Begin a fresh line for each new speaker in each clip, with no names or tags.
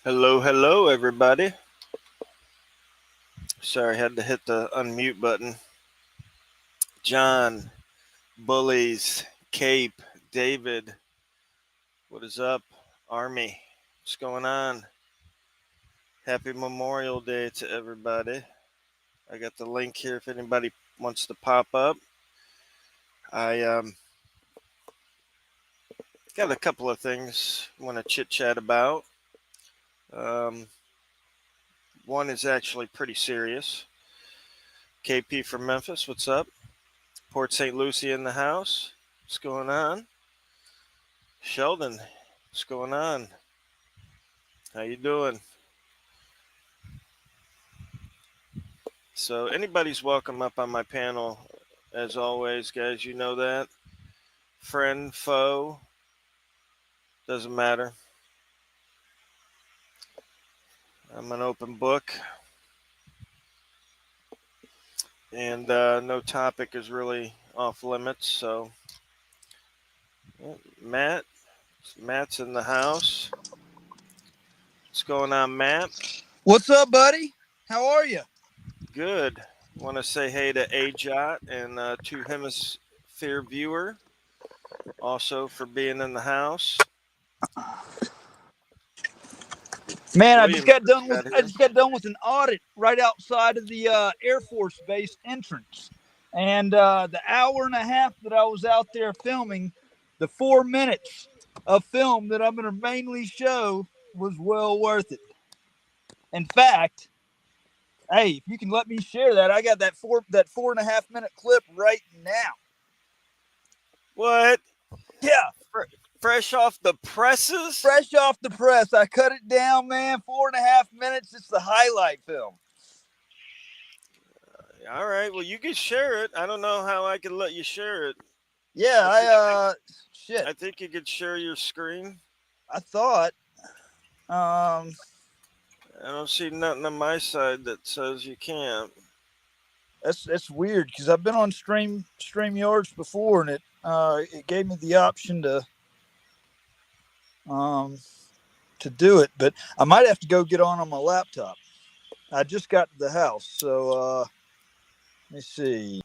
Hello, everybody. Sorry, had to hit the unmute button. John, Bullies, Cape, David, what is up? Army, what's going on? Happy Memorial Day to everybody. I got the link here if anybody wants to pop up. I got a couple of things I want to chit chat about. Um, One is actually pretty serious. KP from Memphis, what's up? Port St. Lucie in the house. What's going on? Sheldon, what's going on? How you doing? So anybody's welcome up on my panel, as always, guys. You know that. Friend, foe, doesn't matter. I'm an open book, and no topic is really off limits. So, Matt's in the house. What's going on, Matt?
What's up, buddy? How are you?
Good. Want to say hey to AJot and to Hemisphere Viewer, also for being in the house.
Man, I just
Williams
got done with
got
I
here.
just got done with an audit right outside of the Air Force Base entrance, and the hour and a half that I was out there filming, the 4 minutes of film that I'm going to mainly show was well worth it. In fact, hey, if you can let me share that, I got that 4.5 minute clip right now.
What?
Yeah,
Fresh off the presses?
fresh off the press. I cut it down, man. 4.5 minutes. It's the highlight film.
All right. Well, you can share it. I don't know how I can let you share it.
Yeah, shit.
I think you could share your screen.
I thought.
I don't see nothing on my side that says you can't.
That's weird because I've been on StreamYards before, and it gave me the option to do it, but I might have to go get on my laptop. I just got to the house, so let me see.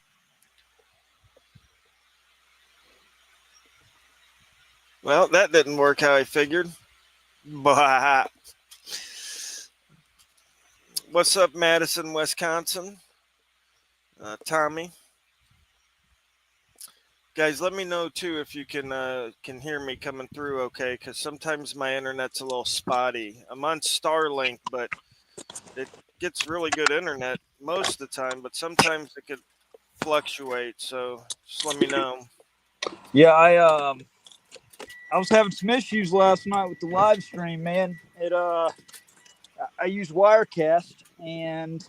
Well, that didn't work how I figured. Bah. What's up, Madison, Wisconsin? Tommy. Guys, let me know too if you can hear me coming through okay, because sometimes my internet's a little spotty. I'm on Starlink, but it gets really good internet most of the time, but sometimes it could fluctuate. So just let me know.
Yeah, I was having some issues last night with the live stream, man. I use Wirecast, and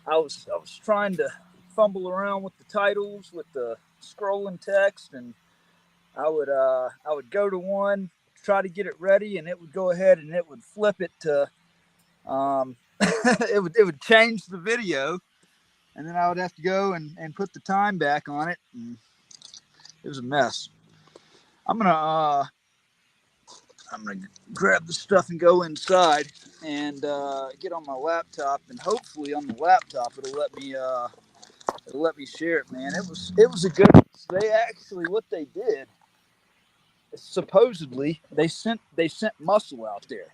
I was trying to fumble around with the titles, with the scrolling text, and I would go to one, try to get it ready, and it would go ahead and it would flip it to it would change the video, and then I would have to go and put the time back on it, and it was a mess. I'm gonna uh, I'm gonna grab the stuff and go inside and get on my laptop, and hopefully on the laptop it'll let me share it, man. It was a good. They actually what they did supposedly they sent muscle out there.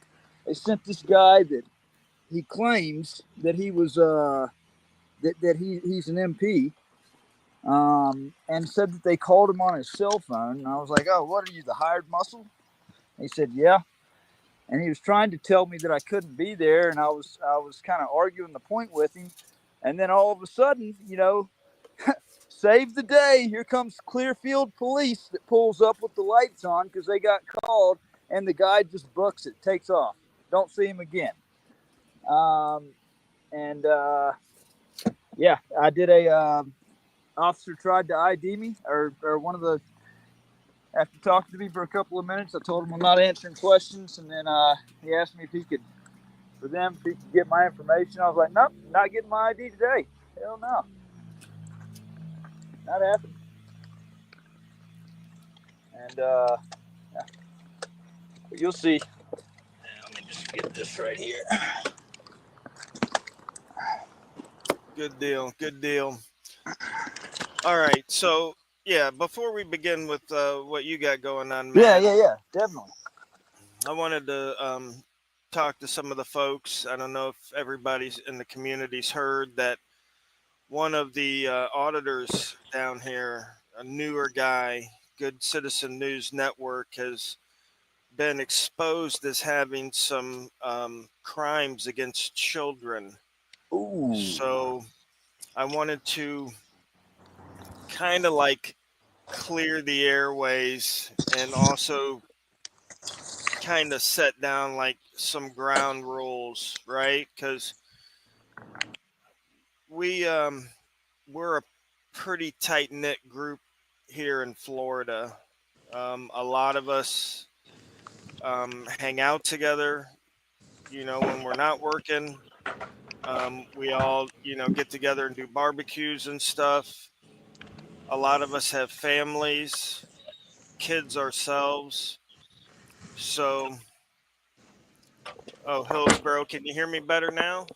They sent this guy that he claims that he was he's an MP, and said that they called him on his cell phone. And I was like, "Oh, what are you, the hired muscle?" And he said, "Yeah." And he was trying to tell me that I couldn't be there, and I was kind of arguing the point with him. And then all of a sudden, save the day. Here comes Clearfield Police that pulls up with the lights on because they got called, and the guy just books it, takes off. Don't see him again. And yeah, I did officer tried to ID me, or one of the, after talking to me for a couple of minutes, I told him I'm not answering questions, and then he asked me if he could get my information. I was like, nope, not getting my ID today. Hell no, not happening. And yeah. But you'll see. Let me just Get this right here.
Good deal. Good deal. All right. So, yeah, before we begin with what you got going on, Matt,
Yeah, definitely.
I wanted to talk to some of the folks. I don't know if everybody's in the community's heard that one of the auditors down here, a newer guy, Good Citizen News Network, has been exposed as having some crimes against children.
Ooh.
So I wanted to kind of like clear the airways and also kind of set down like some ground rules, right? Because we we're a pretty tight knit group here in Florida. A lot of us hang out together. You know, when we're not working, we all get together and do barbecues and stuff. A lot of us have families, kids ourselves. So, oh, Hillsborough, can you hear me better now?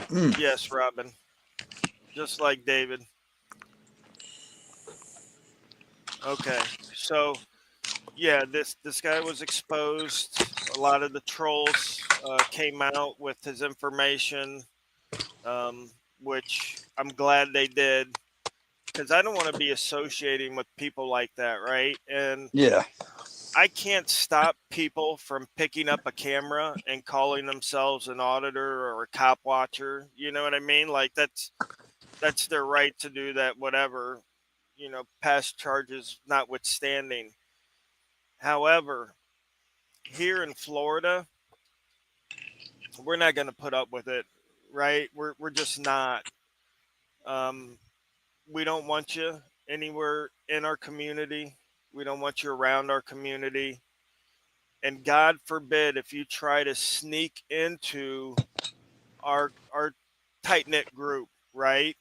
Mm.
Yes, Robin. Just like David. Okay. So, yeah, this guy was exposed. A lot of the trolls came out with his information, which I'm glad they did because I don't want to be associating with people like that, right? And
Yeah.
I can't stop people from picking up a camera and calling themselves an auditor or a cop watcher. You know what I mean? Like that's their right to do that, whatever, past charges notwithstanding. However, here in Florida, we're not going to put up with it, right? We're just not. Um, we don't want you anywhere in our community. We don't want you around our community. And God forbid if you try to sneak into our tight knit group, right?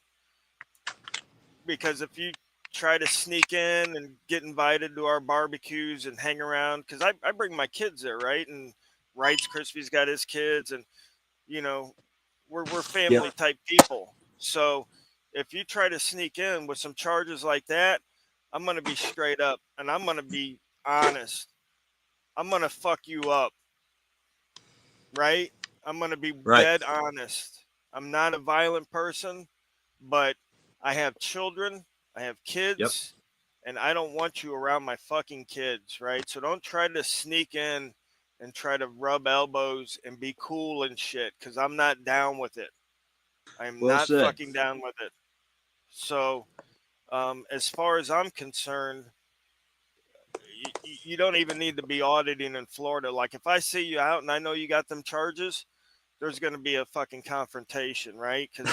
Because if you try to sneak in and get invited to our barbecues and hang around, because I bring my kids there, right? And Wright's Crispy's got his kids, and you know, we're
Yep.
family type people. So if you try to sneak in with some charges like that, I'm gonna be straight up and I'm gonna be honest. I'm gonna fuck you up, right? I'm gonna be
Right.
dead honest. I'm not a violent person, but I have children, I have
Yep.
kids, and I don't want you around my fucking kids, right? So don't try to sneak in and try to rub elbows and be cool and shit, because I'm not down with it. I am
Well
not
said.
fucking down with it. So, as far as I'm concerned, you don't even need to be auditing in Florida. Like, if I see you out and I know you got them charges, there's going to be a fucking confrontation, right? Because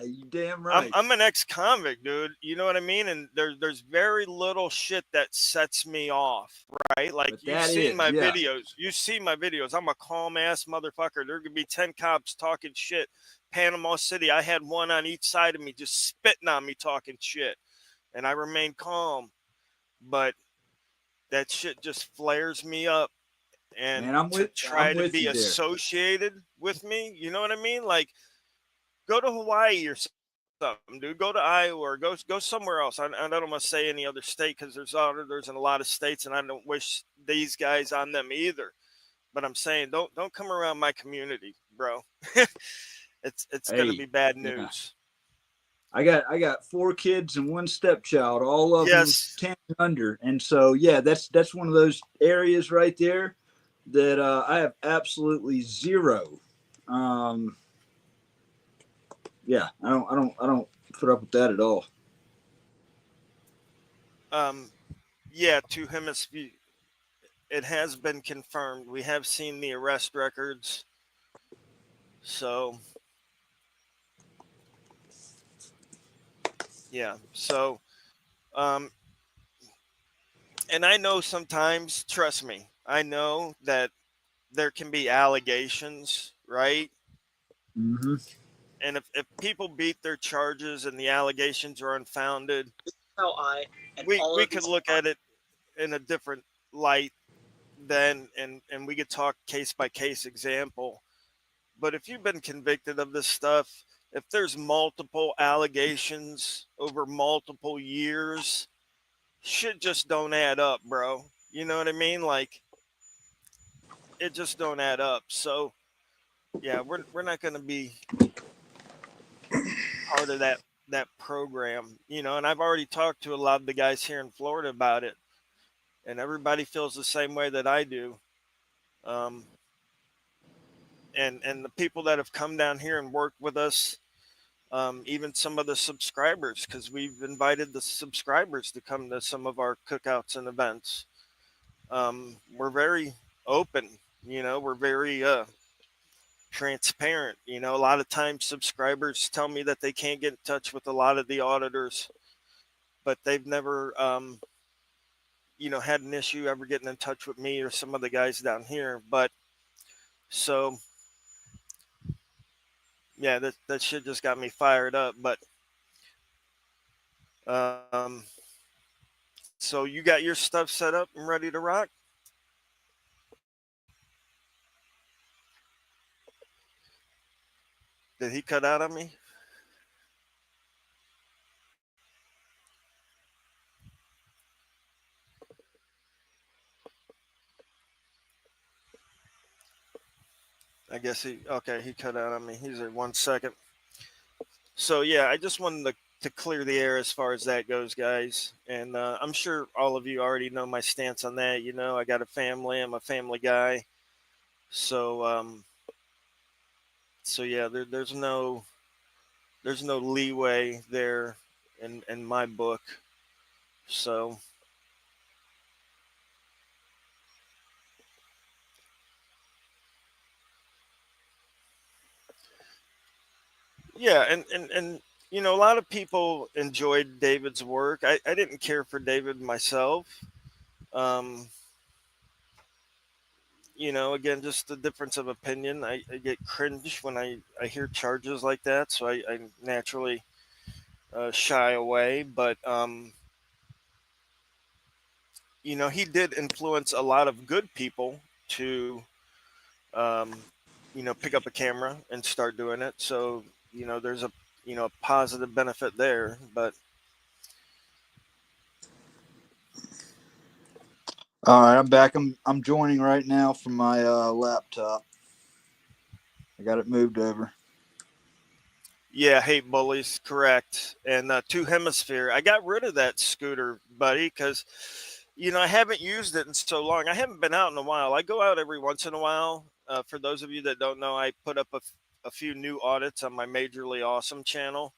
You damn
I'm
right.
I'm an ex-convict, dude. You know what I mean? And there's very little shit that sets me off, right? Like
But that is, yeah.
You see my videos. I'm a calm ass motherfucker. There could be 10 cops talking shit. Panama City, I had one on each side of me just spitting on me talking shit. And I remain calm. But that shit just flares me up. And
Man, I'm
to
with I'm
try to
with
be
you there.
associated with me, you know what I mean? Like, go to Hawaii or something, dude. Go to Iowa or go somewhere else. I don't want to say any other state because there's auditors in a lot of states, and I don't wish these guys on them either. But I'm saying don't come around my community, bro. It's gonna
Hey,
be bad
yeah.
news.
I got 4 kids and one stepchild, all of them
Yes.
10 and under. And so yeah, that's one of those areas right there that I have absolutely zero. Um, yeah, I don't put up with that at all.
Um. Yeah. To him, it has been confirmed. We have seen the arrest records. So yeah. So um, and I know sometimes, trust me, I know that there can be allegations, right?
Hmm.
And if people beat their charges and the allegations are unfounded,
how I and
we
all
we
of
could
these
look at it in a different light then and we could talk case by case example. But if you've been convicted of this stuff, if there's multiple allegations over multiple years, shit just don't add up, bro. You know what I mean? Like, it just don't add up. So yeah, we're not going to be part of that program, you know. And I've already talked to a lot of the guys here in Florida about it, and everybody feels the same way that I do. Um, and the people that have come down here and worked with us, even some of the subscribers, because we've invited the subscribers to come to some of our cookouts and events. We're very open, you know. We're very transparent. You know, a lot of times subscribers tell me that they can't get in touch with a lot of the auditors, but they've never, you know, had an issue ever getting in touch with me or some of the guys down here. But so, yeah, that shit just got me fired up. But um, so you got your stuff set up and ready to rock? Did he cut out on me? I guess he cut out on me. He's there 1 second. So yeah, I just wanted to clear the air as far as that goes, guys. And I'm sure all of you already know my stance on that. You know, I got a family. I'm a family guy. So so yeah, there's no leeway there in my book. So yeah, and you know, a lot of people enjoyed David's work. I didn't care for David myself. Um, you know, again, just the difference of opinion. I get cringe when I hear charges like that, so I naturally shy away. But you know, he did influence a lot of good people to um, you know, pick up a camera and start doing it. So you know, there's a, you know, a positive benefit there. But
All right, I'm back. I'm joining right now from my laptop. I got it moved over.
yeah, hate bullies, correct. And two hemisphere. I got rid of that scooter, buddy, because you know, I haven't used it in so long. I haven't been out in a while. I go out every once in a while. For those of you that don't know, I put up a few new audits on my Majorly Awesome channel,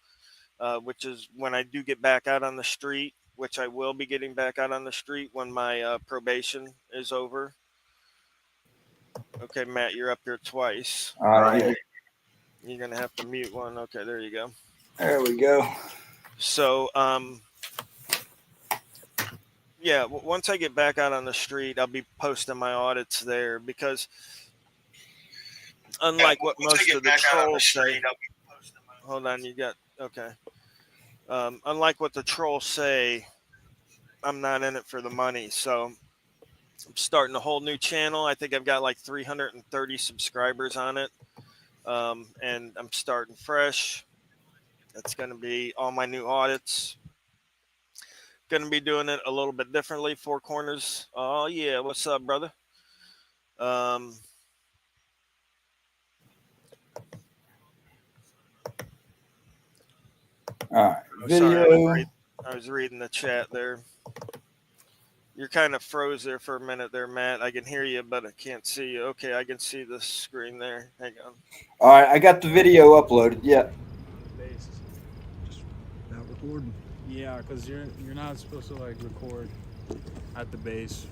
which is when I do get back out on the street, which I will be getting back out on the street when my probation is over. Okay, Matt, you're up here twice.
All right.
You're going to have to mute one. Okay, there you go.
There we go.
So, yeah, once I get back out on the street, I'll be posting my audits there, because unlike what most of the trolls say, hold on, you got, okay. Unlike what the trolls say, I'm not in it for the money. So I'm starting a whole new channel. I think I've got like 330 subscribers on it. And I'm starting fresh. That's going to be all my new audits. Going to be doing it a little bit differently. Four Corners. Oh yeah, what's up, brother? All
right.
Sorry, I was reading the chat there. You're kind of froze there for a minute there, Matt. I can hear you, but I can't see you. Okay, I can see the screen there. Hang on.
All right, I got the video uploaded. Yeah.
Just not recording. Yeah, because you're not supposed to like record at the base.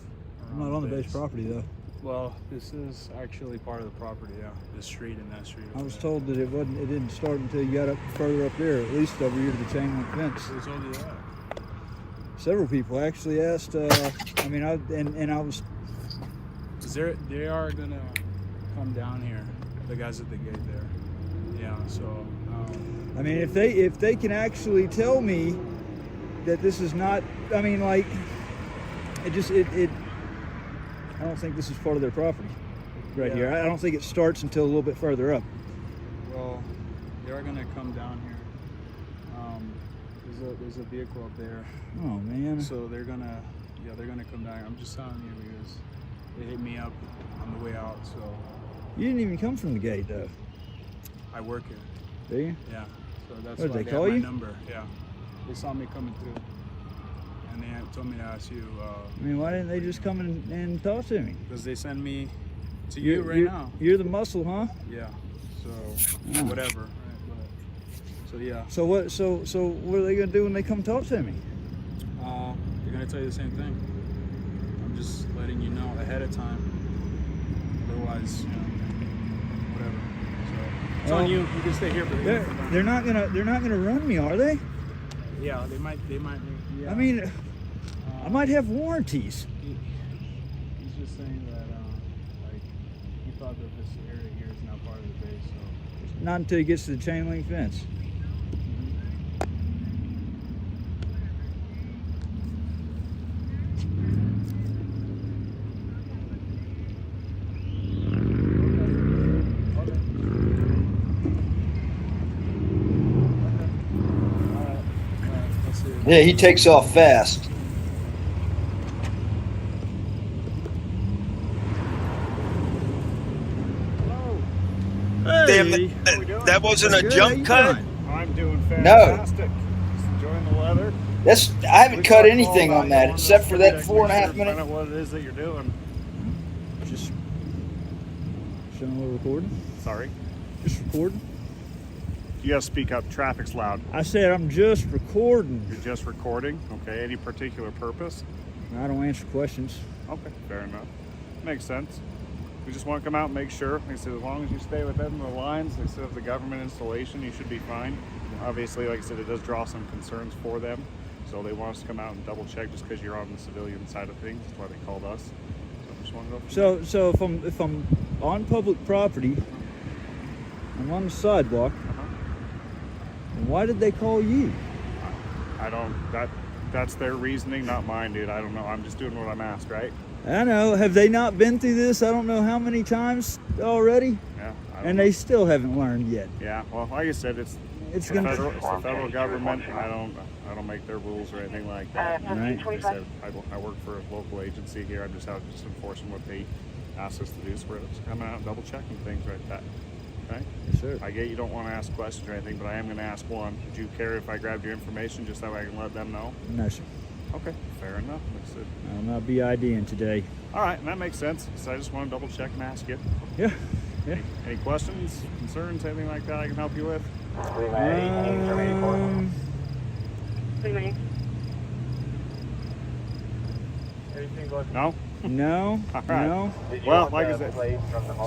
I'm not on the base property though.
Well, this is actually part of the property, yeah. The street and that street.
I was told that it didn't start until you got up further up there, at least over here to the chain link fence.
Who told you that?
Several people actually asked. I mean, I was.
They are gonna come down here. The guys at the gate there. Yeah. So.
I mean, if they can actually tell me that this is not. I mean, like, it I don't think this is part of their property right here. I don't think it starts until a little bit further up.
Well, they're gonna come down here. There's a vehicle up there.
Oh man.
So they're gonna come down here. I'm just telling you because they hit me up on the way out. So
You didn't even come from the gate though.
I work here.
Do you?
Yeah. So that's
What,
why
they
they
call
have my
you?
number. Yeah. They saw me coming through, and they told me to ask you.
I mean, why didn't they just come and talk to me?
Because they send me to you right now.
You're the muscle, huh?
Yeah. So whatever. Right? So yeah.
So what are they gonna do when they come talk to me?
They're gonna tell you the same thing. I'm just letting you know ahead of time. Otherwise, whatever. So it's on you. You can stay here, but
They're not gonna run me, are they?
Yeah, they might. Yeah.
I mean, I might have warranties.
He's just saying that like he thought that this area here is now part of the base. So
Not until he gets to the chain link fence.
Yeah, he takes off fast.
Damn, that wasn't a jump cut.
I'm doing fantastic. Just enjoying the weather.
I haven't cut anything on that except for that 4.5 minute.
Find out what it is that you're doing.
Just showing we're recording.
Sorry.
Just recording.
You have to speak up. Traffic's loud.
I said I'm just recording.
You're just recording. Okay. Any particular purpose?
I don't answer questions.
Okay. Fair enough. Makes sense. We just want to come out and make sure. Like I said, as long as you stay within the lines instead of the government installation, you should be fine. Obviously, like I said, it does draw some concerns for them. So they want us to come out and double check just because you're on the civilian side of things. That's why they called us. So I just want to go from there.
So if I'm on public property, I'm on the sidewalk. Why did they call you?
I don't. That's their reasoning, not mine, dude. I don't know. I'm just doing what I'm asked, right?
I know. Have they not been through this? I don't know how many times already.
Yeah.
And they still haven't learned yet.
Yeah. Well, like I said, it's the federal government. I don't make their rules or anything like that.
Right.
Like I said, I work for a local agency here. I'm just out just enforcing what they ask us to do. So we're just coming out and double checking things like that. Okay?
Yes, sir.
I get you don't want to ask questions or anything, but I am going to ask one. Would you care if I grabbed your information just that way I can let them know?
No, sir.
Okay, fair enough. Like I said.
I'll not be IDing today.
All right, and that makes sense. So I just want to double check and ask you.
Yeah.
Any questions, concerns, anything like that I can help you with? No?
No.
All right.
No.
Well, like I said,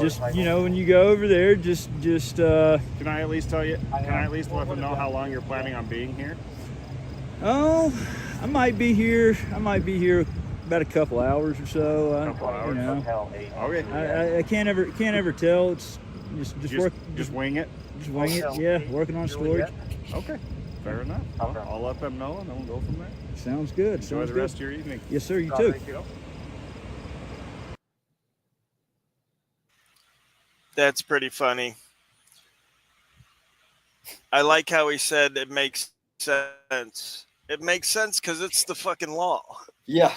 Just when you go over there, just
can I at least tell you? Can I at least let them know how long you're planning on being here?
Oh, I might be here about a couple hours or so.
Couple hours.
You know,
Okay.
I can't ever tell. It's
Just wing it.
just wing it. Yeah, working on storage.
Okay. Fair enough. Well, I'll let them know, and then we'll go from there.
Sounds good.
Enjoy the rest of your evening.
Yes, sir. You too.
That's pretty funny. I like how he said it makes sense. It makes sense because it's the fucking law.
Yeah.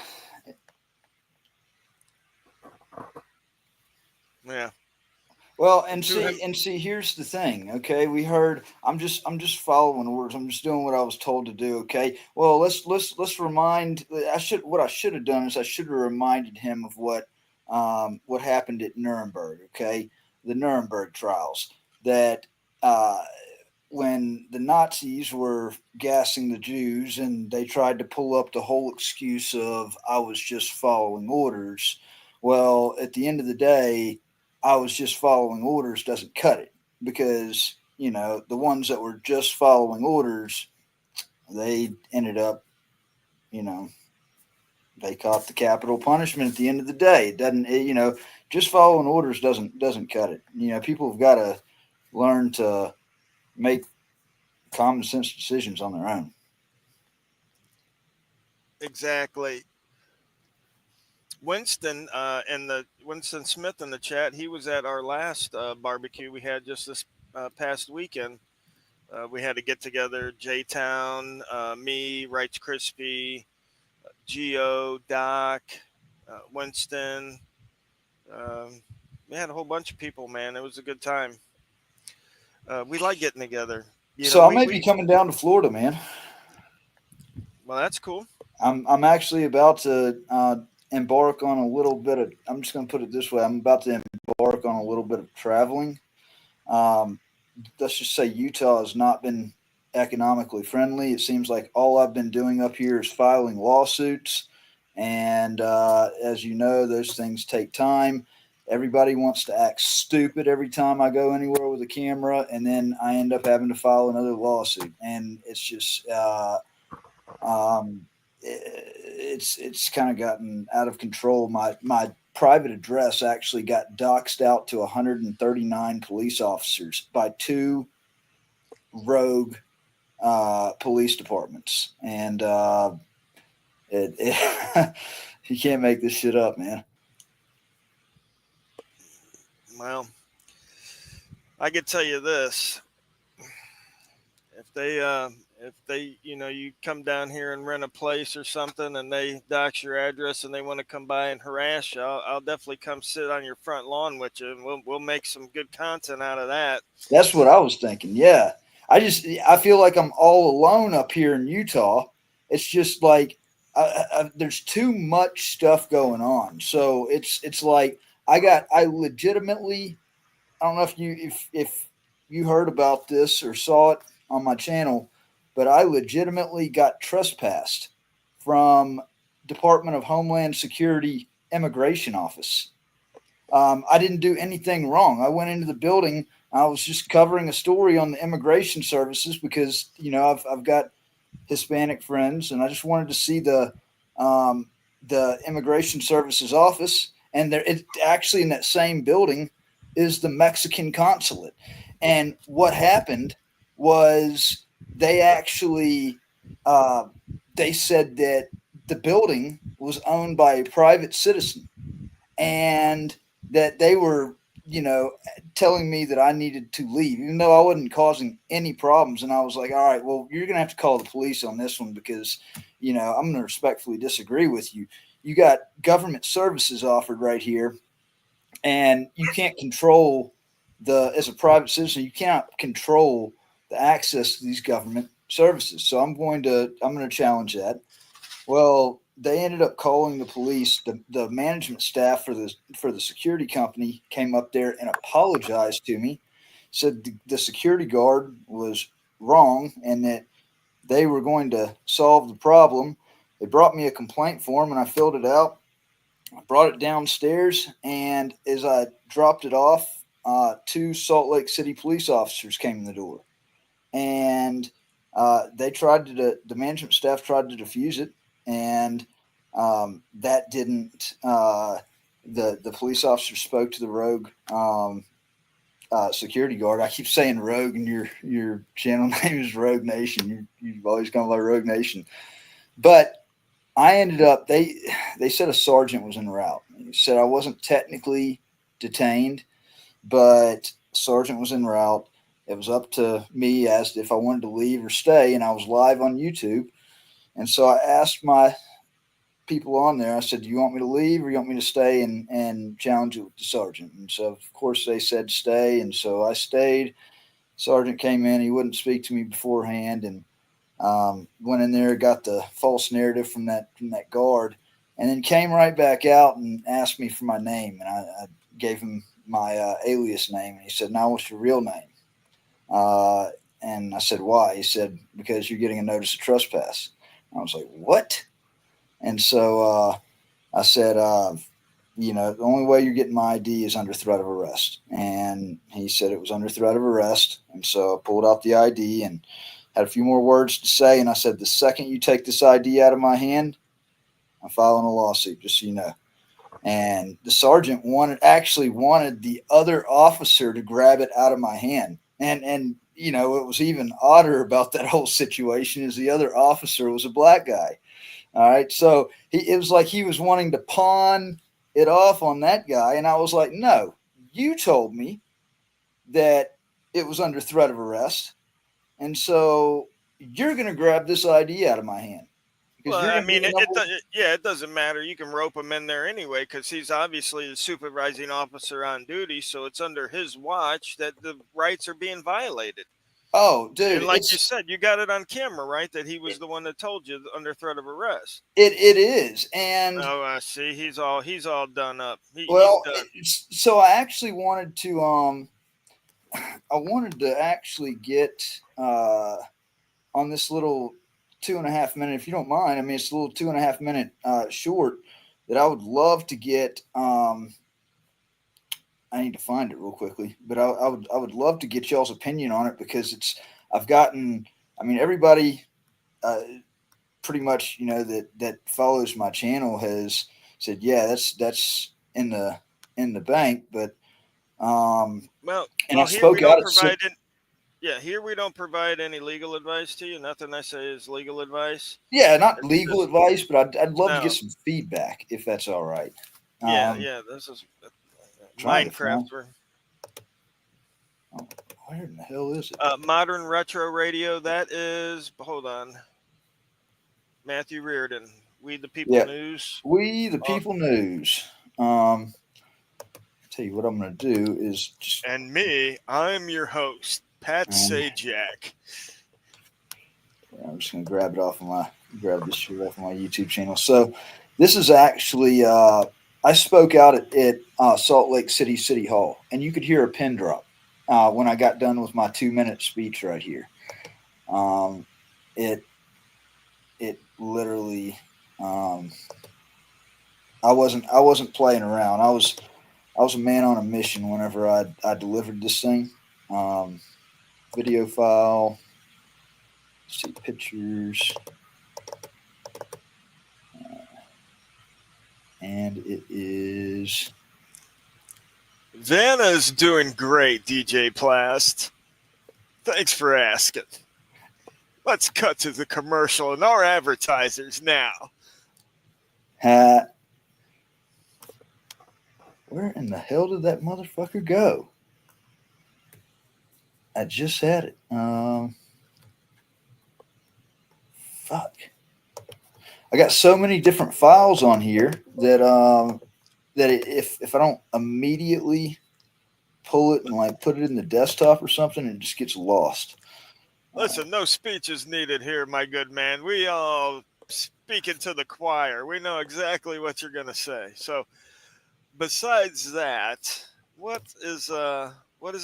Yeah.
Well, and see, here's the thing. Okay, we heard. I'm just following orders. I'm just doing what I was told to do. Okay. Well, let's remind. What I should have done is I should have reminded him of what happened at Nuremberg. Okay, the Nuremberg trials. That when the Nazis were gassing the Jews and they tried to pull up the whole excuse of I was just following orders. Well, at the end of the day, I was just following orders doesn't cut it because, the ones that were just following orders, they ended up, they caught the capital punishment at the end of the day. It doesn't, just following orders doesn't cut it. People have got to learn to make common sense decisions on their own.
Exactly. Winston and the Winston Smith in the chat. He was at our last barbecue we had just this past weekend. We had to get together. J Town, me, Rights Crispy, Geo, Doc, Winston. We had a whole bunch of people, man. It was a good time. We like getting together.
So I may be coming down to Florida, man.
Well, that's cool.
I'm actually about to embark on a little bit of. I'm just going to put it this way. I'm about to embark on a little bit of traveling. Let's just say Utah has not been economically friendly. It seems like all I've been doing up here is filing lawsuits, and as you know, those things take time. Everybody wants to act stupid every time I go anywhere with a camera, and then I end up having to file another lawsuit, and it's just it's kind of gotten out of control. My private address actually got doxed out to 139 police officers by 2 rogue police departments, and you can't make this shit up, man.
Well, I could tell you this: if they, you come down here and rent a place or something, and they dox your address and they want to come by and harass you, I'll definitely come sit on your front lawn with you, and we'll make some good content out of that.
That's what I was thinking. Yeah, I feel like I'm all alone up here in Utah. It's just like there's too much stuff going on. So it's like I legitimately, I don't know if you heard about this or saw it on my channel, but I legitimately got trespassed from Department of Homeland Security Immigration Office. I didn't do anything wrong. I went into the building. I was just covering a story on the immigration services because, I've got Hispanic friends, and I just wanted to see the immigration services office. And it actually in that same building is the Mexican consulate. And what happened was they actually they said that the building was owned by a private citizen, and that they were, telling me that I needed to leave, even though I wasn't causing any problems. And I was like, all right, well, you're going to have to call the police on this one because, I'm going to respectfully disagree with you. You got government services offered right here, and you can't control as a private citizen, you cannot control the access to these government services. So I'm going to challenge that. Well, they ended up calling the police. The management staff for the security company came up there and apologized to me, said the security guard was wrong and that they were going to solve the problem. They brought me a complaint form and I filled it out. I brought it downstairs, and as I dropped it off, 2 Salt Lake City police officers came in the door, and the management staff tried to defuse it, and that didn't. The police officer spoke to the rogue security guard. I keep saying rogue, and your channel name is Rogue Nation. You've always gone by Rogue Nation, but I ended up, they said a sergeant was en route. He said I wasn't technically detained, but sergeant was en route. It was up to me as if I wanted to leave or stay, and I was live on YouTube. And so I asked my people on there, I said, do you want me to leave or you want me to stay and challenge it with the sergeant? And so, of course, they said stay. And so I stayed. Sergeant came in. He wouldn't speak to me beforehand, and went in there, got the false narrative from that guard, and then came right back out and asked me for my name. And I gave him my alias name, and he said, now what's your real name? And I said, why? He said, because you're getting a notice of trespass. I was like, what? And so I said, the only way you're getting my ID is under threat of arrest. And he said it was under threat of arrest. And so I pulled out the ID and had a few more words to say, and I said, the second you take this ID out of my hand, I'm filing a lawsuit, just so you know. And the sergeant actually wanted the other officer to grab it out of my hand. And it was even odder about that whole situation is the other officer was a black guy. All right. So it was like he was wanting to pawn it off on that guy. And I was like, no, you told me that it was under threat of arrest. And so you're going to grab this ID out of my hand because
Well,
you're
I
going to be
mean,
the number.
yeah, it doesn't matter. You can rope him in there anyway because he's obviously the supervising officer on duty. So it's under his watch that the rights are being violated.
Oh, dude,
And like you said, you got it on camera, right? That he was the one that told you under threat of arrest.
it is. And
Oh, I see. He's all done up. He's
well,
done.
so I actually wanted to actually get on this little 2.5 minute, if you don't mind. I mean, it's a little 2.5 minute short that I would love to get. I need to find it real quickly, but I would love to get y'all's opinion on it because I've gotten. I mean, everybody pretty much that follows my channel has said, yeah, that's in the bank, but and I
here we
spoke
don't
out at.
provide it. Yeah, here we don't provide any legal advice to you. Nothing I say is legal advice.
Yeah, not
It's
legal
just,
advice, but I'd love to
no.
get some feedback if that's all right.
Yeah. This is
Trying to
Minecraft.
find. Oh, where in the hell is it?
Modern retro radio. That is. Hold on. Matthew Reardon. We the People
Yeah,
News.
We the People News. Tell you what I'm going to do is just.
And me, I'm your host, Pat Sajak.
I'm just going to grab this shit off of my YouTube channel. So this is actually, I spoke out at Salt Lake City Hall, and you could hear a pin drop when I got done with my 2-minute speech right here. It literally, I wasn't playing around. I was a man on a mission whenever I delivered this thing. Video file. Let's see pictures. And it is.
Vanna's doing great, DJ Plast. Thanks for asking. Let's cut to the commercial and our advertisers now.
Where in the hell did that motherfucker go? I just had it. Fuck. I got so many different files on here that if I don't immediately pull it and like put it in the desktop or something, it just gets lost.
Listen, no speech is needed here, my good man. We all speaking to the choir. We know exactly what you're going to say. So besides that, what is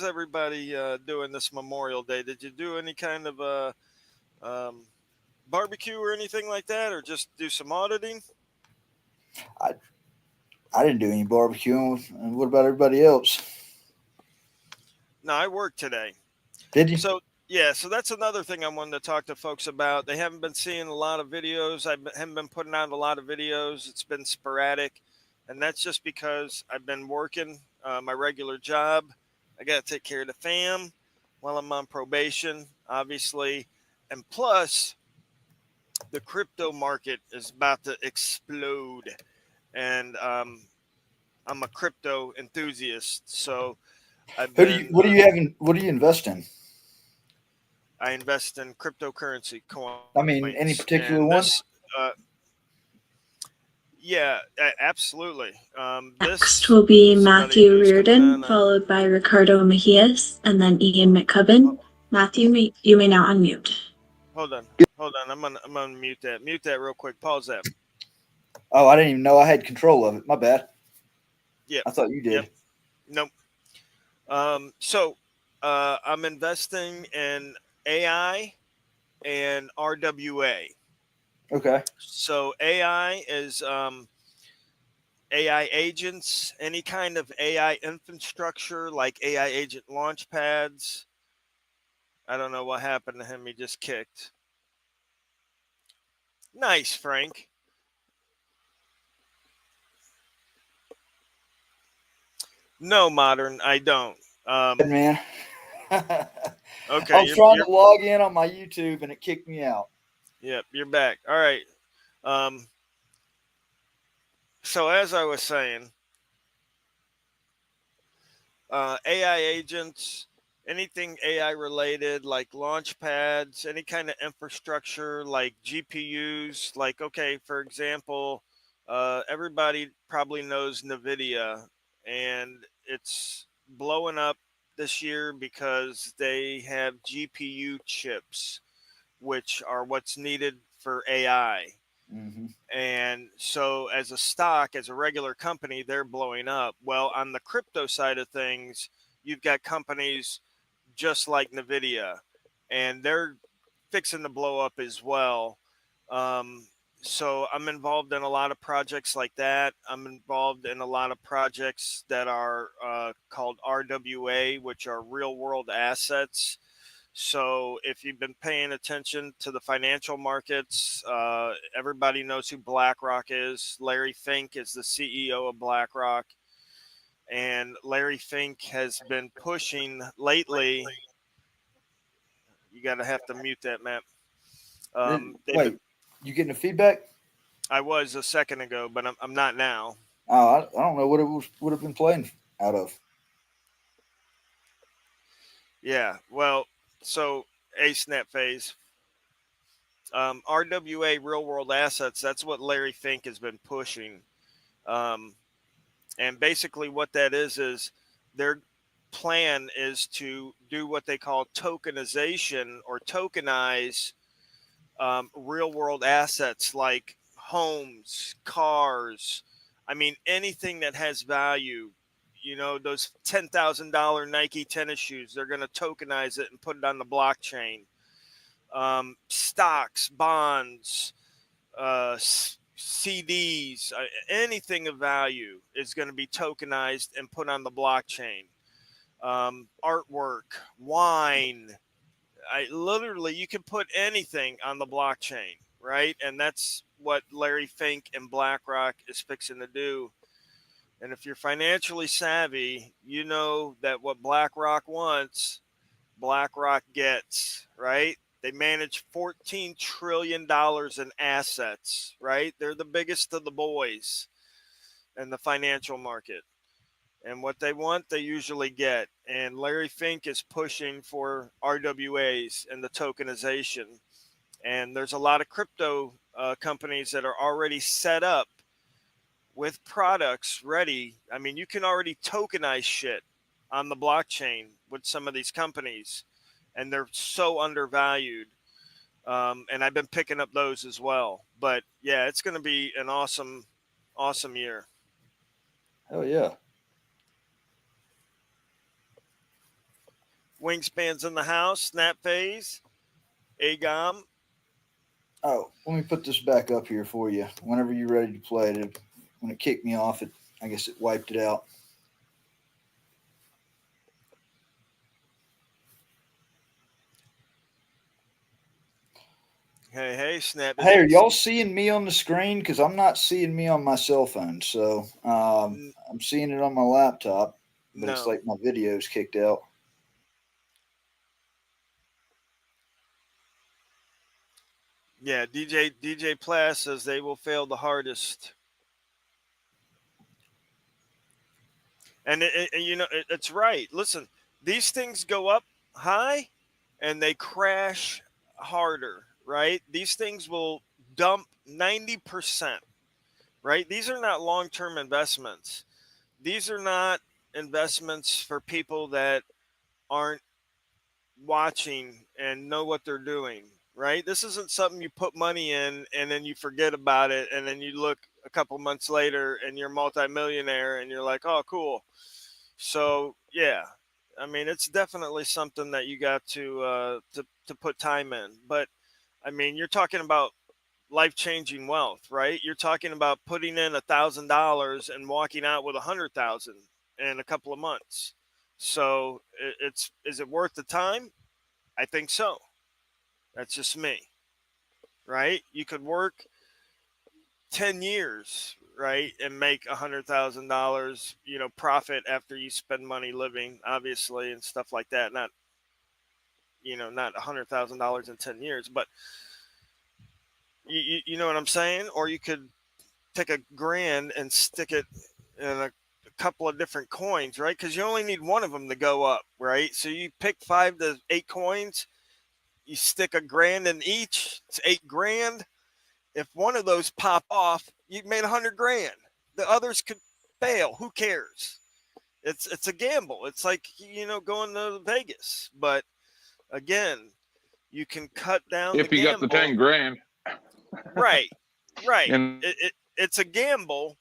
everybody doing this Memorial Day? Did you do any kind of barbecue or anything like that, or just do some auditing?
I didn't do any barbecuing. And what about everybody else?
No, I worked today.
Did you?
So that's another thing I wanted to talk to folks about. They haven't been seeing a lot of videos. I haven't been putting out a lot of videos. It's been sporadic, and that's just because I've been working my regular job. I got to take care of the fam while I'm on probation, obviously, and plus the crypto market is about to explode, and I'm a crypto enthusiast, so what do
you invest in?
I invest in cryptocurrency coins.
I mean, any particular one?
Yeah, absolutely.
Next will be Matthew Reardon, followed by Ricardo Mejias, and then Ian McCubbin. Matthew, you may now unmute.
Hold on. I'm gonna mute that. Mute that real quick. Pause that.
Oh, I didn't even know I had control of it. My bad.
Yeah.
I thought you did.
Yep. Nope. So I'm investing in AI and RWA.
Okay.
So AI is AI agents, any kind of AI infrastructure like AI agent launch pads. I don't know what happened to him. He just kicked. Nice, Frank. No, Modern, I don't.
Man.
Okay.
I was trying to log in on my YouTube and it kicked me out.
Yep, you're back. All right. So as I was saying, AI agents, anything AI related, like launch pads, any kind of infrastructure, like GPUs, like, okay, for example, everybody probably knows NVIDIA, and it's blowing up this year because they have GPU chips, which are what's needed for AI.
Mm-hmm.
And so, as a stock, as a regular company, they're blowing up. Well, on the crypto side of things, you've got companies just like NVIDIA, and they're fixing to blow up as well. Um, so, I'm involved in a lot of projects like that. I'm involved in a lot of projects that are called RWA, which are real world assets. So, if you've been paying attention to the financial markets, everybody knows who BlackRock is. Larry Fink is the CEO of BlackRock. And Larry Fink has been pushing lately. You got to have to mute that, Matt. They've been,
Wait, you getting the feedback?
I was a second ago, but I'm not now.
Oh, I don't know what it would have been playing out of.
Yeah. Well, so a snap phase. RWA real world assets. That's what Larry Fink has been pushing. Um, And basically, what that is their plan is to do what they call tokenization or tokenize real world assets like homes, cars. I mean, anything that has value. You know, those $10,000 Nike tennis shoes, they're going to tokenize it and put it on the blockchain. Stocks, bonds, CDs, anything of value is going to be tokenized and put on the blockchain. Artwork, wine, literally, you can put anything on the blockchain, right? And that's what Larry Fink and BlackRock is fixing to do. And if you're financially savvy, you know that what BlackRock wants, BlackRock gets, right? They manage $14 trillion in assets, right? They're the biggest of the boys in the financial market. And what they want, they usually get. And Larry Fink is pushing for RWAs and the tokenization. And there's a lot of crypto companies that are already set up with products ready. I mean, you can already tokenize shit on the blockchain with some of these companies, and they're so undervalued. And I've been picking up those as well. But yeah, it's going to be an awesome, awesome year.
Hell yeah.
Wingspans in the house, snap phase, AGOM.
Oh, let me put this back up here for you. Whenever you're ready to play it, when it kicked me off, I guess it wiped it out.
Hey, snap.
Hey, are y'all seeing me on the screen? Because I'm not seeing me on my cell phone. So I'm seeing it on my laptop, but it's
No.
like my video's kicked out.
Yeah, DJ Plass says they will fail the hardest. And it's right. Listen, these things go up high and they crash harder, right? These things will dump 90%, right? These are not long-term investments. These are not investments for people that aren't watching and know what they're doing, right? This isn't something you put money in and then you forget about it and then you look a couple months later and you're multimillionaire and you're like, "Oh, cool." So, yeah. I mean, it's definitely something that you got to put time in. But I mean, you're talking about life-changing wealth, right? You're talking about putting in $1,000 and walking out with 100,000 in a couple of months. So, is it worth the time? I think so. That's just me, right? You could work 10 years, right, and make $100,000, profit after you spend money living, obviously, and stuff like that. Not $100,000 in 10 years, but You know what I'm saying? Or you could take $1,000 and stick it in a couple of different coins, right? Because you only need one of them to go up, right? So you pick 5 to 8 coins, you stick $1,000 in each, it's $8,000. If one of those pop off, you made $100,000. The others could fail. Who cares? It's a gamble. It's like, going to Vegas. But again, you can cut down
If
the
you got the
gamble.
10 grand.
Right.
And
It's a gamble.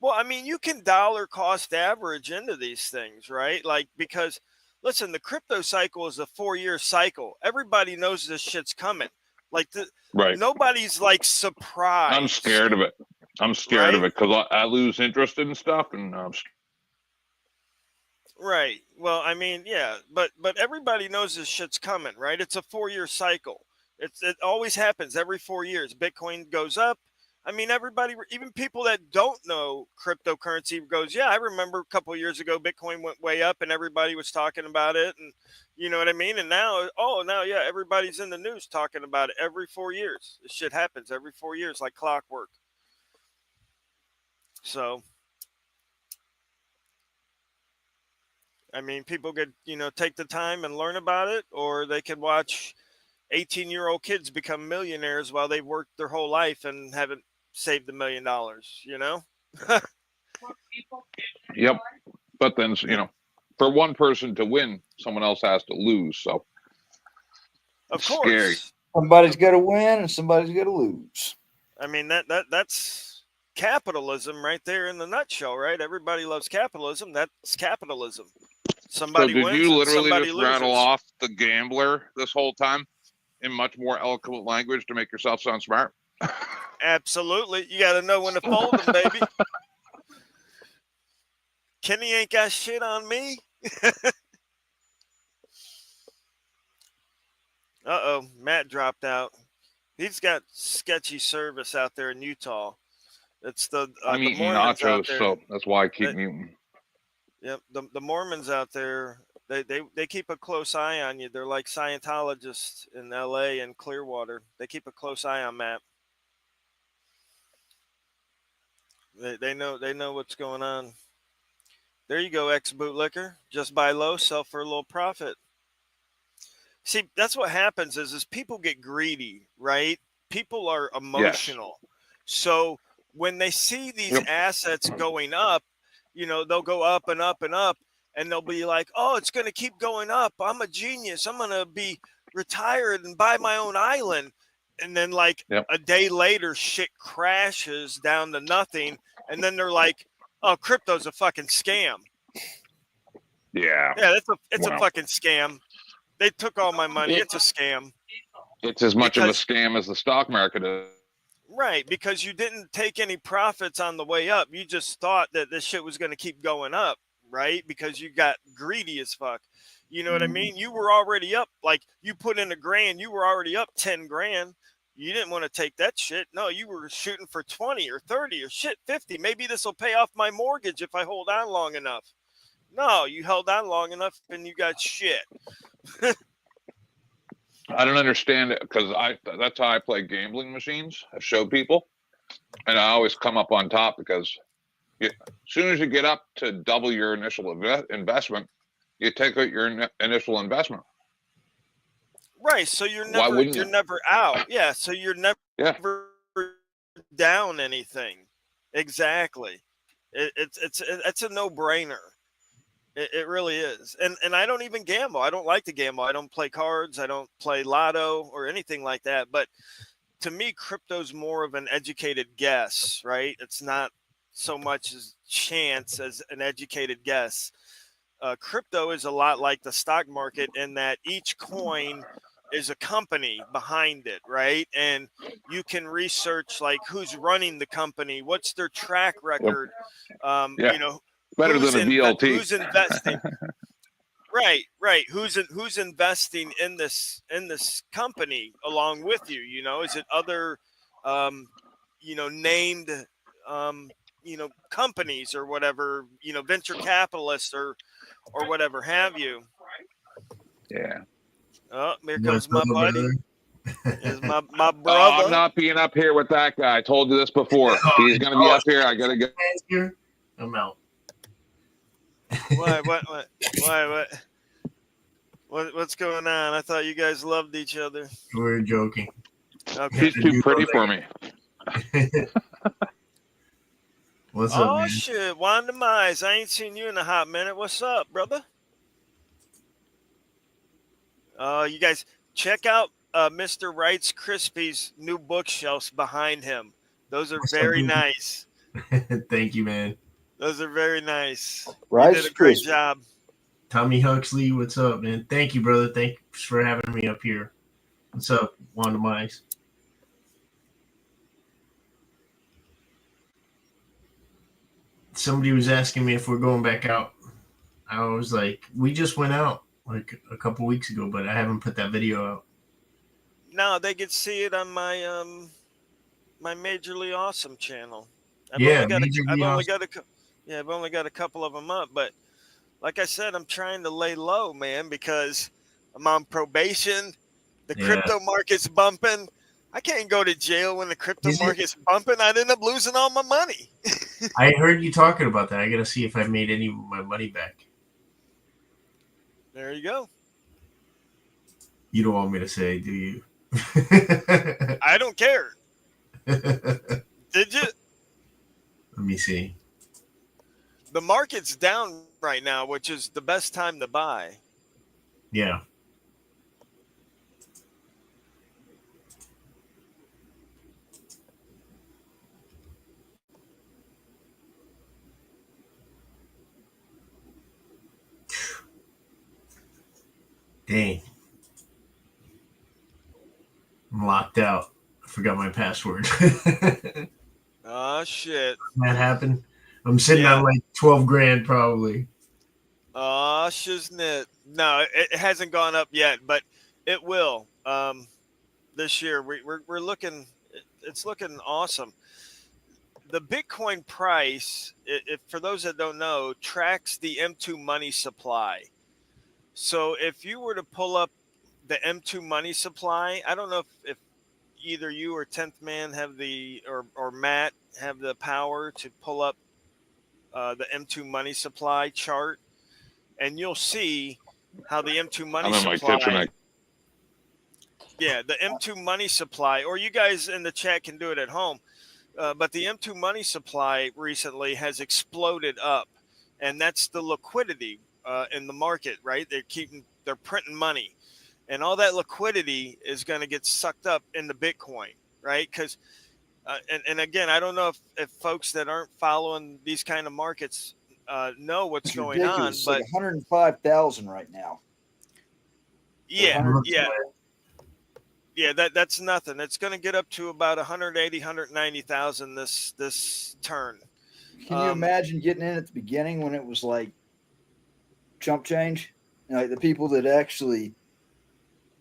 Well, I mean, you can dollar cost average into these things, right? Like, because listen, the crypto cycle is a 4-year cycle. Everybody knows this shit's coming. Like,
right.
nobody's like surprised.
I'm scared of it. I'm scared of it because I lose interest in stuff, and
Right. Well, I mean, yeah, but everybody knows this shit's coming, right? It's a 4-year cycle. It always happens every 4 years. Bitcoin goes up. I mean, everybody, even people that don't know cryptocurrency goes, yeah, I remember a couple of years ago, Bitcoin went way up and everybody was talking about it. And you know what I mean? And now, yeah, everybody's in the news talking about it every 4 years. This shit happens every 4 years like clockwork. So, I mean, people could, take the time and learn about it, or they could watch 18-year-old kids become millionaires while they've worked their whole life and haven't saved $1 million,
Yep. But then, for one person to win, someone else has to lose. So,
Of course.
Scary.
Somebody's got to win and somebody's got to lose.
I mean, that's capitalism right there in the nutshell, right? Everybody loves capitalism. That's capitalism. Somebody
so did
wins
you
and
literally
somebody
just
loses.
rattle off the gambler this whole time in much more eloquent language to make yourself sound smart?
Absolutely. You got to know when to fold them, baby. Kenny ain't got shit on me. Uh-oh, Matt dropped out. He's got sketchy service out there in Utah. It's the
I'm
the
eating
Mormons out
nachos,
there.
so that's why I keep muting.
Yep, the Mormons out there, they keep a close eye on you. They're like Scientologists in LA and Clearwater. They keep a close eye on Matt. They know what's going on. There you go, ex-bootlicker. Just buy low, sell for a little profit. See, that's what happens is people get greedy, right? People are emotional. Yes. So when they see these assets going up, they'll go up and up and up, and they'll be like, oh, it's going to keep going up. I'm a genius. I'm going to be retired and buy my own island. And then a day later, shit crashes down to nothing. And then they're like, oh, crypto's a fucking scam.
Yeah.
Yeah, it's a fucking scam. They took all my money. It's a scam.
It's as much of a scam as the stock market is.
Right, because you didn't take any profits on the way up. You just thought that this shit was going to keep going up, right? Because you got greedy as fuck. You know what I mean? You were already up. Like, you put in $1,000, you were already up 10 grand. You didn't want to take that shit. No, you were shooting for 20 or 30 or 50. Maybe this will pay off my mortgage if I hold on long enough. No, you held on long enough and you got shit.
I don't understand it because that's how I play gambling machines. I show people, and I always come up on top because as soon as you get up to double your initial investment, you take out your initial investment.
Right, so you're never out. Yeah, so you're never down anything. Exactly. It's a no-brainer. It really is. And I don't even gamble. I don't like to gamble. I don't play cards. I don't play lotto or anything like that. But to me, crypto's more of an educated guess, right? It's not so much as chance as an educated guess. Crypto is a lot like the stock market in that each coin is a company behind it, right? And you can research who's running the company, what's their track record,
better than a BLT.
Who's investing? Right. Who's investing in this company along with you? Is it other named companies or whatever, venture capitalists or whatever have you.
Yeah.
Oh, here comes my buddy. is my
Oh,
brother.
I'm not being up here with that guy. I told you this before. He's going to be up here. I got to go.
Here, I'm out.
What's going on? I thought you guys loved each other.
We're joking.
Okay.
She's too pretty for me.
What's up,
Oh
man?
shit, Wanda Mize. I ain't seen you in a hot minute. What's up, brother? You guys check out Mr. Wright's Crispy's new bookshelves behind him. Those are very nice.
Thank you, man.
Those are very nice.
Rice
You did a great
Krispies.
job.
Tommy Huxley, what's up, man? Thank you, brother. Thanks for having me up here. What's up, Wanda Mize? Somebody was asking me if we're going back out. I was like, we just went out like a couple weeks ago, but I haven't put that video out.
No, they could see it on my my Majorly Awesome channel. I've
Yeah,
only got
Majorly
I've only got a couple of them up, but like I said, I'm trying to lay low, man, because I'm on probation. The crypto market's bumping. I can't go to jail when the crypto market's bumping. I'd end up losing all my money.
I heard you talking about that. I got to see if I made any of my money back.
There you go.
You don't want me to say, do you?
I don't care. Did you?
Let me see.
The market's down right now, which is the best time to buy.
Yeah. Dang. I'm locked out. I forgot my password.
Oh, shit.
That happened. I'm sitting on like 12 grand probably.
Oh, shiznit. No, it hasn't gone up yet, but it will. This year we're looking. It's looking awesome. The Bitcoin price, if for those that don't know, tracks the M2 money supply. So if you were to pull up the M2 money supply, I don't know if either you or 10th Man have the or Matt have the power to pull up the M2 money supply chart, and you'll see how the M2 money
I'm in
supply.
my kitchen.
Yeah, the M2 money supply, or you guys in the chat can do it at home. But the M2 money supply recently has exploded up, and that's the liquidity in the market, right? They're printing money, and all that liquidity is going to get sucked up into Bitcoin, right? Because, and again, I don't know if folks that aren't following these kind of markets know what's going on,
It's
but
like 105,000 right now.
Yeah, that's nothing. It's going to get up to about 180, 190,000 this turn.
Can you imagine getting in at the beginning when it was like chump change? Like the people that actually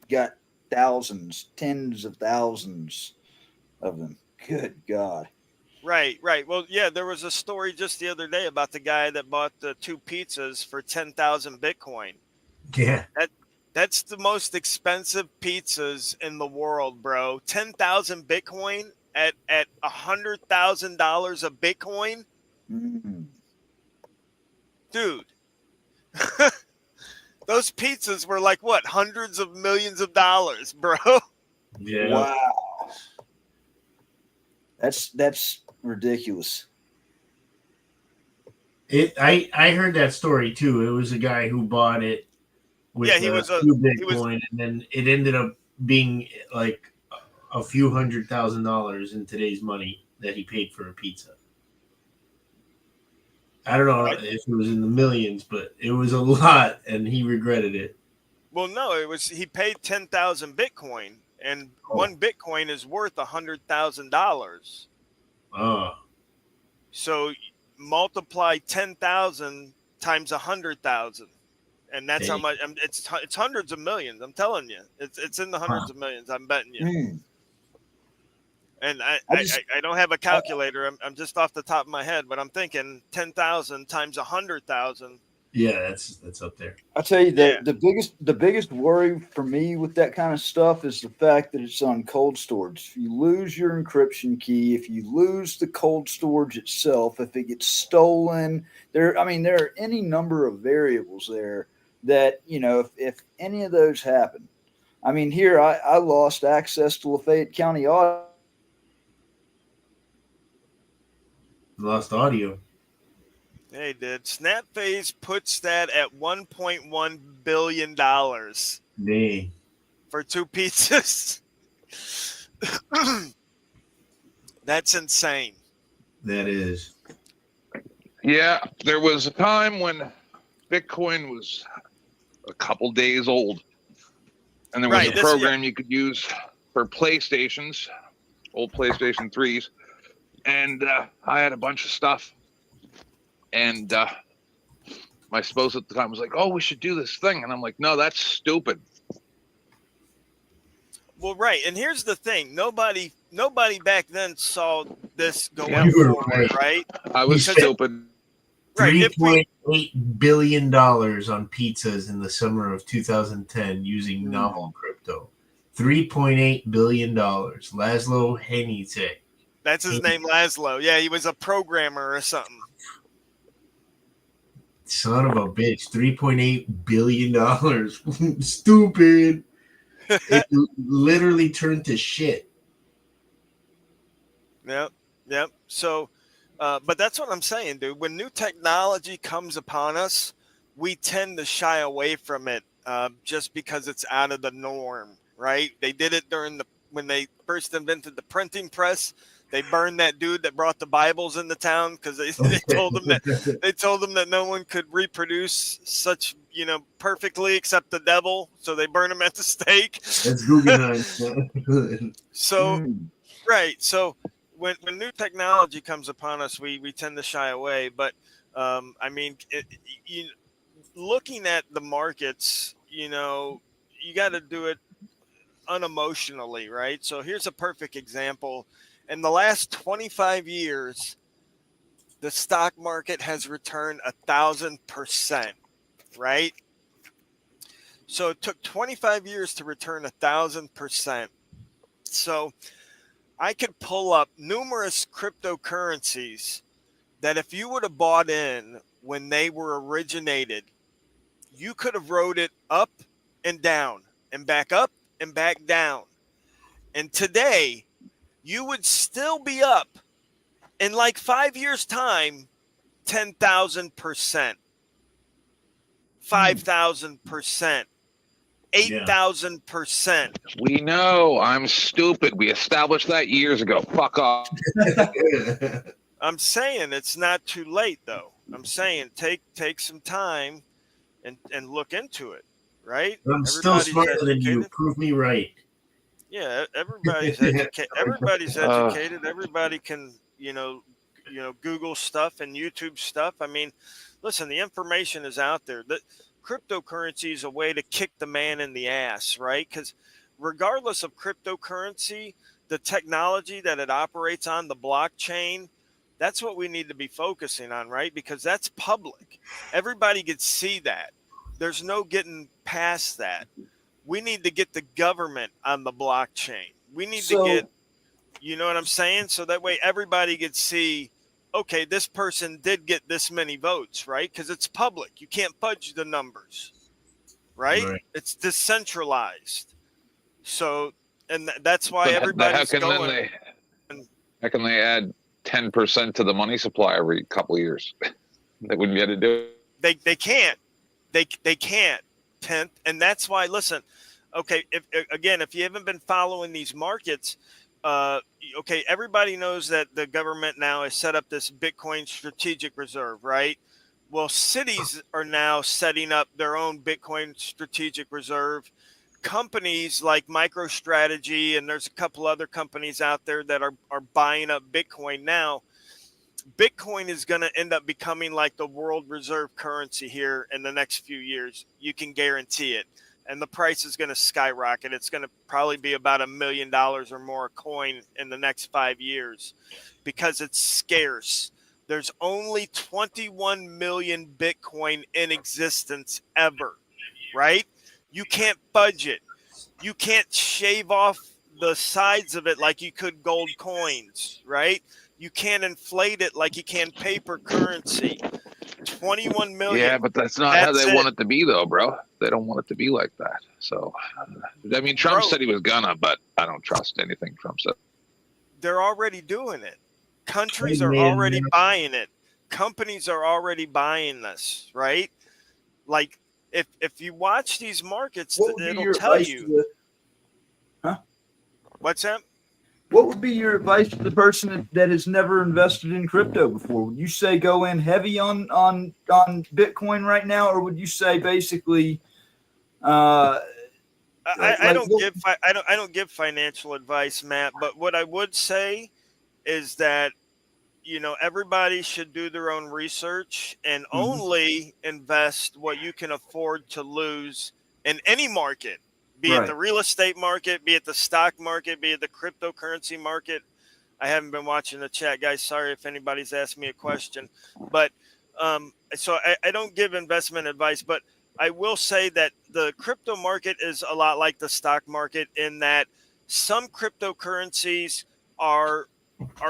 got thousands, tens of thousands of them. Good God.
Right. Well, yeah, there was a story just the other day about the guy that bought the 2 pizzas for 10,000 Bitcoin.
Yeah.
That's the most expensive pizzas in the world, bro. 10,000 Bitcoin at $100,000 a Bitcoin, dude. Those pizzas were like what, hundreds of millions of dollars, bro.
Yeah.
Wow. That's ridiculous.
I heard that story too. It was a guy who bought it with Bitcoin, and then it ended up being like a few $100,000 in today's money that he paid for a pizza. I don't know if it was in the millions, but it was a lot, and he regretted it.
Well, no, he paid 10,000 Bitcoin, and one Bitcoin is worth $100,000.
Oh.
So multiply 10,000 times 100,000. And that's how much. It's hundreds of millions. I'm telling you, it's in the hundreds of millions. I'm betting you. And I don't have a calculator. I'm just off the top of my head, but I'm thinking 10,000 times 100,000.
Yeah, that's up there.
I tell you that the biggest worry for me with that kind of stuff is the fact that it's on cold storage. If you lose your encryption key, if you lose the cold storage itself, if it gets stolen, there are any number of variables there that, if any of those happen. I mean, here I lost access to Lafayette County Audit.
Lost audio.
They did. SnapPhase puts that at $1.1 billion
Dang.
for 2 pizzas. That's insane.
That is.
Yeah, there was a time when Bitcoin was a couple days old, and there was a program you could use for PlayStations, old PlayStation 3s, and I had a bunch of stuff, and my spouse at the time was like, "Oh, we should do this thing," and I'm like, "No, that's stupid."
Well, right, and here's the thing: nobody back then saw this going forward, right?
I was stupid.
$3.8 billion on pizzas in the summer of 2010 using novel crypto. $3.8 billion. Laszlo Henitek.
That's his name, Laszlo. Yeah, he was a programmer or something.
Son of a bitch. $3.8 billion. Stupid. It literally turned to shit.
Yep. So, but that's what I'm saying, dude. When new technology comes upon us, we tend to shy away from it just because it's out of the norm, right? They did it when they first invented the printing press. They burned that dude that brought the Bibles into town because they told them that no one could reproduce such, perfectly except the devil. So they burned him at the stake.
That's Guggenheim.
So, right. So when new technology comes upon us, we tend to shy away. But looking at the markets, you got to do it unemotionally, right? So here's a perfect example. In the last 25 years, the stock market has returned 1,000%, right? So it took 25 years to return 1,000%. So I could pull up numerous cryptocurrencies that if you would have bought in when they were originated, you could have rode it up and down and back up and back down. And today, you would still be up in like 5 years' time, 10,000%, 5,000%, 8,000%.
We know I'm stupid. We established that years ago. Fuck off.
I'm saying it's not too late, though. I'm saying take some time and look into it, right?
I'm still smarter than you. Prove me right.
Yeah, everybody's educated. Everybody's educated. Everybody can, Google stuff and YouTube stuff. I mean, listen, the information is out there. That cryptocurrency is a way to kick the man in the ass, right? Because regardless of cryptocurrency, the technology that it operates on, the blockchain, that's what we need to be focusing on, right? Because that's public. Everybody can see that. There's no getting past that. We need to get the government on the blockchain. We need to get, you know what I'm saying? So that way everybody can see, okay, this person did get this many votes, right? Because it's public. You can't fudge the numbers, right? It's decentralized. So, and that's why everybody's going.
How can they add 10% to the money supply every couple of years? They wouldn't be able to do it.
They can't. They can't. 10th, and that's why. Listen, okay. If you haven't been following these markets, okay, everybody knows that the government now has set up this Bitcoin strategic reserve, right? Well, cities are now setting up their own Bitcoin strategic reserve. Companies like MicroStrategy, and there's a couple other companies out there that are buying up Bitcoin now. Bitcoin is going to end up becoming like the world reserve currency here in the next few years. You can guarantee it. And the price is going to skyrocket. It's going to probably be about $1 million or more a coin in the next 5 years because it's scarce. There's only 21 million Bitcoin in existence ever, right? You can't budget. You can't shave off the sides of it like you could gold coins, right? You can't inflate it like you can paper currency. 21 million.
Yeah, but that's not how
That's
they
it.
want it to be, though, bro. They don't want it to be like that. So, I mean, Trump said he was gonna, but I don't trust anything Trump said.
They're already doing it. Countries are already buying it. Companies are already buying this, right? Like, if you watch these markets, it'll tell you. What's that?
What would be your advice to the person that has never invested in crypto before? Would you say go in heavy on Bitcoin right now, or would you say basically?
I don't give financial advice, Matt. But what I would say is that everybody should do their own research and only invest what you can afford to lose in any market. Be it the real estate market, be it the stock market, be it the cryptocurrency market. I haven't been watching the chat, guys. Sorry if anybody's asked me a question. But so I don't give investment advice, but I will say that the crypto market is a lot like the stock market in that some cryptocurrencies are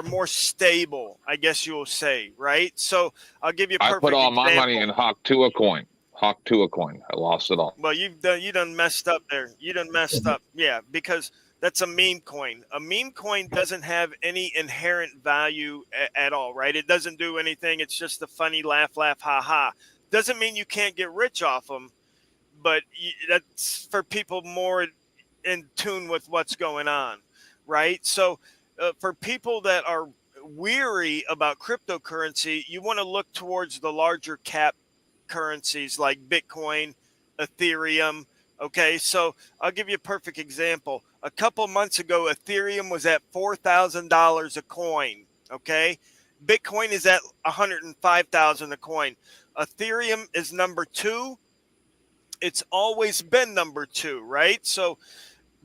more stable, I guess you will say, right? So I'll give you a perfect
I put all
example.
my money in Hawk2a coin. Hawk2a coin. I lost it all.
Well, you done messed up there. You done messed up. Yeah, because that's a meme coin. A meme coin doesn't have any inherent value at all, right? It doesn't do anything. It's just a funny laugh, ha ha. Doesn't mean you can't get rich off them, but that's for people more in tune with what's going on, right? So for people that are weary about cryptocurrency, you want to look towards the larger cap currencies like Bitcoin, Ethereum. Okay, so I'll give you a perfect example. A couple months ago, Ethereum was at $4,000 a coin. Okay, Bitcoin is at $105,000 a coin. Ethereum is number 2. It's always been number 2, right? So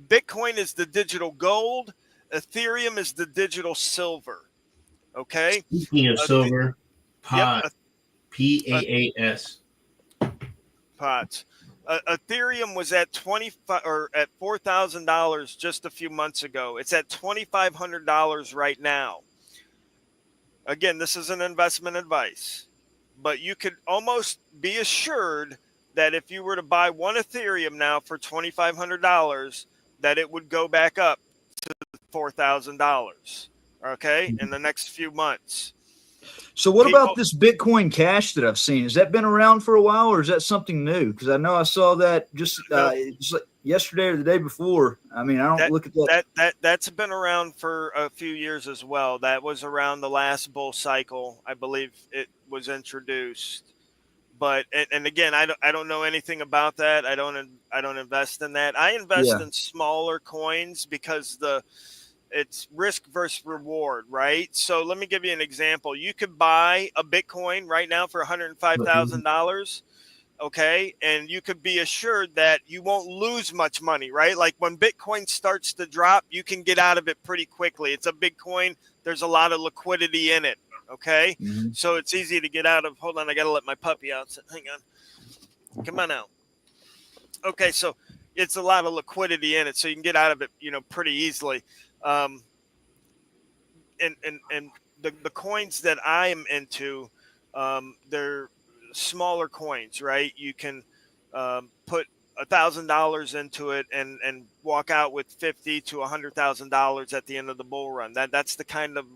Bitcoin is the digital gold. Ethereum is the digital silver. Okay.
Speaking of silver, PAAS.
POTS. Ethereum was at $4,000 just a few months ago. It's at $2,500 right now. Again, this is an investment advice, but you could almost be assured that if you were to buy one Ethereum now for $2,500, that it would go back up to $4,000. Okay, in the next few months.
So what about this Bitcoin Cash that I've seen? Has that been around for a while, or is that something new? Because I know I saw that just like yesterday or the day before. I mean, I don't look at that.
That's been around for a few years as well. That was around the last bull cycle, I believe it was introduced. But and again, I don't know anything about that. I don't invest in that. I invest in smaller coins because it's risk versus reward, right? So let me give you an example. You could buy a Bitcoin right now for $105,000, okay? And you could be assured that you won't lose much money, right? Like when Bitcoin starts to drop, you can get out of it pretty quickly. It's a big coin. There's a lot of liquidity in it, okay? So it's easy to get out of. Hold on, I got to let my puppy out. Hang on. Come on out. Okay, so it's a lot of liquidity in it, so you can get out of it, pretty easily. And the coins that I am into, they're smaller coins, right? You can put $1,000 into it and walk out with $50,000 to $100,000 at the end of the bull run. That's the kind of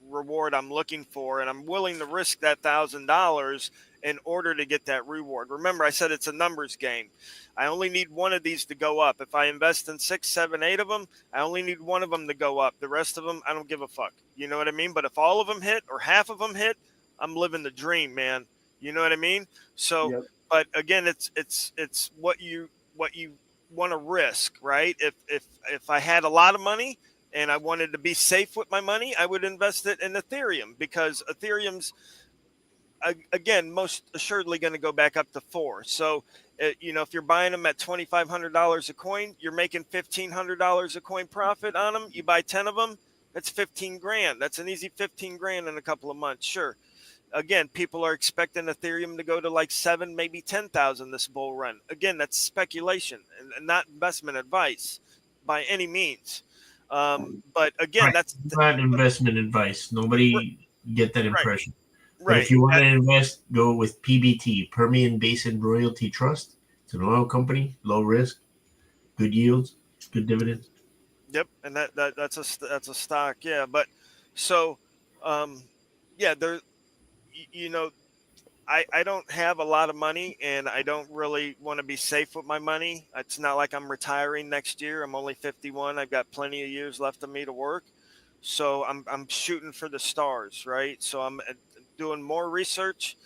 reward I'm looking for, and I'm willing to risk that $1,000 in order to get that reward. Remember, I said it's a numbers game. I only need one of these to go up. If I invest in 6, 7, 8 of them, I only need one of them to go up. The rest of them, I don't give a fuck. You know what I mean? But if all of them hit or half of them hit, I'm living the dream, man. You know what I mean? So, but again, it's what you want to risk, right? If I had a lot of money and I wanted to be safe with my money, I would invest it in Ethereum, because Ethereum's, again, most assuredly going to go back up to 4. So, if you're buying them at $2,500 a coin, you're making $1,500 a coin profit on them. You buy 10 of them, that's 15 grand. That's an easy 15 grand in a couple of months. Sure. again, people are expecting Ethereum to go to like 7, maybe 10,000 this bull run. Again, that's speculation and not investment advice by any means. But again,
Right.
that's
Not investment advice. Nobody get that
right,
impression. But if
right.
you want to invest, go with PBT, Permian Basin Royalty Trust. It's an oil company, low risk, good yields, good dividends.
Yep, and that's a stock, yeah. But so, um, yeah, there, you know, I don't have a lot of money, and I don't really want to be safe with my money. It's not like I'm retiring next year. I'm only 51. I've got plenty of years left of me to work, so I'm shooting for the stars, right? So I'm doing more research,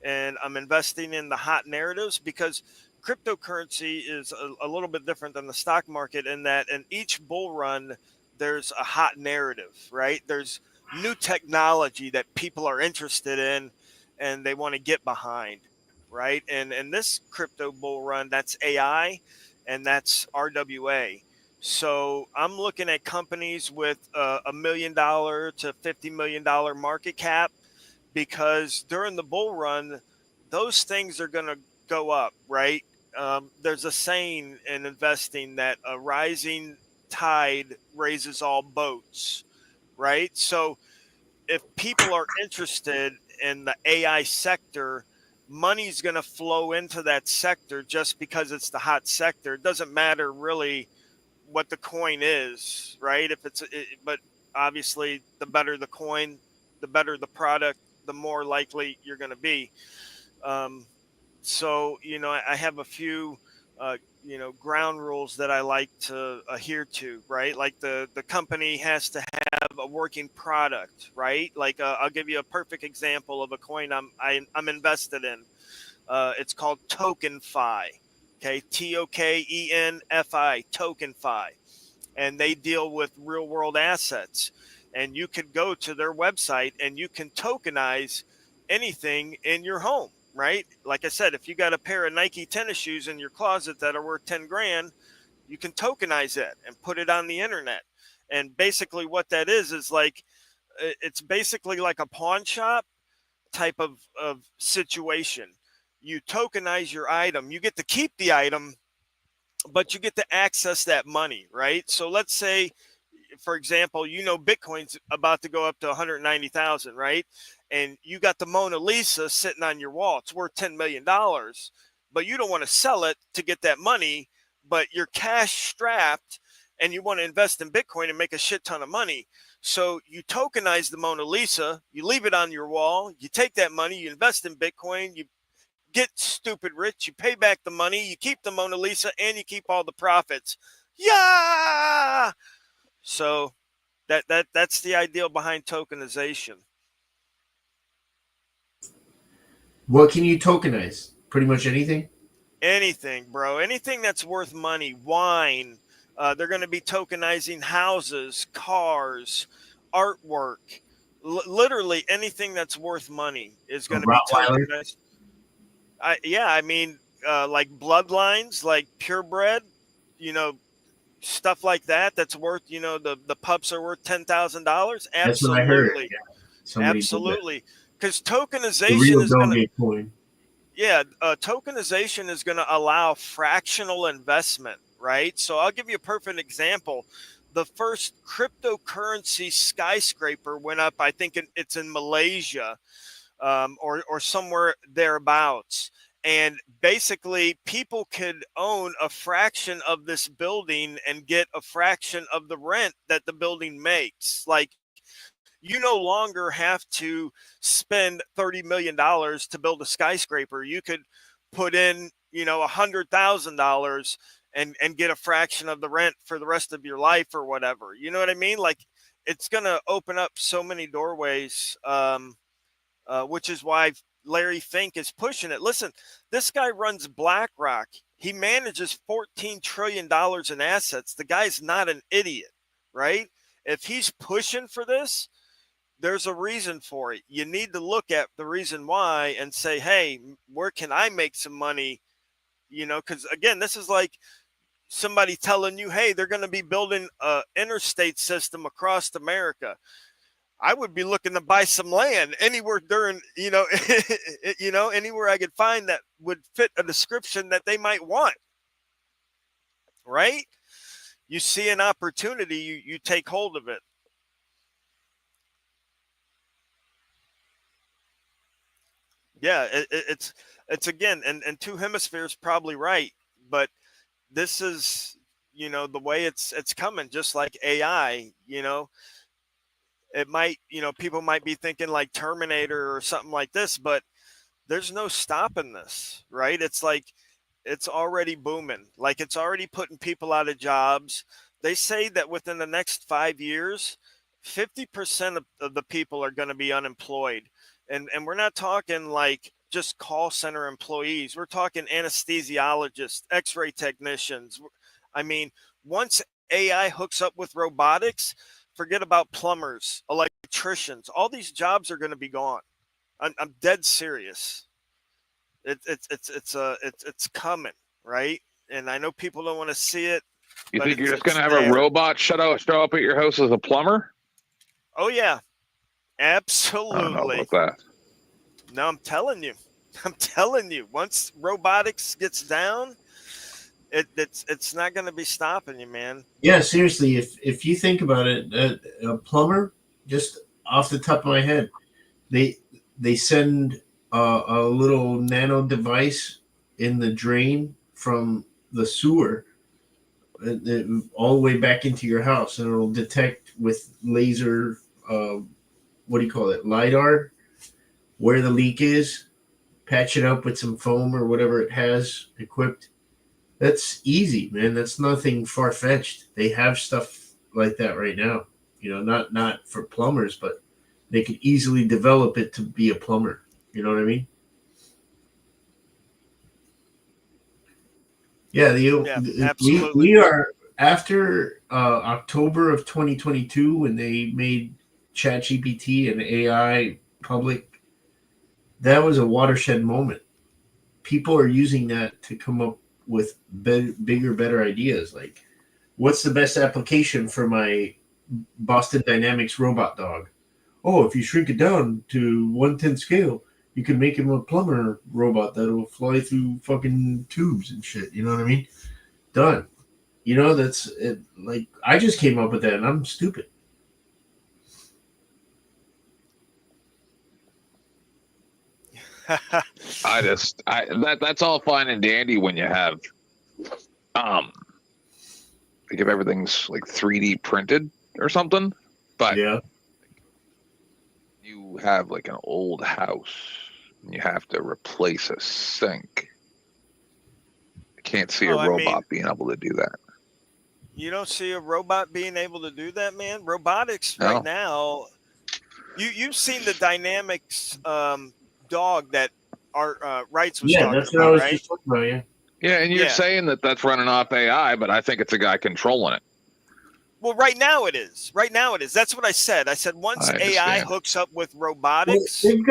and I'm investing in the hot narratives because cryptocurrency is a little bit different than the stock market in that in each bull run there's a hot narrative, right? There's new technology that people are interested in and they want to get behind, right? And this crypto bull run, that's AI and that's RWA. So I'm looking at companies with $1 million to $50 million market cap because during the bull run, those things are going to go up, right? There's a saying in investing that a rising tide raises all boats, right? So if people are interested in the AI sector, money's going to flow into that sector just because it's the hot sector. It doesn't matter really what the coin is, right? But obviously, the better the coin, the better the product, the more likely you're going to be. Um, so I have a few ground rules that I like to adhere to, right? Like the company has to have a working product, right? Like I'll give you a perfect example of a coin I'm invested in. It's called TokenFi. Okay, TOKENFI, TokenFi, and they deal with real world assets. And you could go to their website and you can tokenize anything in your home, right? Like I said, if you got a pair of Nike tennis shoes in your closet that are worth 10 grand, you can tokenize it and put it on the internet. And basically, what that is like it's basically like a pawn shop type of situation. You tokenize your item, you get to keep the item, but you get to access that money, right? So let's say, for example, Bitcoin's about to go up to 190,000, right? And you got the Mona Lisa sitting on your wall. It's worth $10 million, but you don't want to sell it to get that money, but you're cash strapped and you want to invest in Bitcoin and make a shit ton of money. So you tokenize the Mona Lisa, you leave it on your wall, you take that money, you invest in Bitcoin, you get stupid rich, you pay back the money, you keep the Mona Lisa, and you keep all the profits. Yeah. So that's the ideal behind tokenization.
What can you tokenize? Pretty much anything?
Anything, bro. Anything that's worth money. Wine. They're going to be tokenizing houses, cars, artwork. Literally anything that's worth money is going to be tokenized. I mean, like bloodlines, like purebred, stuff like that. That's worth, the pups are worth $10,000. Absolutely.
That's what I heard. Yeah.
Absolutely. Because
The
tokenization
real
is going to.
Bitcoin.
Yeah, tokenization is going to allow fractional investment, right? So I'll give you a perfect example. The first cryptocurrency skyscraper went up, I think it's in Malaysia, or somewhere thereabouts. And basically, people could own a fraction of this building and get a fraction of the rent that the building makes. Like, you no longer have to spend $30 million to build a skyscraper. You could put in, $100,000 and get a fraction of the rent for the rest of your life or whatever. You know what I mean? Like, it's going to open up so many doorways, which is why Larry Fink is pushing it. Listen, this guy runs BlackRock. He manages $14 trillion in assets. The guy's not an idiot, right? If he's pushing for this, there's a reason for it. You need to look at the reason why and say, hey, where can I make some money? Because again, this is like somebody telling you, hey, they're going to be building an interstate system across America. I would be looking to buy some land anywhere during, anywhere I could find that would fit a description that they might want. Right? You see an opportunity, you take hold of it. Yeah, it's again, and two hemispheres probably right, but this is, the way it's coming, just like AI. It might, people might be thinking like Terminator or something like this, but there's no stopping this, right? It's like it's already booming, like it's already putting people out of jobs. They say that within the next 5 years, 50% of the people are going to be unemployed. And we're not talking like just call center employees. We're talking anesthesiologists, x-ray technicians. I mean, once AI hooks up with robotics, forget about plumbers, electricians. All these jobs are going to be gone. I'm dead serious. It's coming, right? And I know people don't want to see it.
You think you're just going to have a robot show up at your house as a plumber?
Oh yeah, absolutely.
I don't know about that.
No, I'm telling you. Once robotics gets down, it's not going to be stopping you, man.
Yeah, seriously. If you think about it, a plumber, just off the top of my head, they send a little nano device in the drain from the sewer all the way back into your house, and it'll detect with laser, what do you call it, LiDAR, where the leak is, patch it up with some foam or whatever it has equipped. That's easy, man. That's nothing far-fetched. They have stuff like that right now. Not for plumbers, but they could easily develop it to be a plumber. You know what I mean? Yeah,
absolutely.
We are after October of 2022 when they made ChatGPT and AI public. That was a watershed moment. People are using that to come up with bigger, better ideas. Like, what's the best application for my Boston Dynamics robot dog? Oh, if you shrink it down to 1/10 scale, you can make him a plumber robot that'll fly through fucking tubes and shit. You know what I mean? Done. That's it. Like, I just came up with that, and I'm stupid.
That's all fine and dandy when you have if everything's like 3D printed or something, but
yeah,
you have like an old house and you have to replace a sink. I can't see a robot being able to do that.
You don't see a robot being able to do that, man? Robotics right now. You've seen the Dynamics dog that Art Wrights was talking
that's
about,
what I was
right?
just talking about, yeah.
Yeah, and you're saying that that's running off AI, but I think it's a guy controlling it.
Well, right now it is. That's what I said. I said once AI hooks up with robotics,
they've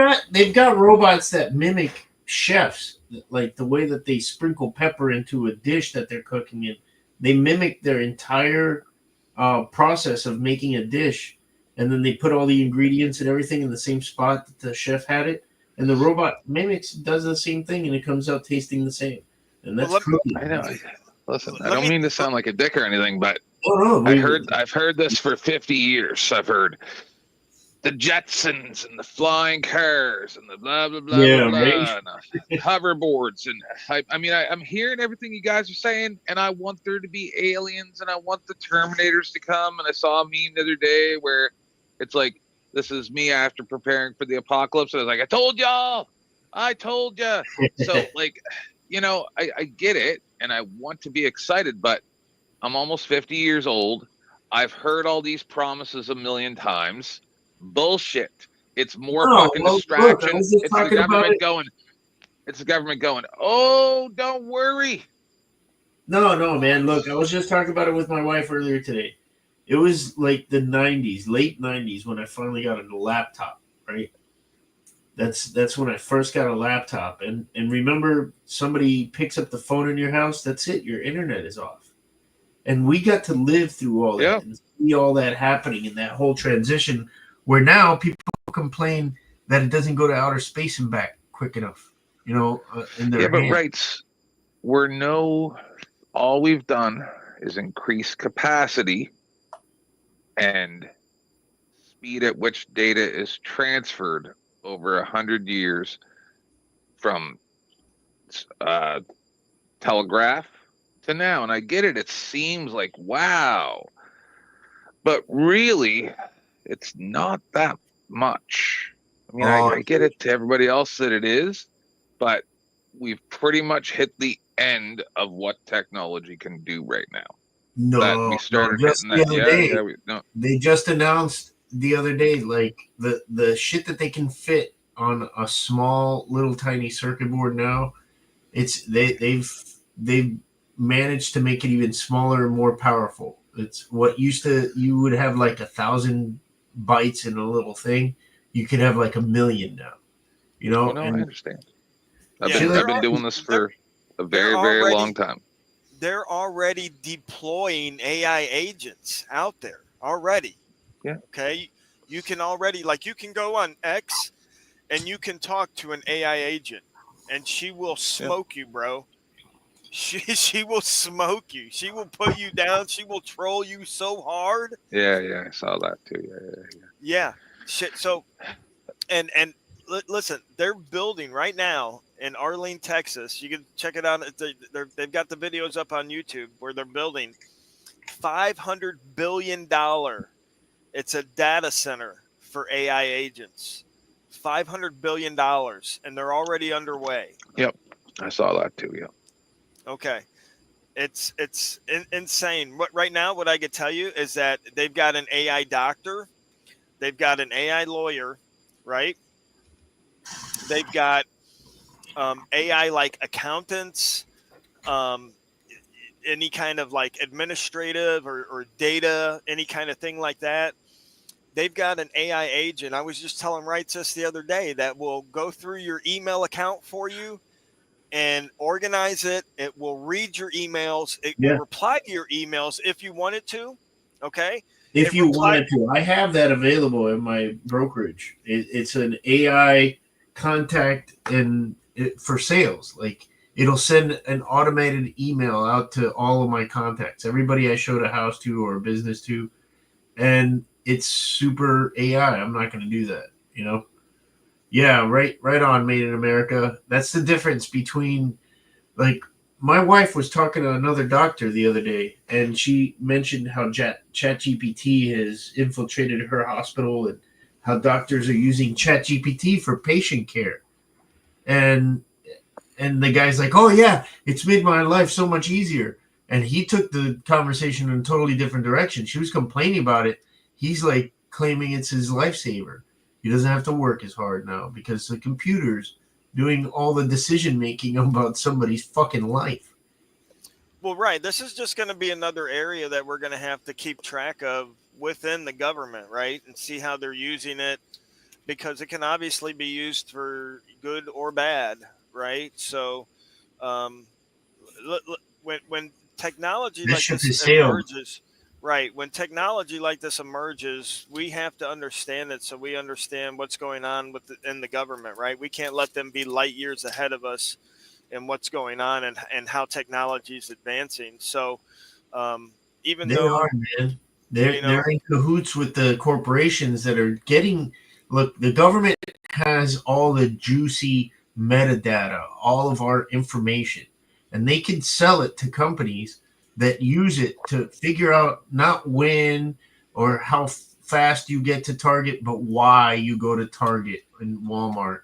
got robots that mimic chefs, like the way that they sprinkle pepper into a dish that they're cooking in. They mimic their entire process of making a dish, and then they put all the ingredients and everything in the same spot that the chef had it, and the robot does the same thing, and it comes out tasting the same. And that's
I know. Listen, I don't mean to sound like a dick or anything, but I've heard this for 50 years. I've heard the Jetsons and the flying cars and the blah blah blah blah, blah and hoverboards, and I'm hearing everything you guys are saying, and I want there to be aliens, and I want the Terminators to come. And I saw a meme the other day where it's like, this is me after preparing for the apocalypse. And I was like, I told you. So like, I get it, and I want to be excited, but I'm almost 50 years old. I've heard all these promises a million times. Bullshit. It's more fucking distraction. It's the government going. It's the government going, oh, don't worry.
No, man. Look, I was just talking about it with my wife earlier today. It was like the 90s, late 90s, when I finally got a laptop, right? That's when I first got a laptop. And remember, somebody picks up the phone in your house, that's it. Your internet is off. And we got to live through all that and see all that happening in that whole transition Where now people complain that it doesn't go to outer space and back quick enough, in their
but
hand.
all we've done is increase capacity and speed at which data is transferred over 100 years from telegraph to now. And I get it. It seems like, wow. But really, it's not that much. I mean, I get it to everybody else that it is, but we've pretty much hit the end of what technology can do right now.
No,
we started
just
hitting
the other day. They just announced the other day, like the shit that they can fit on a small little tiny circuit board now. They've managed to make it even smaller and more powerful. It's what you would have like 1,000 bytes in a little thing. You could have like 1,000,000 now.
Oh, no, I understand. I've been doing this for a very, very long time.
They're already deploying AI agents out there already.
Yeah.
Okay. You can already, like, you can go on X and you can talk to an AI agent and she will smoke you, bro. She will smoke you. She will put you down. She will troll you so hard.
Yeah, I saw that too.
Yeah. Shit. So, and listen, they're building right now in Arlene, Texas. You can check it out. They've got the videos up on YouTube where they're building $500 billion. It's a data center for AI agents. $500 billion, and they're already underway.
Yep, I saw that too. Yep.
Okay, it's insane. Right now, what I could tell you is that they've got an AI doctor, they've got an AI lawyer, right? They've got AI like accountants, any kind of like administrative or data, any kind of thing like that. They've got an AI agent. I was just telling Wrights this the other day that will go through your email account for you and organize it. It will read your emails. It will reply to your emails if you want it to. Okay.
If you wanted to, I have that available in my brokerage. It's an AI contact for sales. Like, it'll send an automated email out to all of my contacts, everybody I showed a house to or a business to, and it's super AI. I'm not going to do that, Yeah, right on, Made in America. That's the difference between, like, my wife was talking to another doctor the other day, and she mentioned how ChatGPT has infiltrated her hospital and how doctors are using ChatGPT for patient care. And the guy's like, oh, yeah, it's made my life so much easier. And he took the conversation in a totally different direction. She was complaining about it. He's like claiming it's his lifesaver. He doesn't have to work as hard now because the computer's doing all the decision making about somebody's fucking life.
Well, right. This is just going to be another area that we're going to have to keep track of within the government, right? And see how they're using it, because it can obviously be used for good or bad, right? So, when technology like this emerges, right? When technology like this emerges, we have to understand it so we understand what's going on in the government, right? We can't let them be light years ahead of us in what's going on and how technology is advancing. So, even though
they're in cahoots with the corporations that are getting. Look, the government has all the juicy metadata, all of our information, and they can sell it to companies that use it to figure out not when or how fast you get to Target, but why you go to Target and Walmart.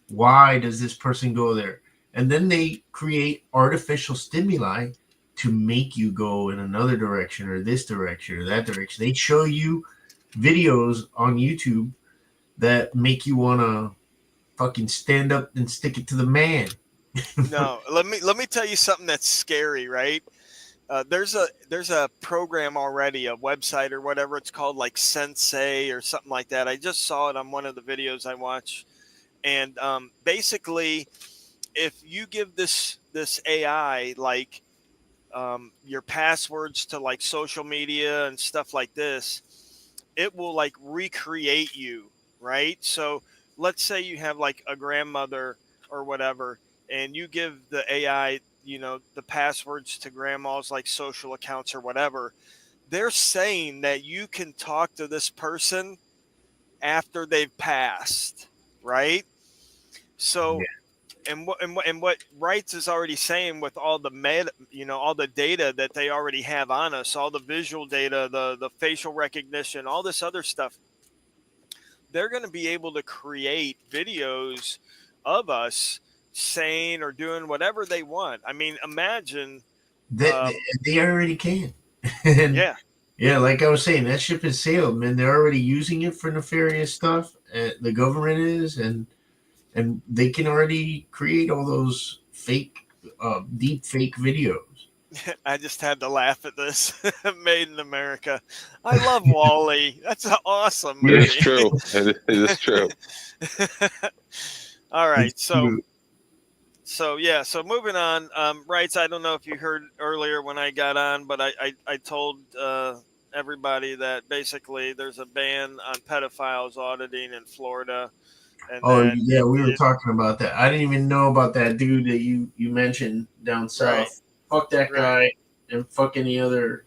Why does this person go there? And then they create artificial stimuli to make you go in another direction or this direction or that direction. They show you videos on YouTube that make you want to fucking stand up and stick it to the man.
No, let me tell you something that's scary, right? There's a program already, a website or whatever it's called, like Sensei or something like that. I just saw it on one of the videos I watched, and basically, if you give this AI like your passwords to like social media and stuff like this, it will like recreate you, right? So let's say you have like a grandmother or whatever, and you give the AI, the passwords to grandma's like social accounts or whatever. They're saying that you can talk to this person after they've passed, right? So, and what rights is already saying with all the all the data that they already have on us, all the visual data, the facial recognition, all this other stuff, they're going to be able to create videos of us saying or doing whatever they want. I mean, imagine.
They already can. And
Yeah.
yeah, like I was saying, that ship has sailed, man. They're already using it for nefarious stuff. The government is, and they can already create all those fake, deep fake videos.
I just had to laugh at this. Made in America. I love Wall-E. That's an awesome movie.
It is true. It is true.
All right.
It's true.
So moving on. Rights. I don't know if you heard earlier when I got on, but I told everybody that basically there's a ban on pedophiles auditing in Florida. And
Oh
that
yeah, we were talking about that. I didn't even know about that dude that you mentioned down south.
Right.
Fuck that guy,
Right.
and fuck any other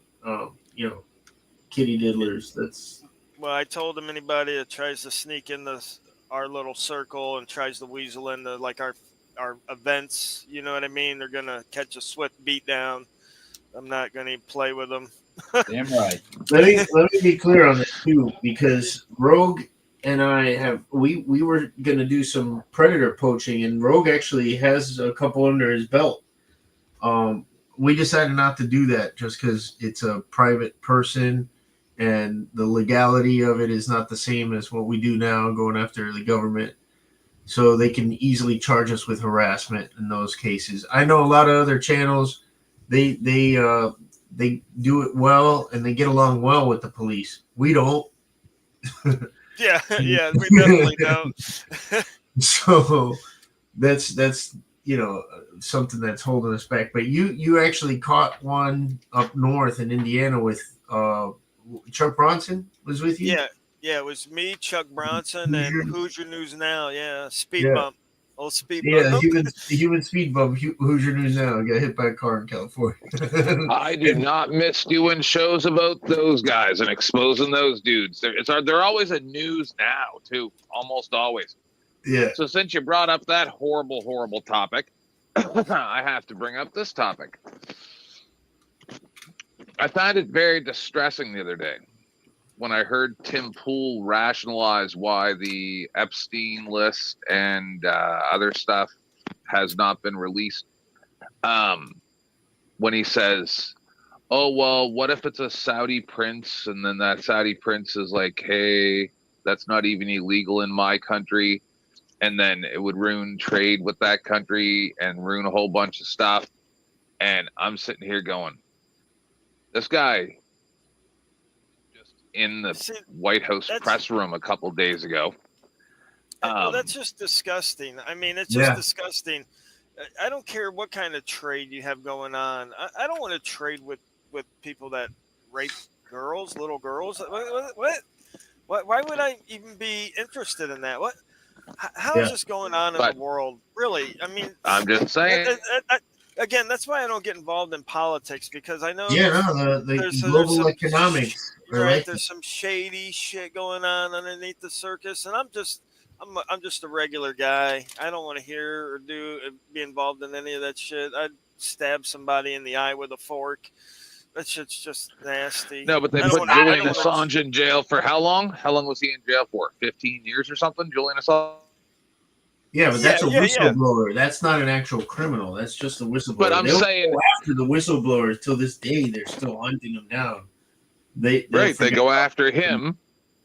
kitty diddlers. That's
Well, I told him anybody that tries to sneak into our little circle and tries to weasel into like our events, you know what I mean? They're gonna catch a swift beat down. I'm not gonna play with them.
Damn right.
let me be clear on this too, because Rogue and I we were gonna do some predator poaching, and Rogue actually has a couple under his belt. We decided not to do that just because it's a private person, and the legality of it is not the same as what we do now, going after the government. So they can easily charge us with harassment in those cases. I know a lot of other channels, they do it well and they get along well with the police. We don't.
Yeah, we definitely don't.
So that's something that's holding us back. But you actually caught one up north in Indiana with Chuck Bronson was with you.
Yeah, it was me, Chuck Bronson, and Hoosier News Now. Yeah, speed bump. Old speed bump.
Human speed bump. Hoosier News Now got hit by a car in California.
I do not miss doing shows about those guys and exposing those dudes. They're always a news now too, almost always.
Yeah.
So since you brought up that horrible topic, I have to bring up this topic. I found it very distressing the other day when I heard Tim Pool rationalize why the Epstein list and other stuff has not been released. When he says, oh, well, what if it's a Saudi prince? And then that Saudi prince is like, hey, that's not even illegal in my country. And then it would ruin trade with that country and ruin a whole bunch of stuff. And I'm sitting here going, this guy in the White House press room a couple days ago.
Well, that's just disgusting. I mean, it's just disgusting. I don't care what kind of trade you have going on. I don't want to trade with people that rape girls, little girls. What? Why would I even be interested in that? What? How is this going on in the world? Really? I mean,
I'm just saying.
Again, that's why I don't get involved in politics, because I know
the global economics.
Right, there's some shady shit going on underneath the circus, and I'm just a regular guy. I don't want to hear or be involved in any of that shit. I'd stab somebody in the eye with a fork. That shit's just nasty.
No, but they put Julian Assange in jail for how long? How long was he in jail for? 15 years or something? Julian Assange?
Yeah, but that's a whistleblower. Yeah. That's not an actual criminal. That's just a whistleblower.
But I'm saying,
go after the whistleblowers till this day, they're still hunting them down. They
go after him,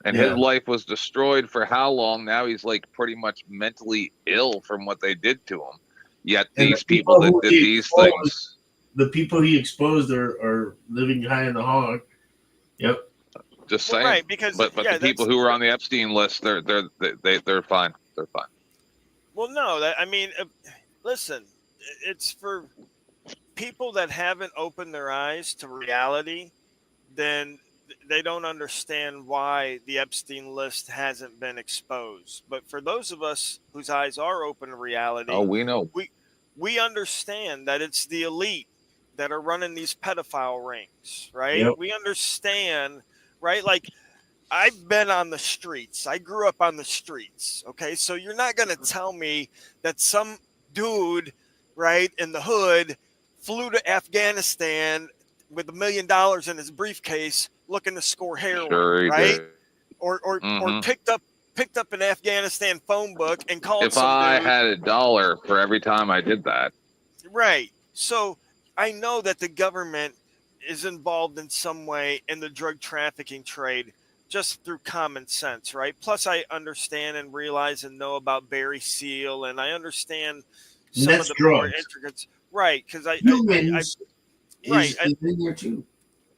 and his life was destroyed for how long? Now he's like pretty much mentally ill from what they did to him. Yet these people that did these things,
the people he exposed are living high in the hog. Yep.
Just saying.
Right, because
but the people who were on the Epstein list, they're fine. They're fine.
Well, no, I mean, listen, it's for people that haven't opened their eyes to reality. Then they don't understand why the Epstein list hasn't been exposed. But for those of us whose eyes are open to reality,
Oh, we know.
We understand that it's the elite that are running these pedophile rings, right?
Yep.
We understand, right? Like, I've been on the streets. I grew up on the streets. Okay. So you're not going to tell me that some dude, right, in the hood flew to Afghanistan with $1 million in his briefcase looking to score heroin,
Sure he
right?
did.
Or
Mhm.
picked up an Afghanistan phone book and called
If
some
I
dude.
had $1 for every time I did that.
Right. So I know that the government is involved in some way in the drug trafficking trade just through common sense, right? Plus, I understand and realize and know about Barry Seal, and I understand
And
some of
that's
the more
drugs.
intricate, right? Because
Humans
right,
is in there too.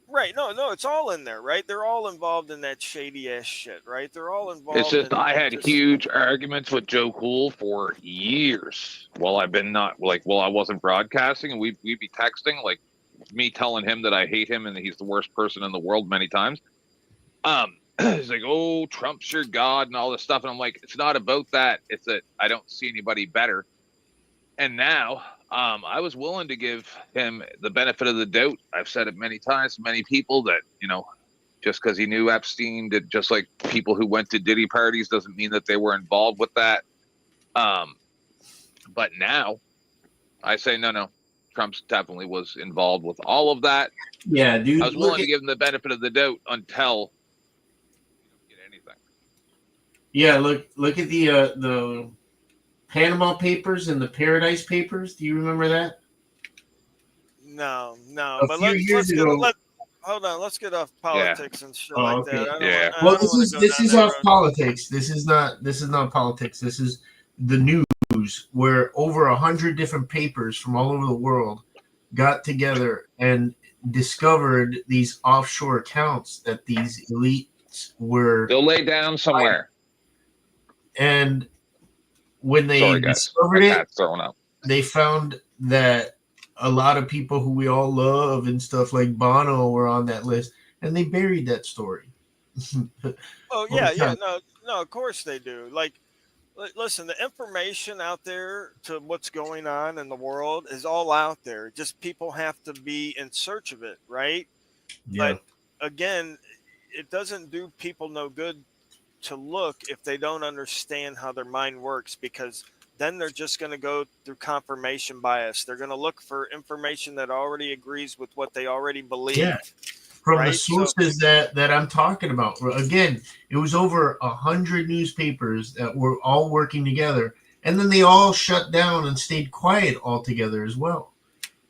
right. No, it's all in there, right? They're all involved in that shady ass shit, right? They're all
It's
involved
just I
in
had
just
huge arguments with Joe Cool for years while I've been not like while I wasn't broadcasting, and we'd be texting, like me telling him that I hate him and that he's the worst person in the world many times. He's like, "Oh, Trump's your god," and all this stuff, and I'm like, "It's not about that. It's that I don't see anybody better." And now, I was willing to give him the benefit of the doubt. I've said it many times to many people that just because he knew Epstein, did just like people who went to Diddy parties doesn't mean that they were involved with that. But now I say no. Trump's definitely was involved with all of that.
Yeah, dude.
I was willing to give him the benefit of the doubt until we don't get anything.
Yeah, look at the Panama Papers and the Paradise Papers. Do you remember that?
no.
A
But
few years
let's
ago.
hold on. Let's get off
Yeah.
politics and shit
Oh,
like
okay.
that.
Yeah.
I
Well,
don't want to go
this
down
is
that
off
road.
politics. This is not politics. This is the news where over 100 different papers from all over the world got together and discovered these offshore accounts that these elites were.
They'll lay down somewhere.
And when they
Sorry, guys.
discovered
My
it,
cat's throwing up.
they found that a lot of people who we all love and stuff like Bono were on that list, and they buried that story.
Oh yeah, no. Of course they do. Like, listen, the information out there to what's going on in the world is all out there. Just people have to be in search of it, right?
Yeah.
But again, it doesn't do people no good to look if they don't understand how their mind works, because then they're just going to go through confirmation bias. They're going to look for information that already agrees with what they already believe.
Yeah. From the
right?
sources that I'm talking about. Again, it was over 100 newspapers that were all working together, and then they all shut down and stayed quiet altogether as well.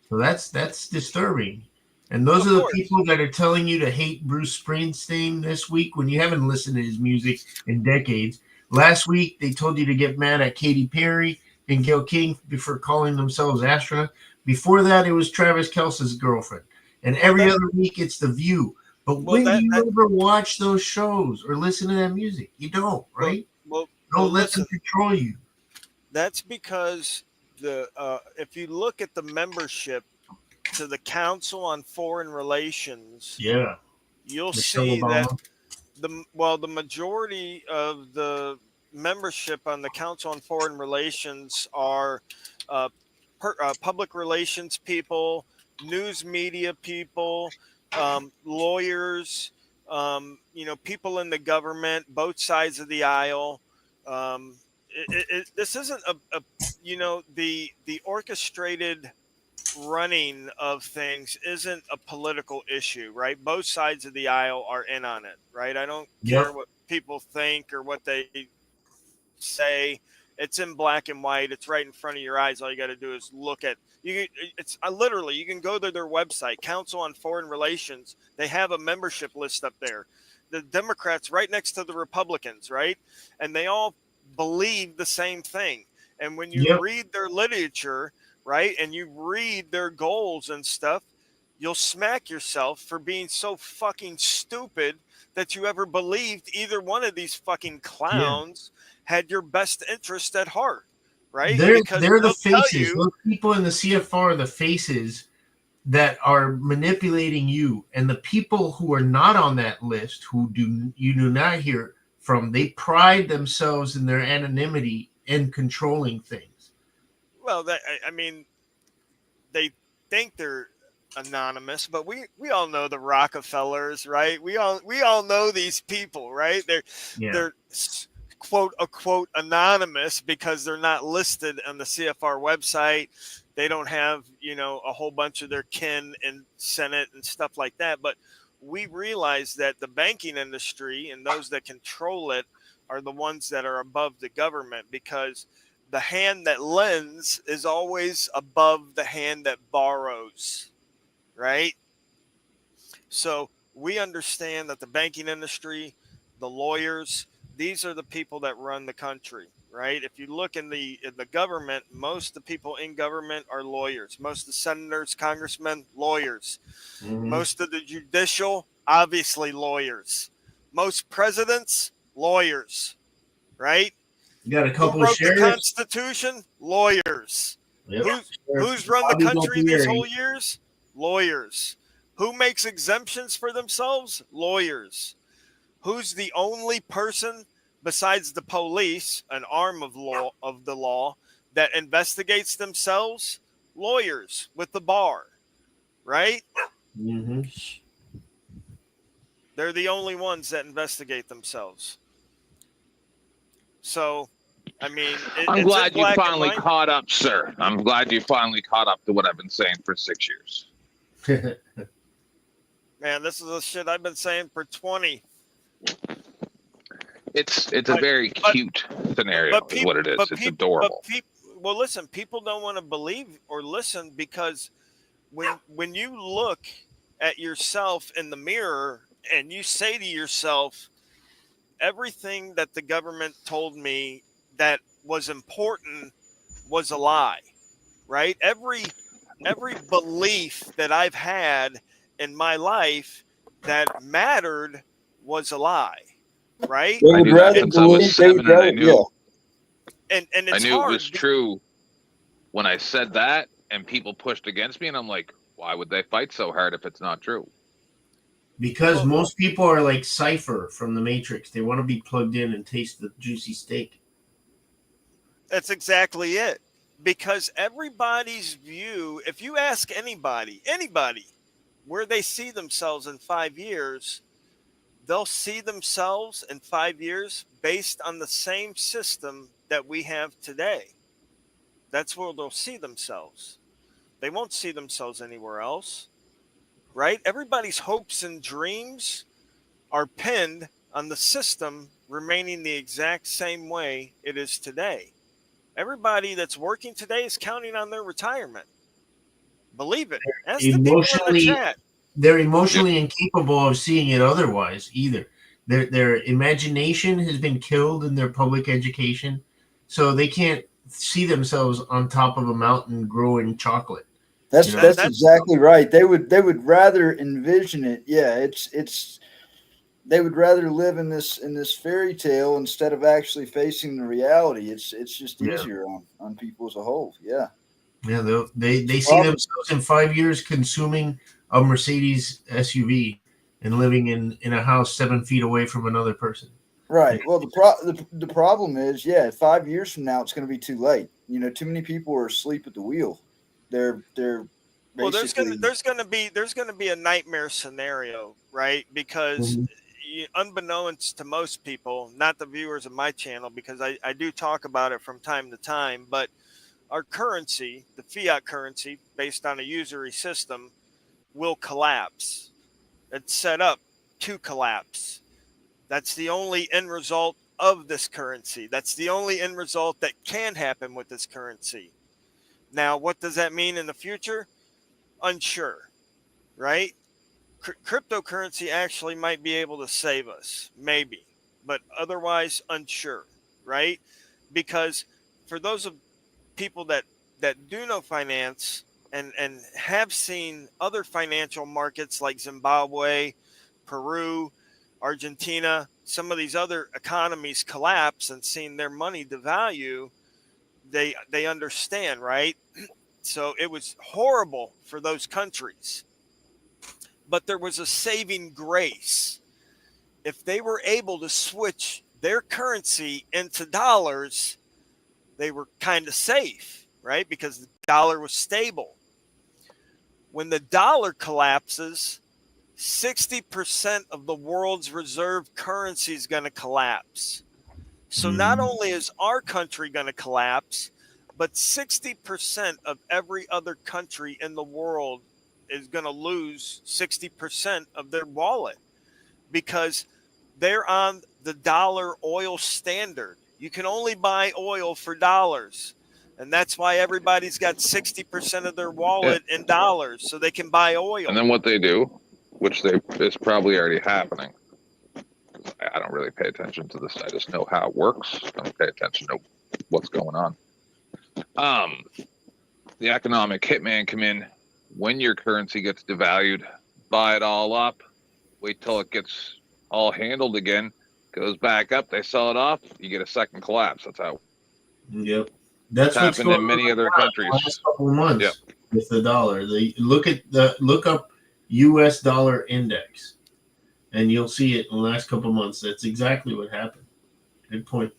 So that's disturbing. And those
Of
are the
course.
people that are telling you to hate Bruce Springsteen this week when you haven't listened to his music in decades. Last week, they told you to get mad at Katy Perry and Gayle King for calling themselves astronauts. Before that, it was Travis Kelce's girlfriend. And every other week, it's The View. But when do you ever watch those shows or listen to that music? You don't, right? Don't let them control you.
That's because if you look at the membership to the Council on Foreign Relations, you'll see that the majority of the membership on the Council on Foreign Relations are public relations people, news media people, lawyers, people in the government, both sides of the aisle. This isn't the orchestrated running of things isn't a political issue, right? Both sides of the aisle are in on it, right? I don't care what people think or what they say. It's in black and white. It's right in front of your eyes. All you got to do is look at you. Literally, you can go to their website, Council on Foreign Relations. They have a membership list up there. The Democrats right next to the Republicans, right? And they all believe the same thing. And when you read their literature, right, and you read their goals and stuff, you'll smack yourself for being so fucking stupid that you ever believed either one of these fucking clowns had your best interest at heart, right?
They're the faces. Those people in the CFR are the faces that are manipulating you, and the people who are not on that list, who you do not hear from, they pride themselves in their anonymity and controlling things.
Well, I mean, they think they're anonymous, but we all know the Rockefellers, right? We all know these people, right? They're quote unquote anonymous because they're not listed on the CFR website. They don't have, a whole bunch of their kin in Senate and stuff like that. But we realize that the banking industry and those that control it are the ones that are above the government, because the hand that lends is always above the hand that borrows, right? So we understand that the banking industry, the lawyers, these are the people that run the country, right? If you look in the government, most of the people in government are lawyers. Most of the senators, congressmen, lawyers.
Mm-hmm.
Most of the judicial, obviously lawyers. Most presidents, lawyers, right?
You got a couple
Who
of
wrote the
sheriffs.
Constitution? Lawyers.
Yep.
Who's run the country these whole years? Lawyers. Who makes exemptions for themselves? Lawyers. Who's the only person besides the police, an arm of the law, that investigates themselves? Lawyers with the bar, right?
Mm-hmm.
They're the only ones that investigate themselves. So, I mean,
I'm
it's
glad
in
you
black and
finally
white.
caught up, sir. I'm glad you finally caught up to what I've been saying for 6 years.
Man, this is the shit I've been saying for 20.
It's a very cute scenario, is what it is. It's adorable.
Well, listen, people don't want to believe or listen, because when you look at yourself in the mirror and you say to yourself, everything that the government told me that was important was a lie, right? Every belief that I've had in my life that mattered was a lie, right?
They
I
would
knew that
rather
since I was
believe. They would
7, and I
rather,
knew
yeah.
And
I
it's
knew it
hard.
was true when I said that, and people pushed against me, and I'm like, why would they fight so hard if it's not true?
Because most people are like Cypher from the Matrix. They want to be plugged in and taste the juicy steak.
That's exactly it. Because everybody's view, if you ask anybody, where they see themselves in 5 years, they'll see themselves in 5 years based on the same system that we have today. That's where they'll see themselves. They won't see themselves anywhere else, right? Everybody's hopes and dreams are pinned on the system remaining the exact same way it is today. Everybody that's working today is counting on their retirement. Believe it. Ask the people in the chat.
They're emotionally incapable of seeing it otherwise either. Their imagination has been killed in their public education, so they can't see themselves on top of a mountain growing chocolate.
That's exactly right. They would rather envision it. Yeah, it's they would rather live in this fairy tale instead of actually facing the reality. It's just easier on people as a whole. Yeah.
Yeah, they see themselves in 5 years consuming a Mercedes SUV and living in a house 7 feet away from another person.
Right. Well, the problem is, 5 years from now, it's going to be too late. Too many people are asleep at the wheel. They're
well,
basically.
there's gonna be a nightmare scenario, right? Because unbeknownst to most people, not the viewers of my channel, because I do talk about it from time to time, but our currency, the fiat currency, based on a usury system, will collapse. It's set up to collapse. That's the only end result of this currency. That's the only end result that can happen with this currency. Now, what does that mean in the future? Unsure, right? Cryptocurrency actually might be able to save us, maybe, but otherwise unsure, right? Because for those of people that do know finance and have seen other financial markets like Zimbabwe, Peru, Argentina, some of these other economies collapse and seen their money devalue, they understand, right? so it was horrible for those countries. But there was a saving grace. If they were able to switch their currency into dollars, they were kind of safe, right? Because the dollar was stable. When the dollar collapses, 60% of the world's reserve currency is going to collapse. So not only is our country going to collapse, but 60% of every other country in the world is going to lose 60% of their wallet because they're on the dollar oil standard. You can only buy oil for dollars. And that's why everybody's got 60% of their wallet in dollars so they can buy oil.
And then what they do, which is probably already happening. I don't really pay attention to this. I just know how it works. I don't pay attention to what's going on. The economic hitman come in when your currency gets devalued, buy it all up, wait till it gets all handled again, goes back up, they sell it off, you get a second collapse. That's how.
Yep. That's what's
happened in many other countries.
Last couple of months with the dollar. They look up U.S. dollar index, and you'll see it in the last couple of months. That's exactly what happened. Good point.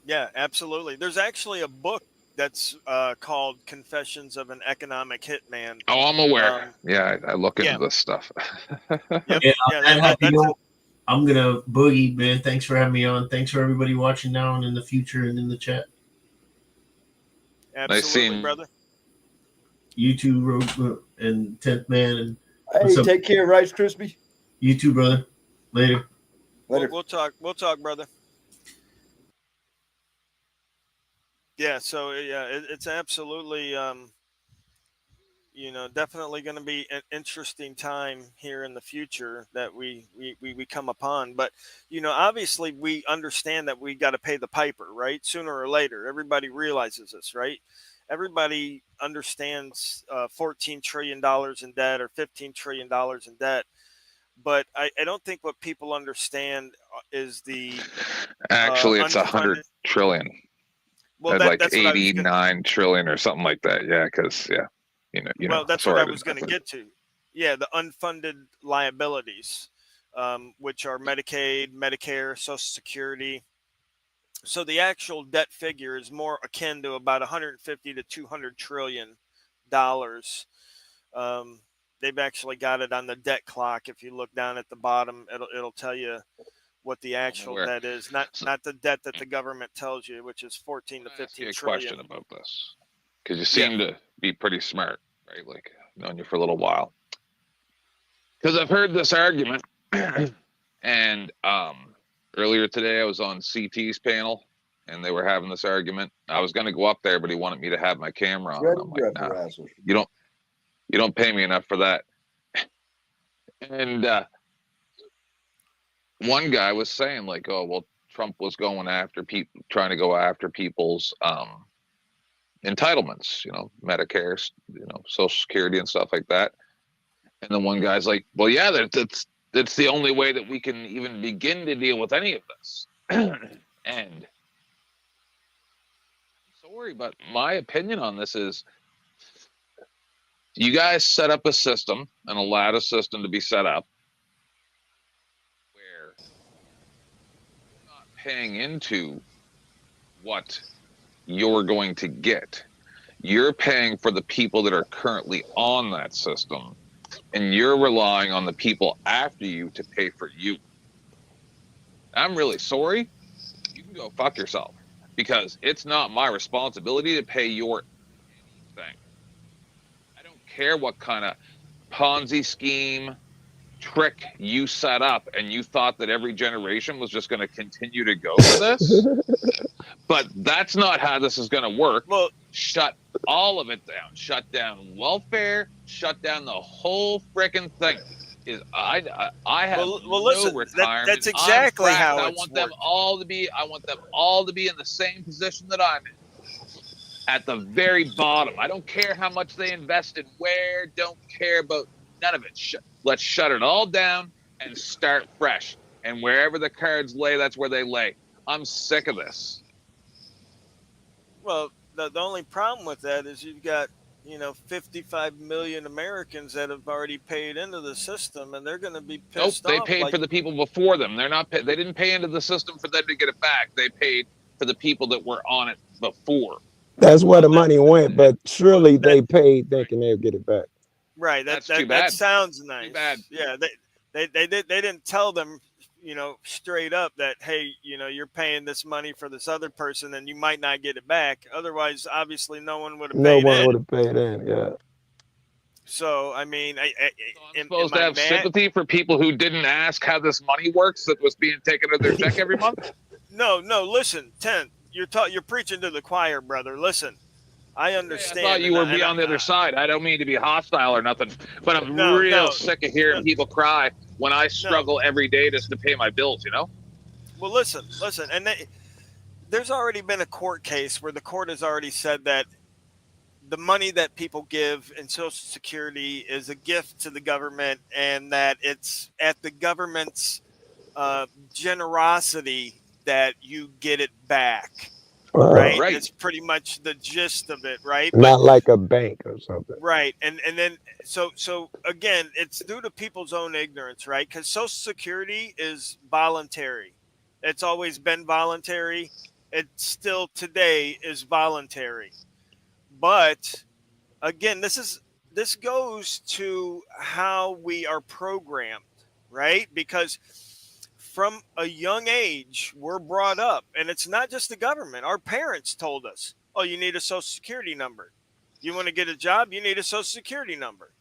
Yeah, absolutely. There's actually a book that's called Confessions of an Economic Hitman.
Oh, I'm aware. I look into this stuff.
I'm gonna boogie, man. Thanks for having me on. Thanks for everybody watching now and in the future and in the chat.
Absolutely, brother.
You too, and 10th Man. And
hey, take care, Rice Krispie.
You too, brother. Later.
We'll talk. We'll talk, brother. Yeah. So it's absolutely, definitely going to be an interesting time here in the future that we come upon. But obviously we understand that we got to pay the piper, right? Sooner or later, everybody realizes this, right? Everybody understands $14 trillion in debt or $15 trillion in debt. But I don't think what people understand is the
actually it's 100 trillion. Well, like 89 trillion or something like that. Yeah, because
well, that's what I was going to get to. Yeah, the unfunded liabilities, which are Medicaid, Medicare, Social Security. So the actual debt figure is more akin to about 150 to 200 trillion dollars. They've actually got it on the debt clock. If you look down at the bottom, it'll tell you what the actual debt is, not the debt that the government tells you, which is 14 to 15 trillion.
Question about this, because you seem to be pretty smart, right? Like, I've known you for a little while. Because I've heard this argument, and earlier today I was on CT's panel, and they were having this argument. I was going to go up there, but he wanted me to have my camera on. And I'm like, nah, you don't pay me enough for that. And one guy was saying, like, oh, well, Trump was going after people, trying to go after people's entitlements, Medicare, Social Security and stuff like that. And then one guy's like, well, yeah, that's the only way that we can even begin to deal with any of this. And sorry, but my opinion on this is, you guys set up a system and allowed a system to be set up where you're not paying into what you're going to get. You're paying for the people that are currently on that system, and you're relying on the people after you to pay for you. I'm really sorry. You can go fuck yourself, because it's not my responsibility to pay your anything. I don't care what kind of Ponzi scheme trick you set up, and you thought that every generation was just going to continue to go for this. But that's not how this is going to work.
Well,
shut all of it down. Shut down welfare. Shut down the whole freaking thing. I have no retirement.
That's exactly how
I want them all to be. I want them all to be in the same position that I'm in, at the very bottom. I don't care how much they invested where. Don't care about none of it. Let's shut it all down and start fresh. And wherever the cards lay, that's where they lay. I'm sick of this.
Well, the only problem with that is you've got 55 million Americans that have already paid into the system, and they're going to be
Nope,
pissed
they
off.
paid for the people before them. They didn't pay into the system for them to get it back. They paid for the people that were on it before.
That's where the money went, but surely they paid thinking they'll get it back.
Right.
That's too bad.
That sounds nice.
Too bad.
Yeah. They didn't tell them, straight up that, hey, you're paying this money for this other person and you might not get it back. Otherwise, obviously, no one would have paid in.
No one would have paid in. Yeah.
So, I mean,
I'm supposed to have sympathy for people who didn't ask how this money works that was being taken out of their check every month?
No. Listen, Ten, you're preaching to the choir, brother. Listen, I understand.
I thought you were on the other side. I don't mean to be hostile or nothing, but I'm real sick of hearing people cry when I struggle every day just to pay my bills,
Well, listen, and there's already been a court case where the court has already said that the money that people give in Social Security is a gift to the government, and that it's at the government's generosity that you get it back. Right? It's pretty much the gist of it, right?
Not like a bank or something.
Right. And then so again, it's due to people's own ignorance, right? Because Social Security is voluntary. It's always been voluntary. It still today is voluntary. But again, this goes to how we are programmed, right? Because from a young age, we're brought up, and it's not just the government. Our parents told us, oh, you need a Social Security number. You want to get a job, you need a Social Security number.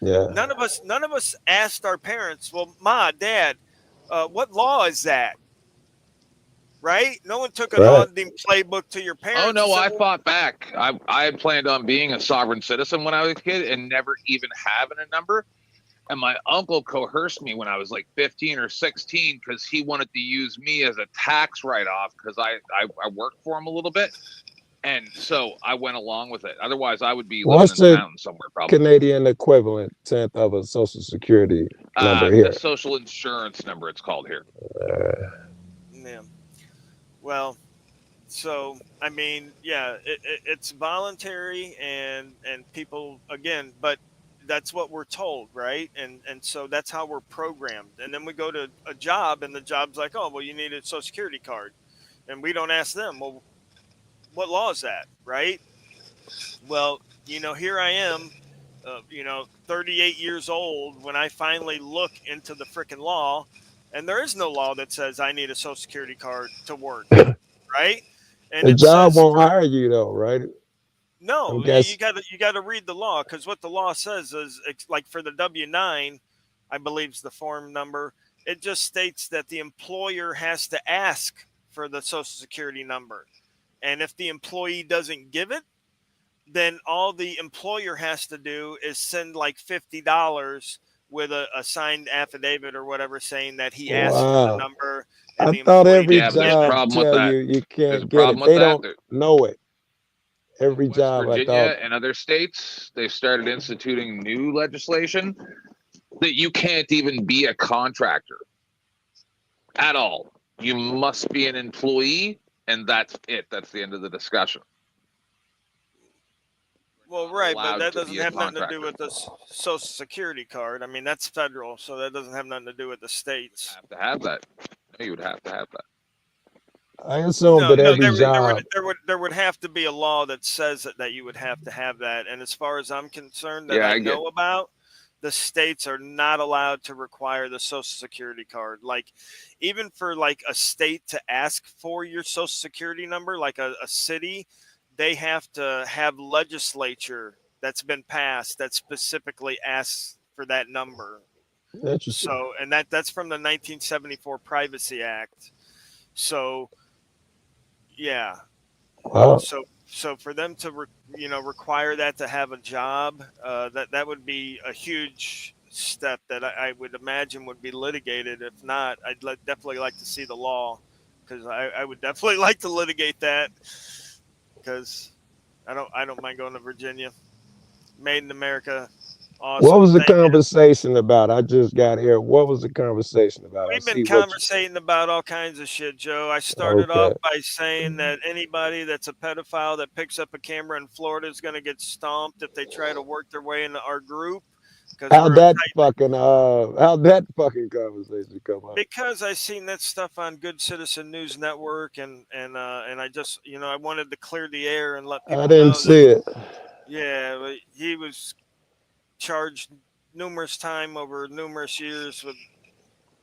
Yeah.
None of us asked our parents, well, Ma, Dad, what law is that? Right? No one took an auditing playbook to your parents.
Oh, no, I fought back. I had planned on being a sovereign citizen when I was a kid and never even having a number. And my uncle coerced me when I was like 15 or 16 because he wanted to use me as a tax write-off because I worked for him a little bit. And so I went along with it. Otherwise, I would be living in the mountains somewhere probably.
Canadian equivalent of a Social Security number here?
The social insurance number, it's called here.
Yeah. Well, so, I mean, yeah, it's voluntary and people, again, but that's what we're told, right? And so that's how we're programmed. And then we go to a job and the job's like, oh, well, you need a Social Security card. And we don't ask them, well, what law is that, right? Well, here I am, 38 years old when I finally look into the frickin' law, and there is no law that says I need a Social Security card to work, right? And
the job won't hire you though, right?
No, you got to read the law, because what the law says is, like for the W-9, I believe is the form number. It just states that the employer has to ask for the Social Security number, and if the employee doesn't give it, then all the employer has to do is send like $50 with a signed affidavit or whatever saying that he asked for the number.
I thought every job tell you can't get it. They don't know it. Every job,
Virginia and other states, they've started instituting new legislation that you can't even be a contractor at all. You must be an employee, and that's it. That's the end of the discussion.
Well, right, but that doesn't have nothing to do with the Social Security card. I mean, that's federal, so that doesn't have nothing to do with the states.
You have to have that. No, you would have to have that.
I assume that every job
there would have to be a law that says that you would have to have that. And as far as I'm concerned, that I know about, the states are not allowed to require the Social Security card. Like, even for like a state to ask for your Social Security number, like a city, they have to have legislature that's been passed that specifically asks for that number. So, and that's from the 1974 Privacy Act. So, yeah.
Wow.
So for them to require that to have a job, that would be a huge step that I would imagine would be litigated. If not, I'd definitely like to see the law, because I would definitely like to litigate that, because I don't mind going to Virginia. Made in America, Awesome.
What was the
Thank you.
conversation about? I just got here. What was the conversation about? I
We've been
see what you.
conversating about all kinds of shit, Joe. I started off
Okay.
by saying that anybody that's a pedophile that picks up a camera in Florida is going to get stomped if they try to work their way into our group because
How'd
we're a
that
tight.
conversation come up?
Because I seen that stuff on Good Citizen News Network, and I just I wanted to clear the air and let
I
people
didn't
know that
see it.
but he was charged numerous time over numerous years with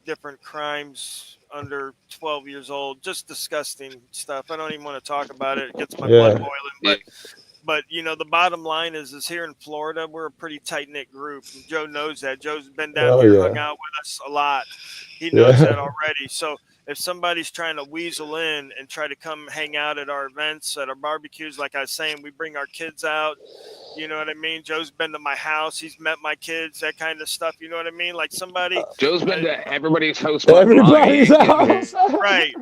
different crimes under 12 years old. Just disgusting stuff. I don't even want to talk about it. It gets my blood
Yeah.
boiling. But the bottom line is here in Florida, we're a pretty tight knit group. And Joe knows that. Joe's been down
Oh
here, hung
yeah.
out with us a lot. He knows
Yeah.
that already. So if somebody's trying to weasel in and try to come hang out at our events, at our barbecues, like I was saying, we bring our kids out. You know what I mean? Joe's been to my house. He's met my kids, that kind of stuff. You know what I mean? Like somebody.
Joe's been to everybody's house.
Everybody's house.
Right.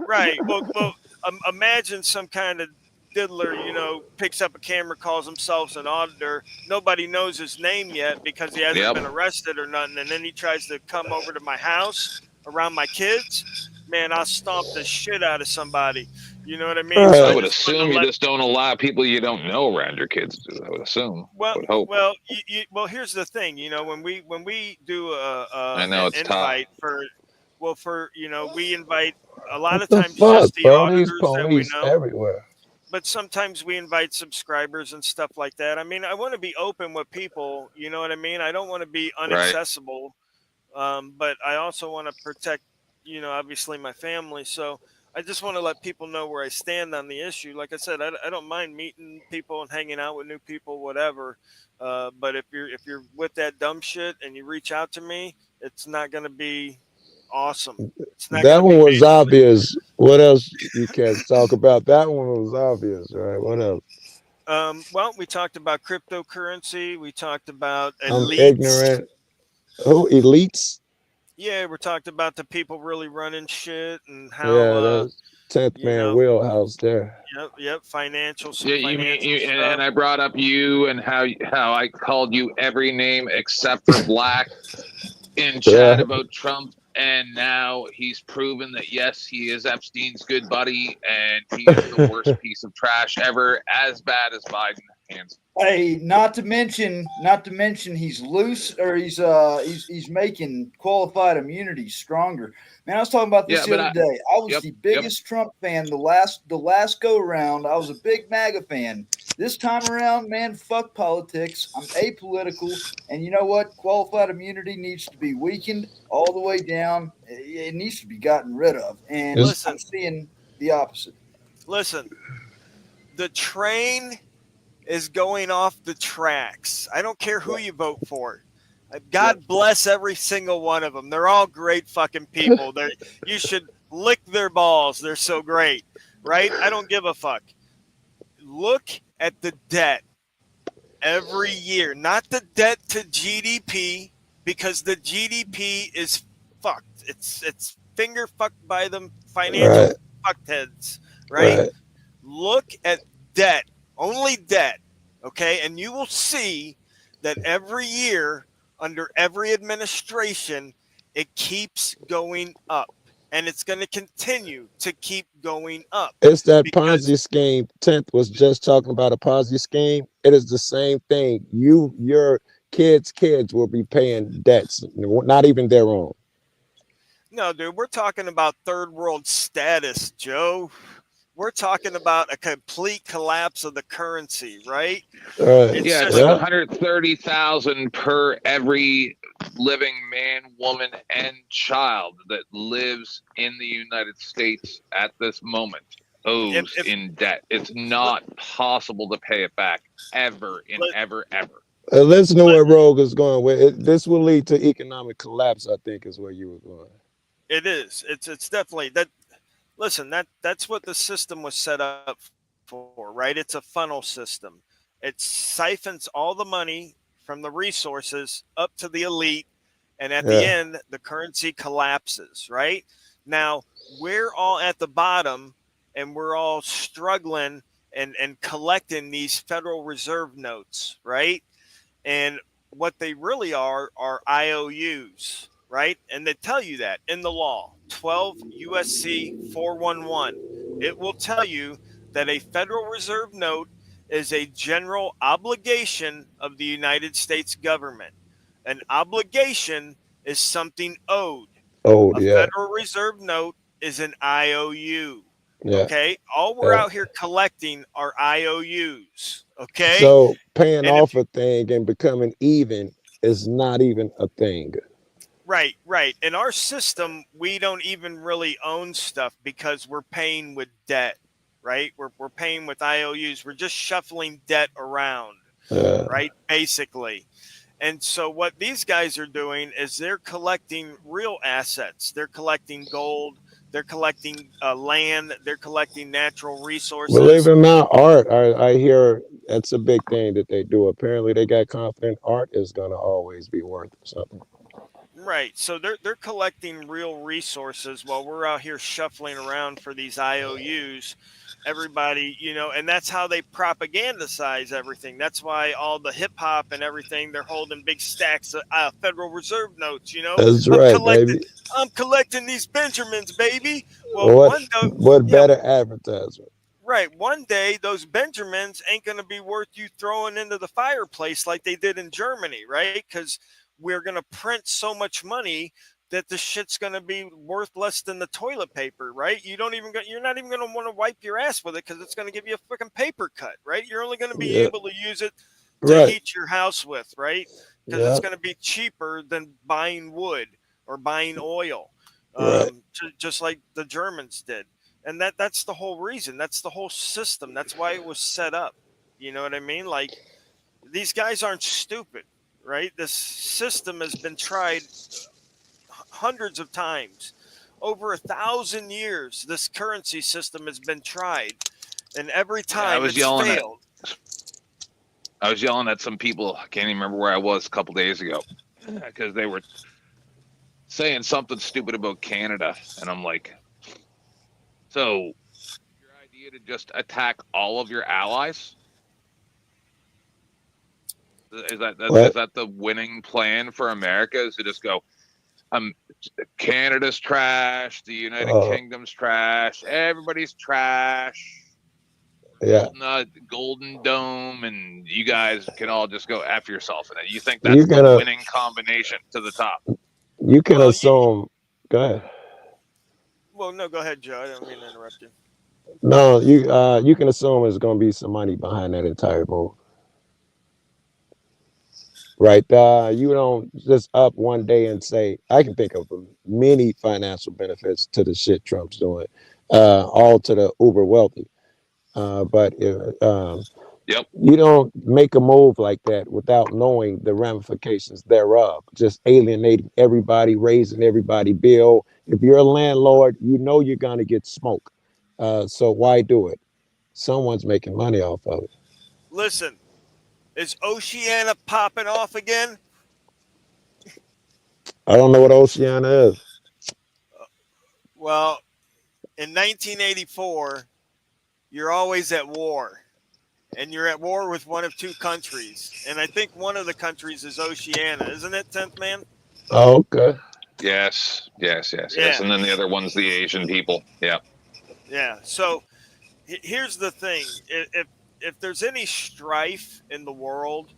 Well, imagine some kind of diddler, picks up a camera, calls himself an auditor. Nobody knows his name yet because he hasn't been arrested or nothing. And then he tries to come over to my house around my kids. Man, I'll stomp the shit out of somebody. You know what I mean?
Right.
So
I would assume you just don't allow people you don't know around your kids. I would assume.
Well,
would hope.
well, here's the thing. When we do
I know
an
it's
invite
tough.
we invite a lot
What
of
the
times
fuck,
just the
bro? These
auditors that we
police
know,
everywhere.
but sometimes we invite subscribers and stuff like that. I mean, I want to be open with people. You know what I mean? I don't want to be inaccessible, but I also want to protect, obviously my family. So I just want to let people know where I stand on the issue. Like I said, I don't mind meeting people and hanging out with new people, whatever. But if you're with that dumb shit and you reach out to me, it's not going to be awesome. It's not going
That
to
one
be
was
majorly.
obvious. What else you can talk about? That one was obvious, right? What else?
Well, we talked about cryptocurrency. We talked about
I'm
elites.
ignorant. Who elites?
Yeah, we talked about the people really running shit and how,
Yeah, that's 10th
you
man
know,
wheelhouse there.
yep, some
Yeah, you mean
financial
you?
stuff.
And I brought up you and how I called you every name except for black in chat about Trump, and now he's proven that yes, he is Epstein's good buddy, and he is the worst piece of trash ever, as bad as Biden. Hands.
Hey, not to mention, he's loose, or he's making qualified immunity stronger. Man, I was talking about this the other day. I was the biggest Trump fan the last go round. I was a big MAGA fan. This time around, man, fuck politics. I'm apolitical, and you know what? Qualified immunity needs to be weakened all the way down. It needs to be gotten rid of, and I'm seeing the opposite.
Listen, the train is going off the tracks. I don't care who you vote for. God bless every single one of them. They're all great fucking people. You should lick their balls. They're so great, right? I don't give a fuck. Look at the debt every year, not the debt to GDP, because the GDP is fucked. It's finger fucked by them financial fuckheads, right? Look at debt, only debt, okay? And you will see that every year under every administration, it keeps going up. And it's going to continue to keep going up.
It's that Ponzi scheme. 10th was just talking about a Ponzi scheme. It is the same thing. Your kids' will be paying debts, not even their own.
No, dude, we're talking about third world status, Joe. We're talking about a complete collapse of the currency, right?
Yeah, it's like 130,000 per every living man, woman, and child that lives in the United States at this moment owes in debt. It's not possible to pay it back ever.
Let's know where Rogue is going with. This will lead to economic collapse, I think, is where you were going.
It is. It's definitely that. Listen, that's what the system was set up for, right? It's a funnel system. It siphons all the money from the resources up to the elite, and at the end, the currency collapses, right? Now, we're all at the bottom, and we're all struggling and collecting these Federal Reserve notes, right? And what they really are IOUs, right? And they tell you that in the law, 12 USC 411. It will tell you that a Federal Reserve note is a general obligation of the United States government. An obligation is something owed.
Oh,
A
yeah.
Federal Reserve note is an IOU.
Yeah.
Okay. All we're
Yeah.
out here collecting are IOUs. Okay.
So paying
And if
off a thing and becoming even is not even a thing.
right, right. In our system, we don't even really own stuff because we're paying with debt, right? We're paying with IOUs. We're just shuffling debt around, right? Basically. And so what these guys are doing is they're collecting real assets. They're collecting gold. They're collecting land. They're collecting natural
Believe
resources.
it or not, art, I hear that's a big thing that they do. Apparently, they got confident art is going to always be worth something.
Right. So they're collecting real resources while we're out here shuffling around for these IOUs. Everybody, and that's how they propagandize everything. That's why all the hip hop and everything, they're holding big stacks of Federal Reserve notes.
That's
I'm
right,
collecting,
baby.
I'm collecting these Benjamins, baby. Well,
What
yeah,
better advertisement?
right. One day, those Benjamins ain't going to be worth you throwing into the fireplace like they did in Germany, right? Because we're going to print so much money that the shit's going to be worth less than the toilet paper, right? You're not even going to want to wipe your ass with it because it's going to give you a freaking paper cut, right? You're only going to be
Yeah.
able to use it to
Right.
heat your house with, right? Because it's
Yeah.
going to be cheaper than buying wood or buying oil,
Right.
just like the Germans did. And that's the whole reason. That's the whole system. That's why it was set up. You know what I mean? Like, these guys aren't stupid, right? This system has been tried hundreds of times. Over 1,000 years, this currency system has been tried, and every time it's failed.
I was yelling at some people. I can't even remember where I was a couple days ago because they were saying something stupid about Canada, and I'm like, so your idea to just attack all of your allies? Is that the winning plan for America? Is to just go, Canada's trash, the United Kingdom's trash, everybody's trash.
Yeah.
Golden Dome, and you guys can all just go after yourself. And you think that's the winning combination to the top?
You can assume. Go ahead.
Well, no, go ahead, Joe. I don't mean to interrupt you.
No, you can assume there's going to be some money behind that entire move. Right. You don't just up one day and say, I can think of many financial benefits to the shit Trump's doing, all to the uber wealthy. But
yep,
you don't make a move like that without knowing the ramifications thereof. Just alienating everybody, raising everybody bill. If you're a landlord, you know you're going to get smoke. So why do it? Someone's making money off of it.
Listen, is Oceania popping off again?
I don't know what Oceania is.
Well, in 1984, you're always at war. And you're at war with one of two countries. And I think one of the countries is Oceania, isn't it, 10th Man?
Oh, okay.
Yes. And then the other one's the Asian people. Yeah.
Yeah. So here's the thing. If there's any strife in the world,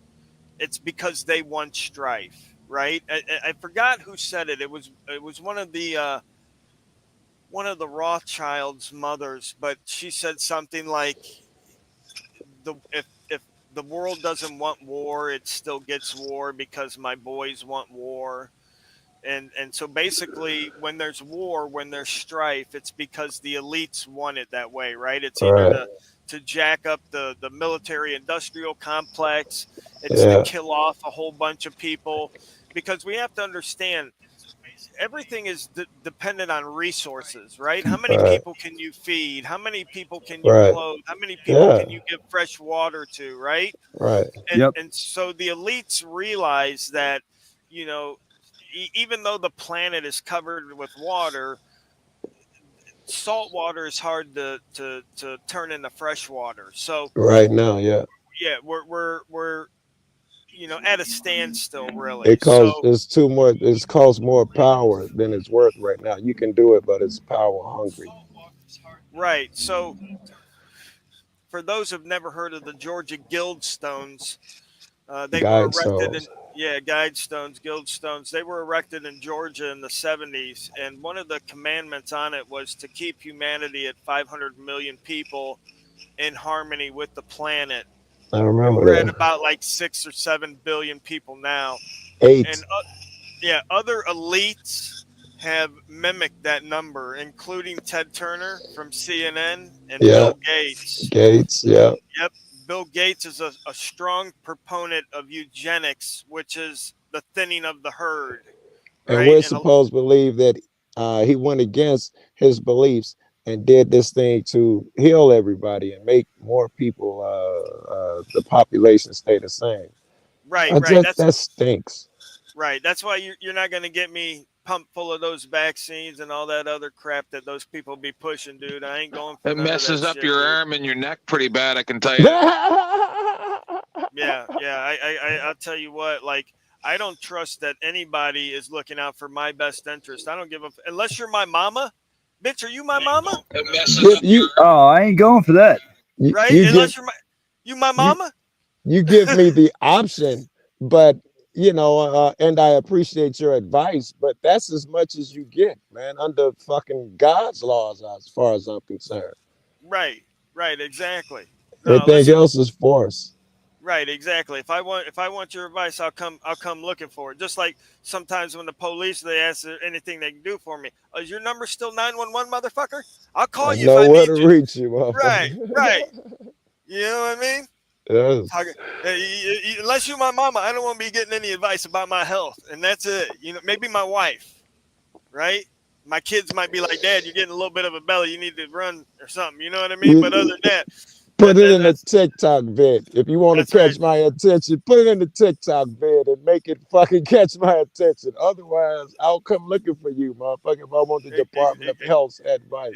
it's because they want strife, right? I forgot who said it. It was one of the Rothschilds' mothers, but she said something like, if the world doesn't want war, it still gets war because my boys want war. And so basically, when there's war, when there's strife, it's because the elites want it that way, right? It's either to jack up the military industrial complex, it's to kill off a whole bunch of people, because we have to understand everything is dependent on resources, right? How many people can you feed? How many people can you clothe? How many people can you give fresh water to, right?
Right.
And so the elites realize that, even though the planet is covered with water, salt water is hard to turn into fresh water. So
right now, yeah,
we're at a standstill, really.
It's too much. It's cost more power than it's worth right now. You can do it, but it's power hungry.
Right. So, for those who've never heard of the Georgia Guildstones, they were erected in
Guidestones.
Guildstones. They were erected in Georgia in the 70s, and one of the commandments on it was to keep humanity at 500 million people in harmony with the planet.
I
And
remember
we're at
that.
about like 6 or 7 billion people now.
8.
And other elites have mimicked that number, including Ted Turner from CNN and
Yeah.
Bill Gates.
Gates. Yeah.
Yep. Bill Gates is a strong proponent of eugenics, which is the thinning of the herd.
And
Right.
we're supposed to believe that he went against his beliefs and did this thing to heal everybody and make more people, the population stay the same.
Right.
That stinks.
Right. That's why you're not going to get me pumped full of those vaccines and all that other crap that those people be pushing, dude. I ain't going for
It
none of
messes
that
up
shit,
your
dude.
arm and your neck pretty bad, I can tell you.
Yeah. I'll tell you what, like, I don't trust that anybody is looking out for my best interest. I don't give a unless you're my mama. Bitch, are you my mama?
It messes up
You,
Oh, I ain't going for that.
Right?
you give
Unless you my mama?
you give me the option, but and I appreciate your advice, but that's as much as you get, man, under fucking God's laws, as far as I'm concerned.
Right, exactly. No,
Everything
listen.
else is force.
Right, exactly. If I want your advice, I'll come looking for it. Just like sometimes when the police, they ask there anything they can do for me. Oh, is your number still 911, motherfucker? I'll call
I
you if
know
I
where
need
to
you.
reach you, motherfucker.
Right. You know what I mean?
Yes.
Unless you're my mama, I don't want to be getting any advice about my health, and that's it. Maybe my wife, right? My kids might be like, Dad, you're getting a little bit of a belly. You need to run or something. You know what I mean? But other than that,
Put it in a TikTok vid. If you want to catch my attention, put it in the TikTok vid and make it fucking catch my attention. Otherwise, I'll come looking for you, motherfucker, if I want the Department of Health's advice.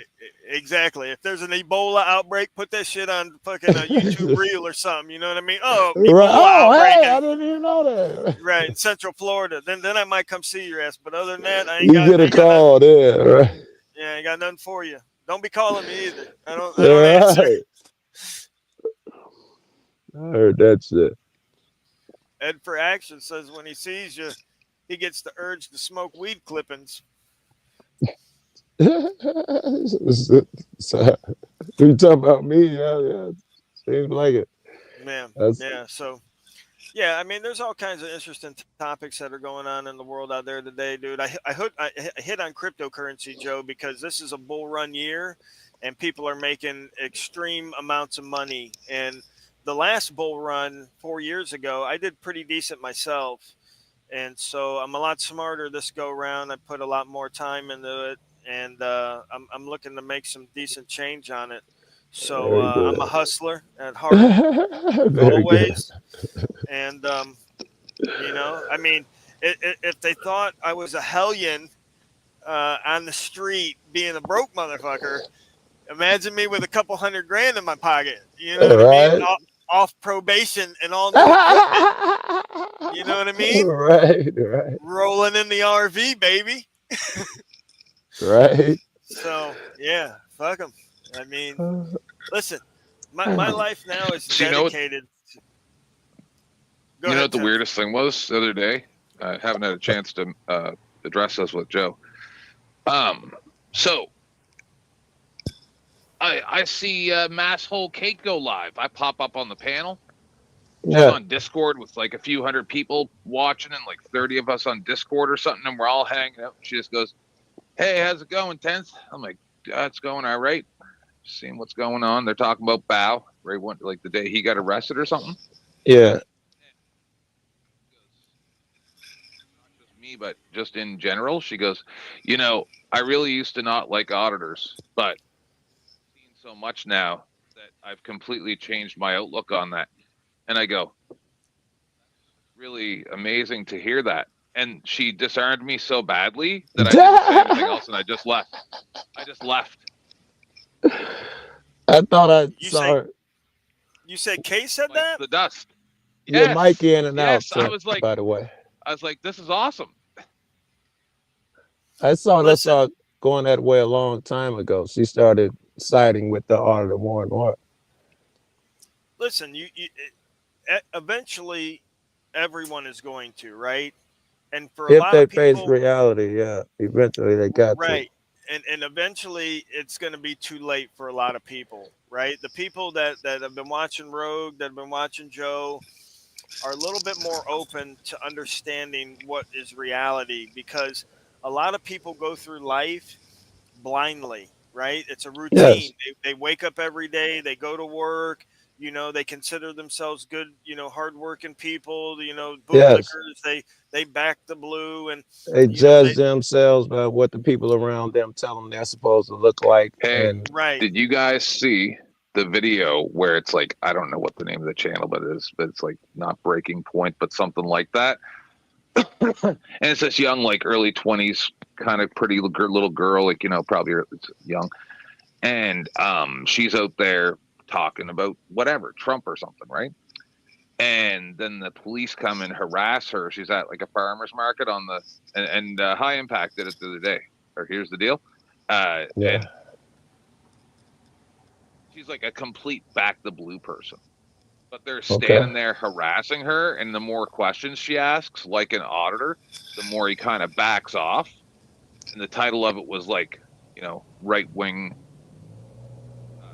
Exactly. If there's an Ebola outbreak, put that shit on fucking a YouTube reel or something. You know what I mean? Oh,
Right.
Ebola outbreak.
Hey, I didn't even know that.
Right, in Central Florida. Then I might come see your ass. But other than that, I ain't
You
got.
get a call there, right?
Yeah, I ain't got nothing for you. Don't be calling me either. I don't
Yeah,
answer.
right. I heard that shit.
Ed for Action says when he sees you, he gets the urge to smoke weed clippings.
So, you talking about me? Yeah. Seems like it.
Man, yeah. So, yeah, I mean, there's all kinds of interesting topics that are going on in the world out there today, dude. I hit on cryptocurrency, Joe, because this is a bull run year, and people are making extreme amounts of money. And the last bull run 4 years ago, I did pretty decent myself, and so I'm a lot smarter this go round. I put a lot more time into it, and I'm looking to make some decent change on it. So I'm a hustler at heart, always. And I mean, if they thought I was a hellion on the street being a broke motherfucker, imagine me with a couple $100,000 in my pocket. You know what I mean? Off probation and all new equipment. You know what I mean?
Right.
Rolling in the RV, baby.
Right.
So yeah, fuck them. I mean, listen, my life now is dedicated.
You know what the weirdest thing was the other day? I haven't had a chance to address this with Joe. So I see Mass Whole Cake go live. I pop up on the panel. She's on Discord with like a few hundred people watching and like 30 of us on Discord or something, and we're all hanging out. She just goes, "Hey, how's it going, Tenth?" I'm like, "It's going all right. Seeing what's going on." They're talking about Bao, right? Like the day he got arrested or something.
Yeah.
Me, but just in general, she goes, I really used to not like auditors, but I've seen so much now that I've completely changed my outlook on that. And I go, really amazing to hear that. And she disarmed me so badly that I didn't say anything else, and I just left.
I thought I saw her.
You said Kay said that?
The dust.
Your mic in and out,
Yes. I was like,
by the way.
this is awesome.
I saw going that way a long time ago. She started siding with the auditor more and more.
Listen, eventually everyone is going to, right? And for a
If
lot
they
of
face
people,
reality, yeah, eventually they got to.
right. And eventually it's going to be too late for a lot of people, right? The people that have been watching Rogue, that have been watching Joe, are a little bit more open to understanding what is reality, because a lot of people go through life blindly, right? It's a routine.
Yes,
They wake up every day, they go to work, they consider themselves good, hardworking people,
yes.
bootlickers, they back the blue, and,
They
they,
judge themselves by what the people around them tell them they're supposed to look like.
Hey,
And
right.
did you guys see the video where it's like, I don't know what the name of the channel, but it's like not Breaking Point, but something like that. And it's this young, like early 20s, kind of pretty little girl, like, probably young. And she's out there talking about whatever, Trump or something, right? And then the police come and harass her. She's at like a farmer's market and High Impact did it the other day. Or here's the deal.
yeah,
And she's like a complete back the blue person. But they're
okay.
standing there harassing her, and the more questions she asks, like an auditor, the more he kind of backs off. And the title of it was like, right wing,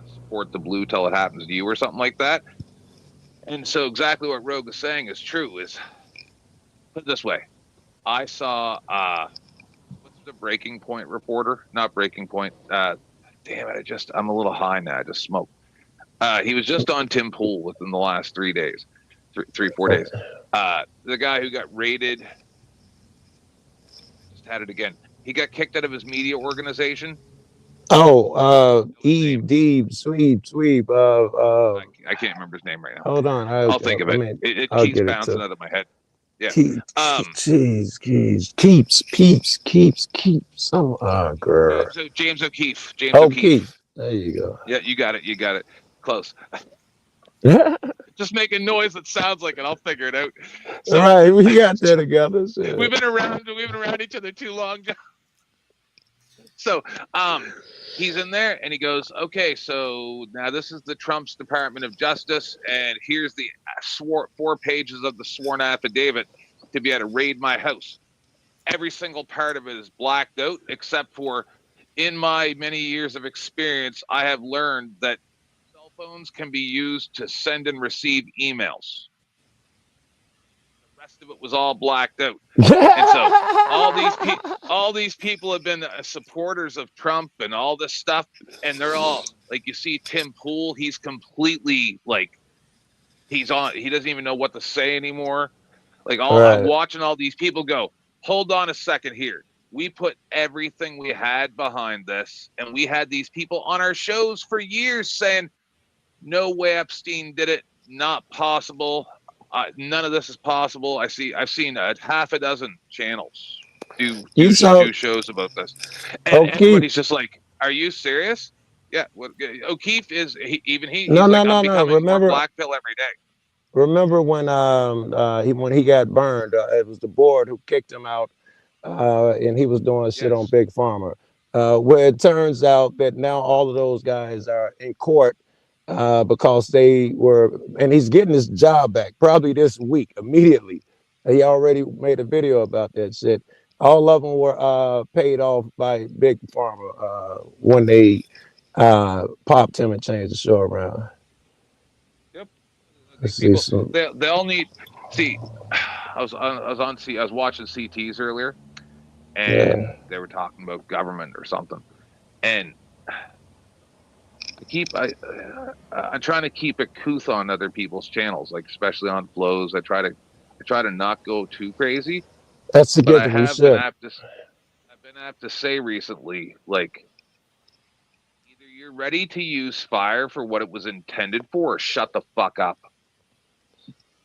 support the blue till it happens to you, or something like that. And so exactly what Rogue is saying is true. Is put it this way, I saw what's the Breaking Point reporter? Not Breaking Point. Damn it! I'm a little high now. I just smoked. He was just on Tim Pool within the last 3 days, 4 days. The guy who got raided, just had it again. He got kicked out of his media organization.
Oh, Deeb, Sweep.
I can't remember his name right now.
Hold on,
I'll think of it. It keeps bouncing out of my head. Yeah.
Jeez, keeps. Oh, girl.
James O'Keefe.
O'Keefe. There you go.
Yeah, you got it. Close. Just make a noise that sounds like it. I'll figure it out. So,
right, we got that together. So.
We've been around each other too long. So, he's in there and he goes, okay, so now this is the Trump's Department of Justice, and here's the 4 pages of the sworn affidavit to be able to raid my house. Every single part of it is blacked out, except for, in my many years of experience, I have learned that cell phones can be used to send and receive emails. The rest of it was all blacked out. And so all these people have been supporters of Trump and all this stuff, and they're all like, you see Tim Pool, he's completely like, he doesn't even know what to say anymore. Like I'm watching all these people go, hold on a second here. We put everything we had behind this, and we had these people on our shows for years saying, no way Epstein did it, not possible. None of this is possible. I've seen a half a dozen channels do shows about this, and everybody's just like, "Are you serious?" Yeah. O'Keefe is he's
no.
becoming
Remember,
more black pill every day.
Remember when he got burned? It was the board who kicked him out, and he was doing shit on Big Pharma. Where it turns out that now all of those guys are in court because they were, and he's getting his job back probably this week immediately. He already made a video about that shit. All of them were paid off by Big Pharma when they popped him and changed the show around.
Yep.
People,
they all need. See, I was watching CTs earlier, and they were talking about government or something, and I'm trying to keep it couth on other people's channels, like especially on flows. I try to not go too crazy.
That's the
good. I've been apt to say recently, like, either you're ready to use fire for what it was intended for, or shut the fuck up.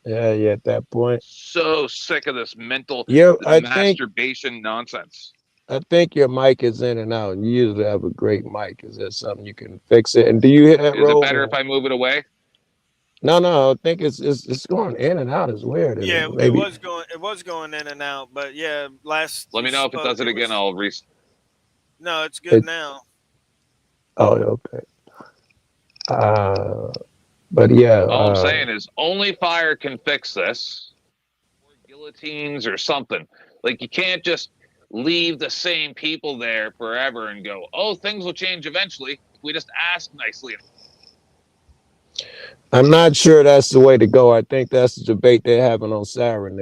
Yeah, at that point.
So sick of this mental masturbation nonsense.
I think your mic is in and out. You usually have a great mic. Is there something you can fix it? And do you hear that?
Is it better if I move it away?
No. I think it's going in and out. It's weird.
Yeah, it
Maybe.
was going in and out, but yeah, last
Let
you
me know if it
spoke,
does it
it
again.
was
I'll re.
no, it's good
It,
now.
oh, okay. Uh, but yeah.
All I'm saying is only fire can fix this, or guillotines or something. Like you can't just leave the same people there forever and go, oh, things will change eventually if we just ask nicely.
I'm not sure that's the way to go. I think that's the debate they're having on Saturday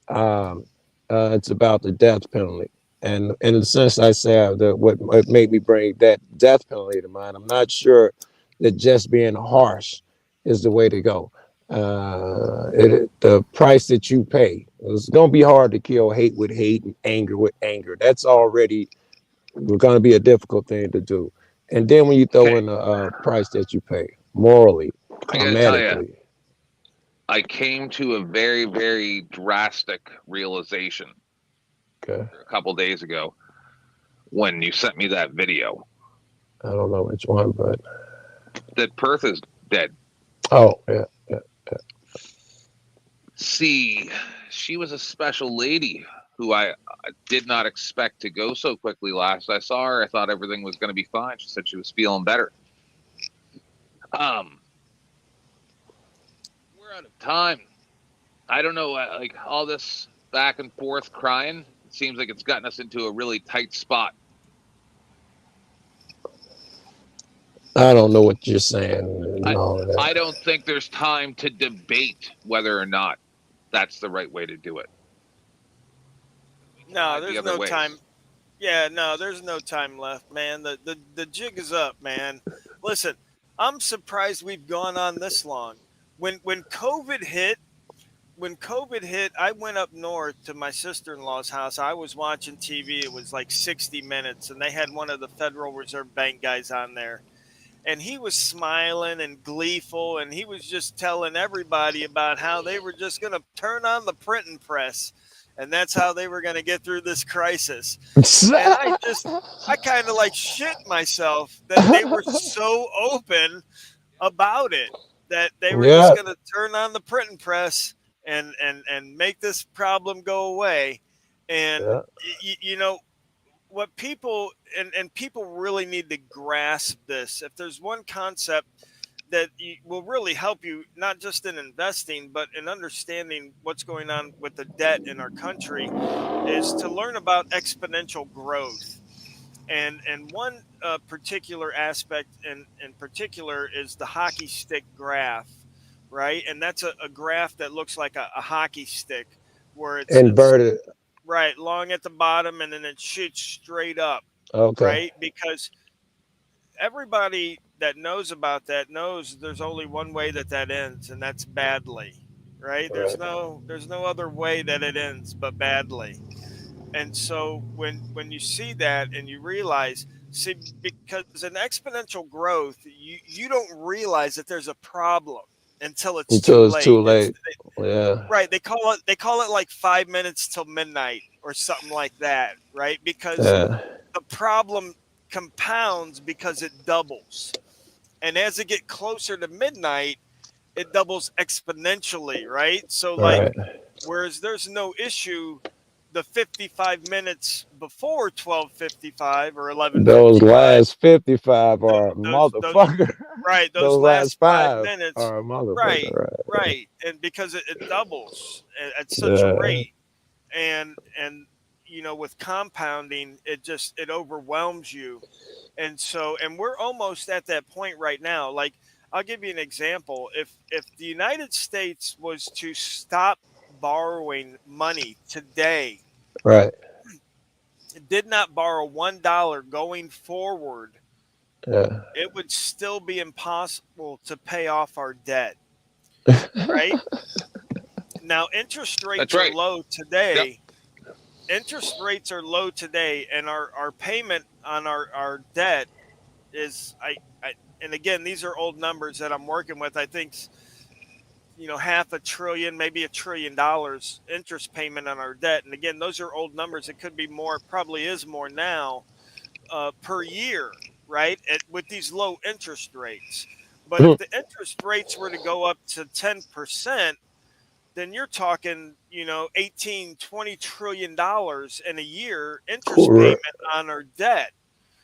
now. Um, it's about the death penalty. And in the sense I say what made me bring that death penalty to mind, I'm not sure that just being harsh is the way to go. The price that you pay, it's going to be hard to kill hate with hate and anger with anger. That's already going to be a difficult thing to do. And then when you throw
Okay,
in the price that you pay morally,
I gotta tell you,
karmatically.
I came to a very, very drastic realization
Okay.
a couple days ago when you sent me that video
I don't know which one, but
that Perth is dead.
oh yeah, yeah.
See, she was a special lady who I did not expect to go so quickly. Last I saw her, I thought everything was going to be fine. She said she was feeling better. We're out of time. I don't know, like all this back and forth crying. It seems like it's gotten us into a really tight spot.
I don't know what you're saying. No,
I don't think there's time to debate whether or not that's the right way to do it.
No, there's no time. Yeah, no, there's no time left, man. The jig is up, man. Listen, I'm surprised we've gone on this long. When COVID hit, I went up north to my sister-in-law's house. I was watching TV. It was like 60 Minutes, and they had one of the Federal Reserve Bank guys on there. And he was smiling and gleeful, and he was just telling everybody about how they were just going to turn on the printing press, and that's how they were going to get through this crisis. And I kind of like shit myself that they were so open about it, that they were just
yeah,
going to turn on the printing press and make this problem go away. And
yeah.
you know what people and people really need to grasp this. If there's one concept that will really help you, not just in investing but in understanding what's going on with the debt in our country, is to learn about exponential growth. And one particular aspect in particular is the hockey stick graph, right? And that's a graph that looks like a hockey stick, where it's
Inverted.
right long at the bottom and then it shoots straight up,
Okay.
right? Because everybody that knows about that knows there's only one way that that ends, and that's badly, right?
Right.
There's no other way that it ends but badly. And so when you see that and you realize, see, because in exponential growth, you don't realize that there's a problem until it's too
Until it's
late.
too late. Yeah.
Right, they call it like 5 minutes till midnight or something like that, right? Because
Yeah.
the problem compounds because it doubles. And as it get closer to midnight, it doubles exponentially, right? So like,
Right.
whereas there's no issue the 55 minutes before 12:55 or
Those
11:55,
last 55 are
those
motherfucker.
right, those
Those
last
last
five
five
minutes,
are a motherfucker.
right,
Right.
right, and because it doubles at such a
Yeah.
rate, and with compounding, it overwhelms you. And so, and we're almost at that point right now. Like, I'll give you an example. If the United States was to stop borrowing money today,
Right.
did not borrow $1 going forward,
Yeah.
it would still be impossible to pay off our debt, right? Now, interest
That's
rates are
right.
low
Yep.
today. Interest rates are low today, and our payment on our debt is, and again, these are old numbers that I'm working with. I think, half a trillion, maybe $1 trillion interest payment on our debt. And again, those are old numbers. It could be more, probably is more now, per year, right? With these low interest rates. But if the interest rates were to go up to 10%, then you're talking, 18, $20 trillion in a year interest payment on our debt.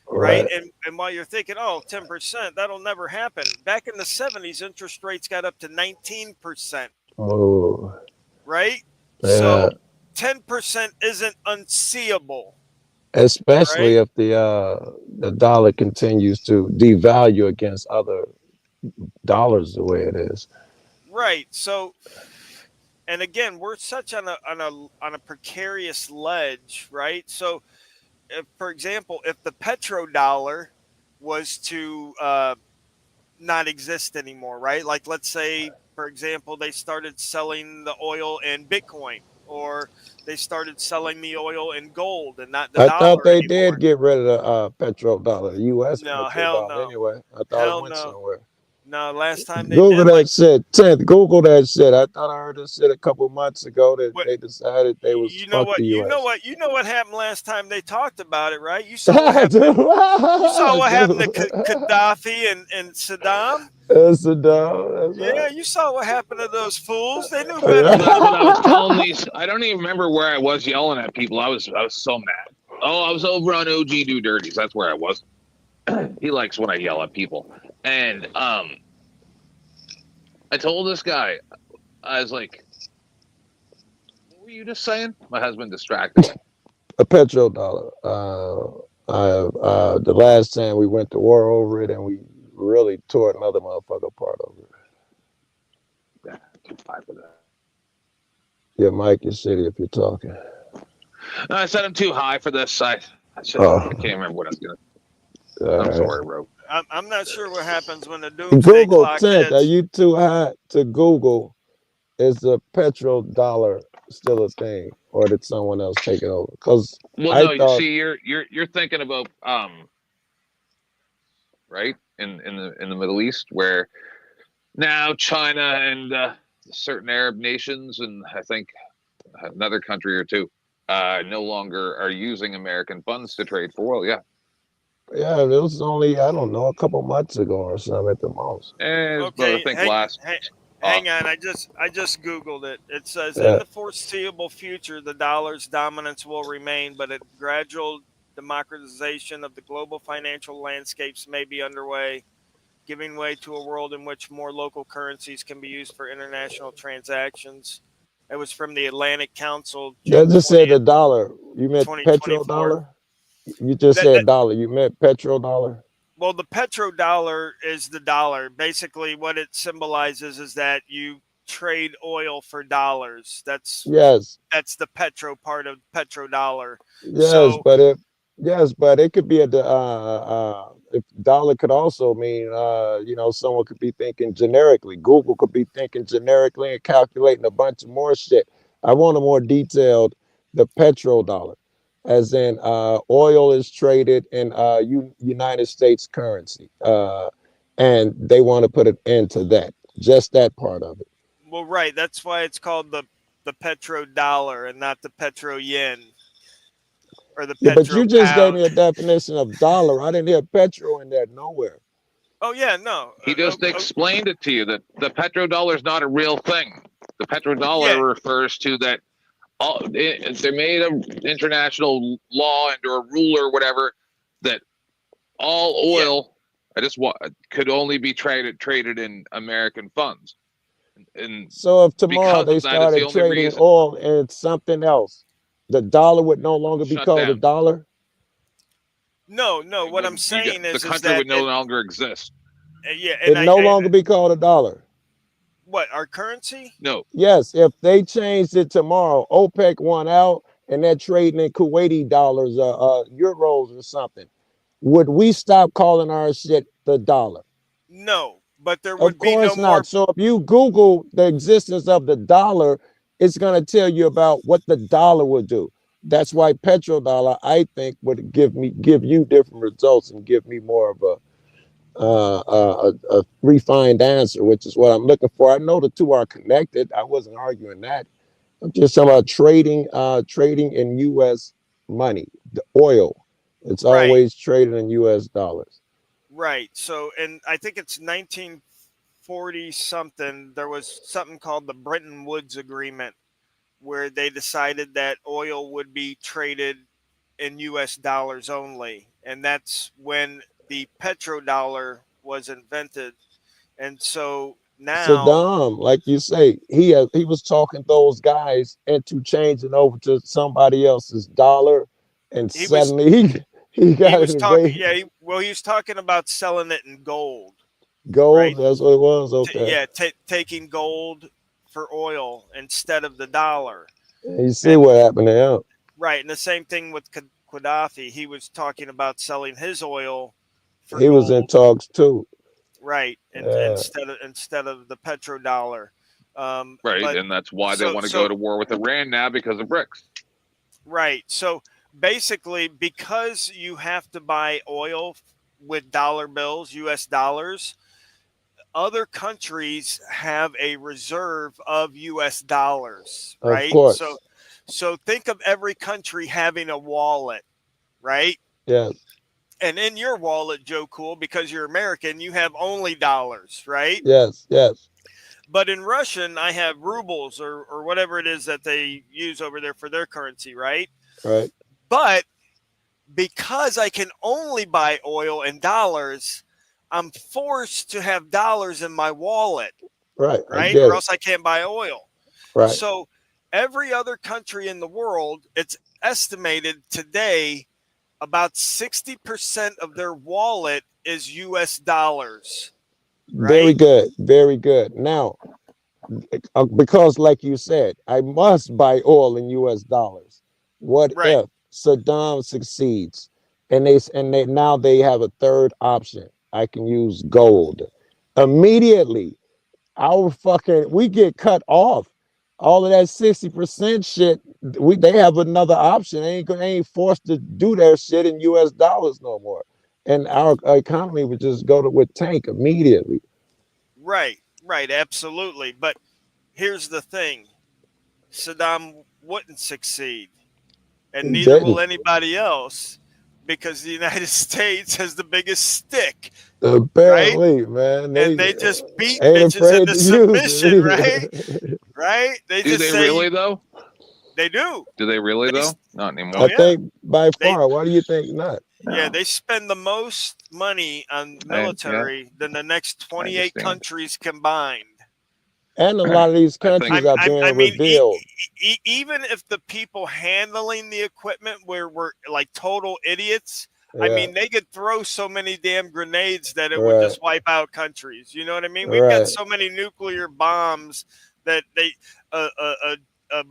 Right. And while you're thinking, 10%, that'll never happen. Back in the 70s, interest rates got up to 19%.
Oh.
Right.
Yeah.
So 10% isn't unseeable.
Especially if the dollar continues to devalue against other dollars the way it is.
Right. So, and again, we're such on a precarious ledge, right? So, if, for example, if the petrodollar was to not exist anymore, right? Like, let's say, for example, they started selling the oil in Bitcoin, or they started selling the oil in gold and not the
I
dollar
thought they
anymore.
did get rid of the petrodollar, the U.S.
No, hell
petrodollar.
no.
Anyway, I thought
Hell
it went
no.
somewhere.
No, last time they
Google
did,
that shit. 10th, Google that shit. I thought I heard this shit a couple months ago that they decided they was fuck the U.S.
You know what happened last time they talked about it, right? You saw what happened. You saw what happened to Gaddafi and Saddam.
Saddam.
Yeah, you saw what happened to those fools. They knew
Well,
better.
that's what I was telling these. I don't even remember where I was yelling at people. I was so mad. Oh, I was over on OG Do Dirties. That's where I was. He likes when I yell at people. And I told this guy, I was like, what were you just saying? My husband distracted me.
A petrodollar. The last time we went to war over it, and we really tore another motherfucker apart over it.
Yeah, too high for that.
Your mic is shitty if you're talking.
No, I said I'm too high for this. I can't remember what I was gonna. I'm sorry, Rope.
I'm not sure what happens when the doomsday
Google
clock
10th.
hits.
Are you too high to Google? Is the petrodollar still a thing, or did someone else take it over? Because
see, you're thinking about right in the Middle East, where now China and certain Arab nations, and I think another country or two, no longer are using American funds to trade for oil. Yeah.
Yeah, it was only, I don't know, a couple months ago or something at the most.
Okay,
I think
hang on. I just Googled it. It says in the foreseeable future, the dollar's dominance will remain, but a gradual democratization of the global financial landscapes may be underway, giving way to a world in which more local currencies can be used for international transactions. It was from the Atlantic Council.
That just said the dollar. You meant petrodollar? You just said dollar. You meant petrodollar?
Well, the petrodollar is the dollar. Basically, what it symbolizes is that you trade oil for dollars. That's the petro part of petrodollar.
Yes, but it could be if dollar could also mean someone could be thinking generically. Google could be thinking generically and calculating a bunch of more shit. I want a more detailed the petrodollar, as in oil is traded in United States currency, and they want to put an end to that. Just that part of it.
Well, right. That's why it's called the petrodollar and not the petro yen. Or the petro
but you just
pound.
gave me a definition of dollar. I didn't hear petro in there nowhere.
Oh yeah, no.
He just explained it to you that the petrodollar is not a real thing. The petrodollar refers to that. They made an international law and or rule or whatever that all oil could only be traded in American funds. And
so if tomorrow they started trading oil and something else, the dollar would no longer be called a dollar?
No. What I'm saying is
the country would no longer exist.
It no longer be called a dollar.
What, our currency?
No.
Yes, if they changed it tomorrow, OPEC won out and they're trading in Kuwaiti dollars, euros or something, would we stop calling our shit the dollar?
No, but there would be no more. Of course
not. So if you Google the existence of the dollar, it's going to tell you about what the dollar would do. That's why petrodollar, I think, would give you different results and give me more of a refined answer, which is what I'm looking for. I know the two are connected. I wasn't arguing that. I'm just talking about trading in U.S. money, the oil. It's always traded in U.S. dollars.
Right. So, and I think it's 1940 something, there was something called the Bretton Woods Agreement, where they decided that oil would be traded in US dollars only. And that's when the petrodollar was invented. And so now,
Saddam, like you say, he was talking those guys into changing over to somebody else's dollar, and
he was
suddenly he
he
got it
was talking,
invaded.
yeah, he was talking about selling it in gold,
Gold,
right?
that's what it was. Okay.
Yeah, taking gold for oil instead of the dollar.
And you see
And
what happened to him.
right, and the same thing with Gaddafi. He was talking about selling his oil for
He was in
gold,
talks too.
right, and
Yeah.
instead of the petrodollar.
Right,
But
and that's why they
so
want to
so
go to war with Iran now, because of BRICS.
right, so basically, because you have to buy oil with dollar bills, U.S. dollars, other countries have a reserve of US dollars,
Of
right?
course.
So think of every country having a wallet, right?
Yes.
And in your wallet, Joe Cool, because you're American, you have only dollars, right?
Yes. Yes.
But in Russian, I have rubles or whatever it is that they use over there for their currency, right?
Right.
But because I can only buy oil in dollars, I'm forced to have dollars in my wallet,
Right. I
right?
get
Or
it.
else I can't buy oil.
Right.
So every other country in the world, it's estimated today about 60% of their wallet is US dollars,
Very
right?
good. Very good. Now, because like you said, I must buy oil in US dollars. What
Right.
if Saddam succeeds and they now they have a third option? I can use gold. Immediately, we get cut off. All of that 60% shit, they have another option. They ain't forced to do their shit in US dollars no more. And our economy would just with tank immediately.
Right. Right. Absolutely. But here's the thing, Saddam wouldn't succeed, and
He
neither will
didn't.
anybody else, because the United States has the biggest stick, right?
Apparently, man, they
And they just beat
ain't
bitches
afraid
into
to use
submission, right?
it.
Right? They
Do
just
they
say
really though?
they do.
Do they really
They,
though? Not
oh
anymore.
I
yeah,
think by
they
far. Why do you think not?
yeah
No.
they spend the most money on
Yeah,
military than the next
I
28
understand.
countries combined.
And a lot of these
I think
countries are
I
being
mean,
revealed.
even if the people handling the equipment were like total idiots, I
Yeah,
mean, they could throw so many damn grenades that it would
right,
just wipe out countries. You know what I mean? We've got
right.
so many nuclear bombs that a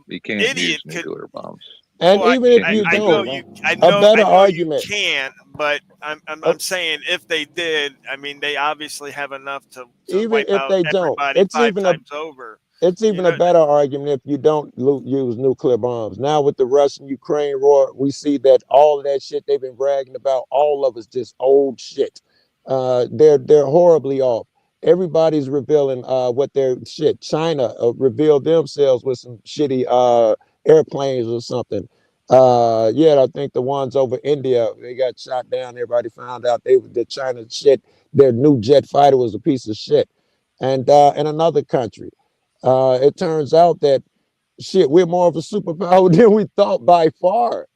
you can't
idiot
use
could.
nuclear bombs.
And
Well,
even if
Can't
you
use
I
nuclear
know
don't,
you.
bombs.
a better
I know you
argument.
can't. But
uh,
I'm saying if they did, I mean, they obviously have enough to
Even
wipe
if
out
they don't,
everybody 5 times over.
it's
You
even a
know,
better argument if you don't use nuclear bombs. Now with the Russian-Ukraine war, we see that all of that shit they've been bragging about, all of it's just old shit. They're horribly off. Everybody's revealing what their shit. China revealed themselves with some shitty airplanes or something. Yeah, I think the ones over India, they got shot down. Everybody found out the China shit. Their new jet fighter was a piece of shit. And in another country, it turns out that shit, we're more of a superpower than we thought by far.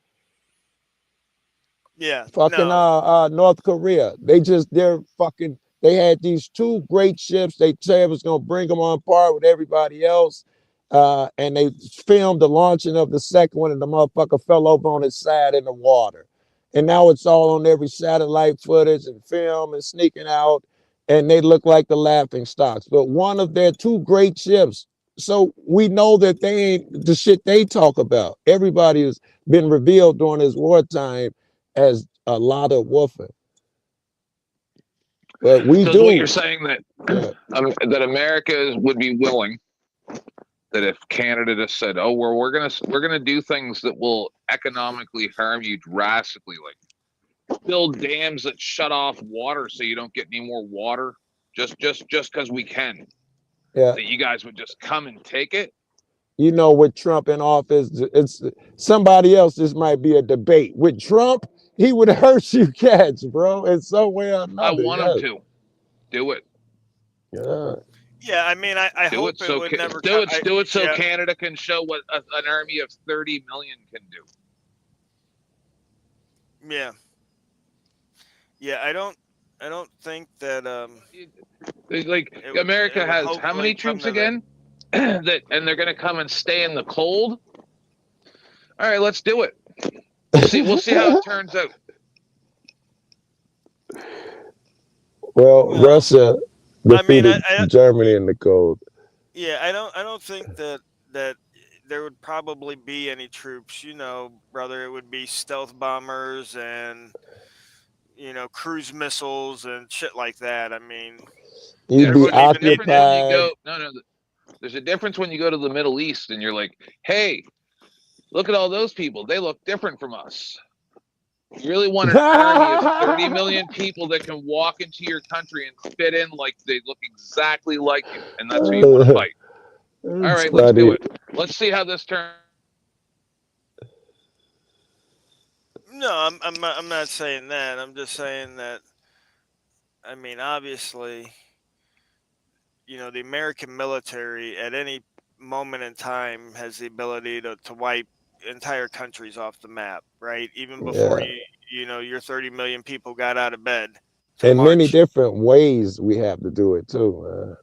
yeah,
Fucking
no,
North Korea. They had these two great ships. They said it was gonna bring them on par with everybody else. And they filmed the launching of the second one, and the motherfucker fell over on his side in the water. And now it's all on every satellite footage and film and sneaking out, and they look like the laughing stocks. But one of their two great ships, so we know that they ain't the shit they talk about. Everybody has been revealed during this wartime as a lot of woofing. But we
So is what you're
do.
saying that
Yeah.
that America would be willing, that if Canada just said, "Oh, we're gonna do things that will economically harm you drastically, like build dams that shut off water so you don't get any more water, just because we can,"
Yeah.
that you guys would just come and take it?
You know, with Trump in office, it's somebody else. This might be a debate. With Trump, he would hurt you cats, bro, in some way or
I
another.
want them
Yes.
to do it.
Yeah, I mean, I
Do
hope
it
it
so
would never
do
come.
it so
Yeah,
Canada can show what an army of 30 million can do.
yeah, yeah. I don't think that
Like
it
America
would
has how
hopefully
many
come
troops
to that.
again? That and they're going to come and stay in the cold. All right, let's do it. We'll see how it turns out.
Well,
Well,
Russia
I mean,
defeated Germany in the cold.
yeah, I don't think that there would probably be any troops. You know, brother, it would be stealth bombers and cruise missiles and shit like that. I mean,
You'd
there
be
There's
wouldn't
a
even need
difference
to.
when you
occupied.
go. No. There's a difference when you go to the Middle East and you're like, hey, look at all those people. They look different from us. You really want an army of 30 million people that can walk into your country and fit in like they look exactly like you. And that's who you want to fight. All
It's
right, let's do
funny.
it. Let's see how this turns.
No, I'm not saying that. I'm just saying that. I mean, obviously, the American military at any moment in time has the ability to wipe entire countries off the map, right? Even before
Yeah.
your 30 million people got out of bed to
In many
march.
different ways we have to do it too.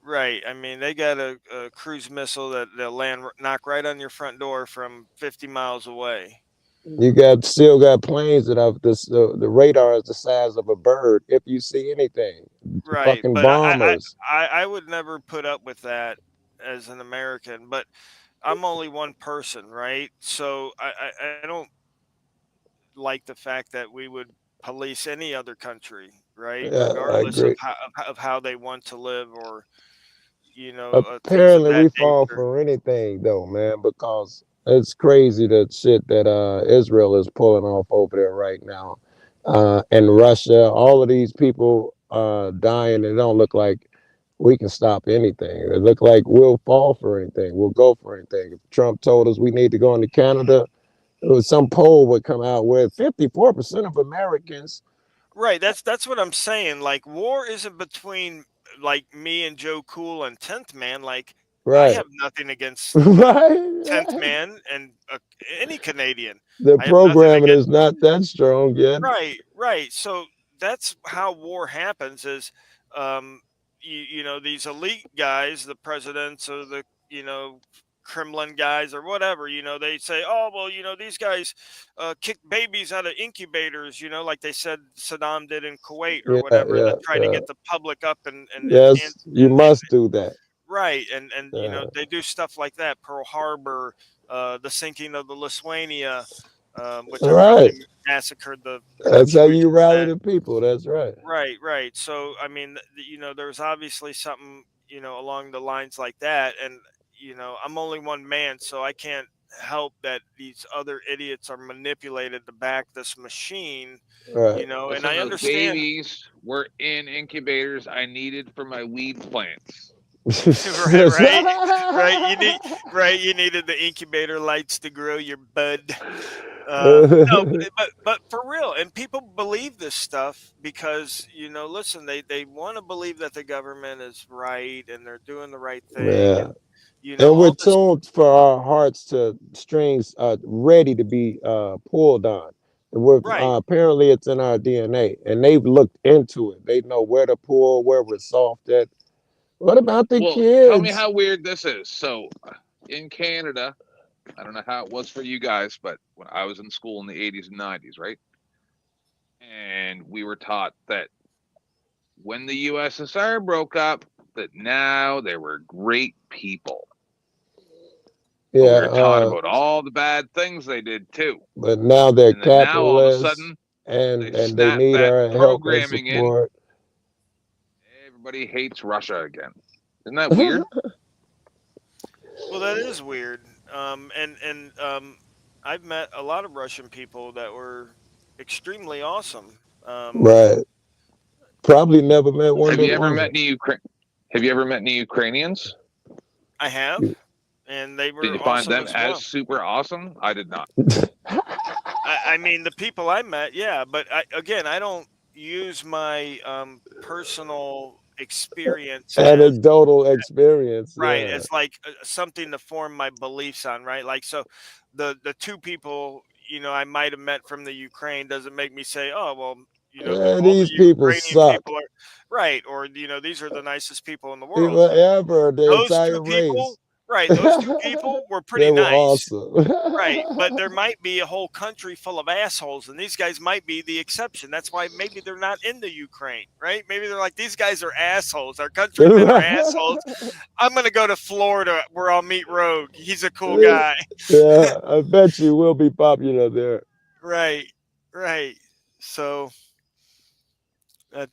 Right. I mean, they got a cruise missile that'll knock right on your front door from 50 miles away.
You still got planes that have this the radar is the size of a bird if you see anything.
Right.
Fucking
But
bombers.
I would never put up with that as an American. But I'm only one person, right? So I don't like the fact that we would police any other country, right?
Yeah, I
Regardless
agree.
of how they want to live or things of
Apparently
that
we fall
nature.
for anything though, man, because it's crazy that shit that Israel is pulling off over there right now. And Russia, all of these people dying, it don't look like we can stop anything. It look like we'll fall for anything. We'll go for anything. If Trump told us we need to go into Canada, it was some poll would come out where 54% of Americans.
Right, that's what I'm saying. Like war isn't between like me and Joe Cool and 10th Man. Like I
Right.
have nothing against
Right.
10th Man and any Canadian.
The
I have nothing
programming
against.
is not that strong yet.
Right, right. So that's how war happens is um these elite guys, the presidents or the, Kremlin guys or whatever, they say, "Oh, well, these guys kick babies out of incubators," like they said Saddam did in Kuwait or
Yeah,
whatever, to
yeah,
try to
yeah.
get the public up and
Yes, you must do that.
right, and
Uh,
they do stuff like that. Pearl Harbor, the sinking of the Lithuania, which
right.
apparently massacred the
That's how you
perpetuation of
rally
that.
the people. That's right.
Right, right. So I mean, there's obviously something along the lines like that, and I'm only one man, so I can't help that these other idiots are manipulated to back this machine,
Right.
and
Listen,
I
those
understand.
babies were in incubators I needed for my weed plants.
Right, right. You needed the incubator lights to grow your bud. No, but for real, and people believe this stuff because listen, they want to believe that the government is right and they're doing the right thing,
Yeah.
and
And we're
all this.
tuned for our hearts to strings ready to be pulled on. And we're
Right.
apparently it's in our DNA, and they've looked into it. They know where to pull, where we're soft at. What about the
Well, tell me
kids?
how weird this is. So, in Canada, I don't know how it was for you guys, but when I was in school in the 80s and 90s, right? And we were taught that when the USSR broke up, that now they were great people. But we
Yeah,
were taught about all the bad things they did too.
but now they're
And then now all of a
capitalists,
sudden they
and they
snap
need
that
our help and
programming in.
support.
Everybody hates Russia again. Isn't that weird?
Well, that is weird. I've met a lot of Russian people that were extremely awesome.
Right. Probably never met one
Have
that
you ever met
wasn't.
any Have you ever met any Ukrainians?
I have, and they
Did
were
you find
awesome
them
as
as
well.
super awesome? I did not.
I mean, the people I met, yeah, but I don't use my personal experience
anecdotal experience.
right,
Yeah.
it's like something to form my beliefs on, right? Like, so the two people, I might have met from the Ukraine doesn't make me say, oh well,
Yeah,
all
these
the
people
Ukrainian
suck.
people are right, or these are the nicest people in the world.
People ever, the
Those two
entire
people,
race.
right, those two people were
They
pretty
were
nice.
awesome.
Right, but there might be a whole country full of assholes, and these guys might be the exception. That's why maybe they're not in the Ukraine, right? Maybe they're like, these guys are assholes. Our countrymen are assholes. I'm going to go to Florida where I'll meet Rogue. He's a cool guy.
Yeah, I bet you will be popular there.
Right, right. So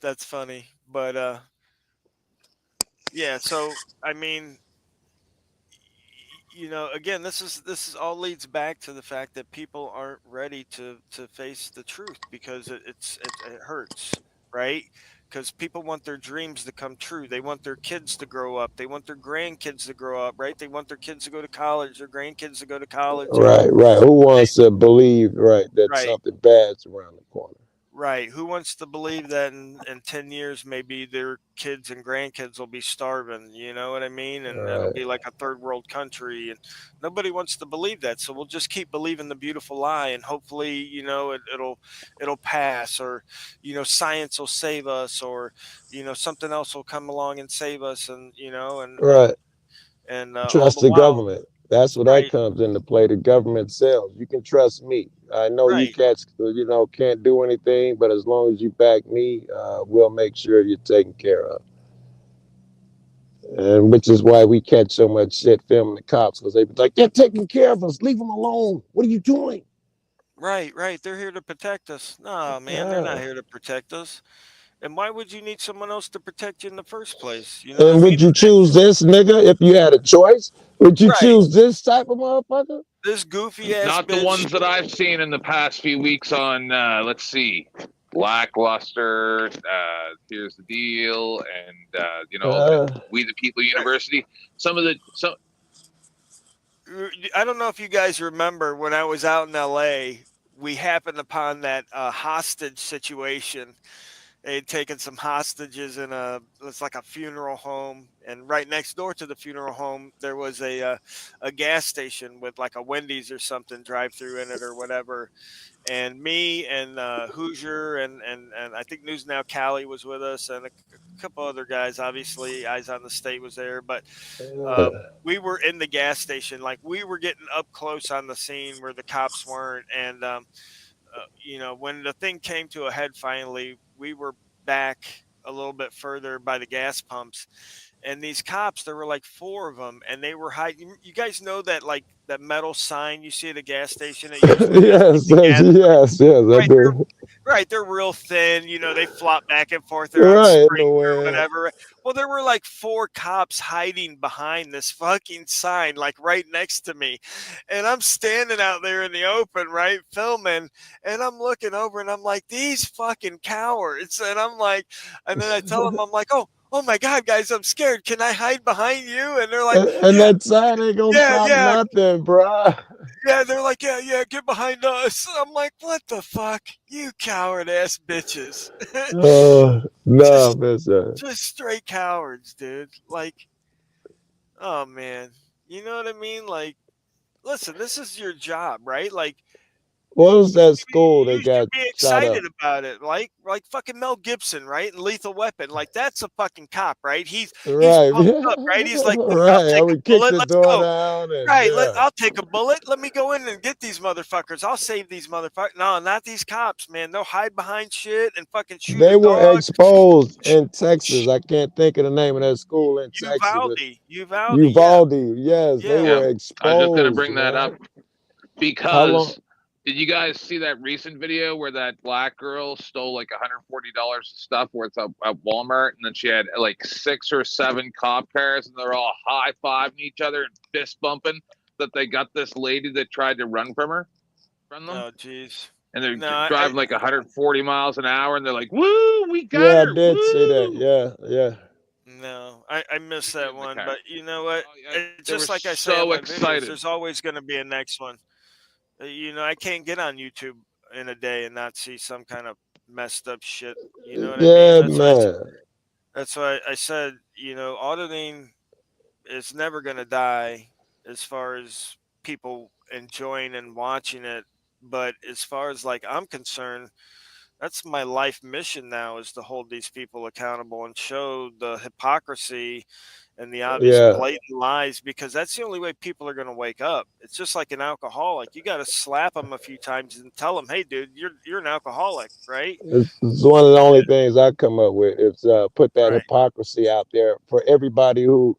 that's funny, but yeah. So I mean, again, this is all leads back to the fact that people aren't ready to face the truth because it hurts, right? Because people want their dreams to come true. They want their kids to grow up. They want their grandkids to grow up, right? They want their kids to go to college, their grandkids to go to college,
Right, right. Who wants to believe, right, that
right.
something bad's around the corner?
Right. Who wants to believe that in 10 years, maybe their kids and grandkids will be starving? You know what I mean? And it'll
Right.
be like a third world country. And nobody wants to believe that. So we'll just keep believing the beautiful lie. And hopefully, it'll pass, or, science will save us, or, something else will come along and save us. And,
Right.
all
Trust
the
the
while,
government. That's where that
right,
comes into play. The government sells. You can trust me. I know you
right,
cats, can't do anything, but as long as you back me, we'll make sure you're taken care of. And which is why we catch so much shit filming the cops, because they be like, they're taking care of us. Leave them alone. What are you doing?
right, right. They're here to protect us. No, man, they're not here to protect us. And why would you need someone else to protect you in the first place? You know what I
And
mean?
would you choose this nigga if you had a choice? Would you
Right.
choose this type of motherfucker?
This goofy ass
Not the
bitch.
ones that I've seen in the past few weeks on, let's see, Lackluster, Here's the Deal, and, We the People University.
I don't know if you guys remember when I was out in LA, we happened upon that hostage situation. They had taken some hostages in it's like a funeral home, and right next door to the funeral home there was a gas station with like a Wendy's or something drive through in it or whatever. And me and Hoosier and I think News Now Cali was with us, and a couple other guys. Obviously, Eyes on the State was there, but we were in the gas station, like we were getting up close on the scene where the cops weren't. And when the thing came to a head, finally, we were back a little bit further by the gas pumps, and these cops, there were like four of them, and they were hiding. You guys know that, like, that metal sign you see at a gas station? It usually has like
Yes,
the
yes,
gas.
yes, yes, I
Right,
do.
they're real thin. They flop back and forth. They're on
Right in the
springs or
way.
whatever. Well, there were like four cops hiding behind this fucking sign, like right next to me, and I'm standing out there in the open, right, filming, and I'm looking over, and I'm like, these fucking cowards, and I'm like, and then I tell them, I'm like, oh my God, guys, I'm scared. Can I hide behind you? And they're like,
And
yeah,
that sign ain't gonna
yeah,
stop
yeah,
nothing, bruh.
yeah. They're like, yeah, yeah, get behind us. I'm like, what the fuck, you coward ass bitches.
No,
just
mister.
just straight cowards, dude. Like, oh man, you know what I mean? Like, listen, this is your job, right? Like,
What was that school
you
that
should
got
be
shot up?
excited about it. Like fucking Mel Gibson, right? And Lethal Weapon. Like, that's a fucking cop, right? He's
Right.
pumped up, right? He's like, I'll
Right. I
take a
would kick
bullet.
the
Let's
door
go.
down and
Right,
yeah.
I'll take a bullet. Let me go in and get these motherfuckers. I'll save these motherfuckers. No, not these cops, man. They'll hide behind shit and fucking shoot a
They were
dog.
exposed in Texas. I can't think of the name of that school in Texas.
Uvalde, yeah,
Uvalde. Yes, they
yeah.
were
Yeah, I was just going to
exposed,
bring that up
man. How long?
because did you guys see that recent video where that black girl stole like $140 of stuff where it's at Walmart, and then she had like 6 or 7 cop cars, and they're all high-fiving each other and fist bumping that they got this lady that tried to run from them,
Oh, jeez.
and they're
No,
driving like 140 miles an hour, and they're like, "Woo, we got
Yeah, I
her!
did see that.
Woo!"
Yeah, yeah.
no, I missed
Lady
that
in the
one.
car.
But you know what?
Oh yeah,
It's
they
just
were
like I say on
so
my videos.
excited.
There's always going to be a next one. I can't get on YouTube in a day and not see some kind of messed up shit. You know what I mean?
Yeah,
That's why
man.
That's why I said, auditing is never going to die as far as people enjoying and watching it. But as far as like I'm concerned, that's my life mission now, is to hold these people accountable and show the hypocrisy and the obvious
Yeah,
blatant lies, because that's the only way people are going to wake up. It's just like an alcoholic. You got to slap them a few times and tell them, "Hey, dude, you're an alcoholic, right?"
it's one of the only things I come up with is put that
Right.
hypocrisy out there for everybody who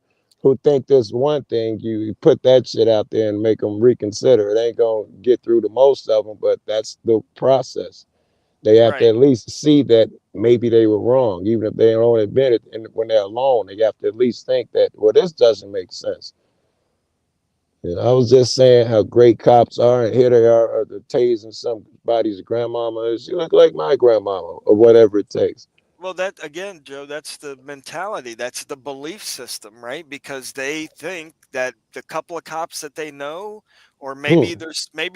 think this one thing. You put that shit out there and make them reconsider. It ain't gonna get through to most of them, but that's the process. They have to
Right.
at least see that maybe they were wrong, even if they don't admit it. And when they're alone, they have to at least think that, well, this doesn't make sense. You know, I was just saying how great cops are, and here they are tasing somebody's grandmama. She look like my grandmama, or whatever it takes.
Well, that again, Joe, that's the mentality. That's the belief system, right? Because they think that the couple of cops that they know, or maybe
Hmm.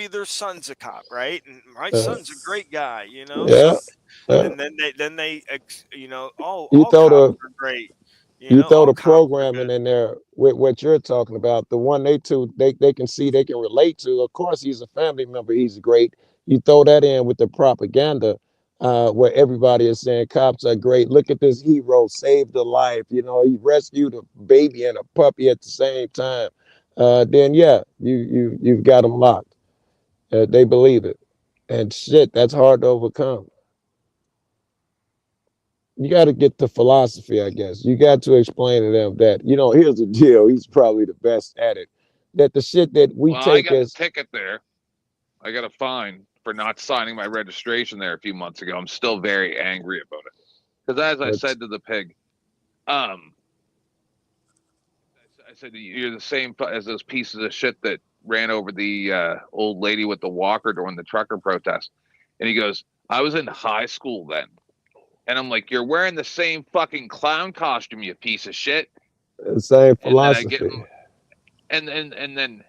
their son's a cop, right? And my
Uh,
son's a great guy,
yeah.
So,
Yeah.
and
You
all
throw
cops
the
are great,
you throw
all
the
cops are
programming
good.
in there with what you're talking about, the one they can see, they can relate to. Of course, he's a family member, he's great. You throw that in with the propaganda, where everybody is saying cops are great. Look at this hero, saved a life. You know, he rescued a baby and a puppy at the same time. Then yeah, you've got them locked. They believe it, and shit, that's hard to overcome. You got to get the philosophy, I guess. You got to explain to them that, here's the deal. He's probably the best at it. That the shit that we
Well, I
take
got a
as,
ticket there. I got a fine for not signing my registration there a few months ago. I'm still very angry about it. Because as I
but
said to the pig, um, I said you're the same as those pieces of shit that ran over the old lady with the walker during the trucker protest. And he goes, I was in high school then. And I'm like, you're wearing the same fucking clown costume, you piece of shit.
the same
And then I get
philosophy.
him, and then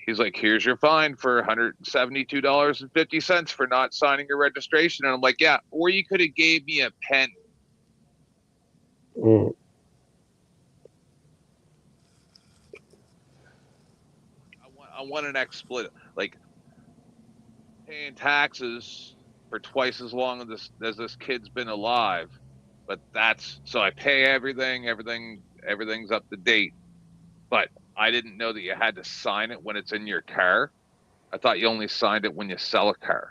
he's like, here's your fine for $172.50 for not signing your registration. And I'm like, yeah, or you could have gave me a pen.
Mm.
I want an explicit, like paying taxes for twice as long as this kid's been alive. But that's so I pay everything's up to date. But I didn't know that you had to sign it when it's in your car. I thought you only signed it when you sell a car.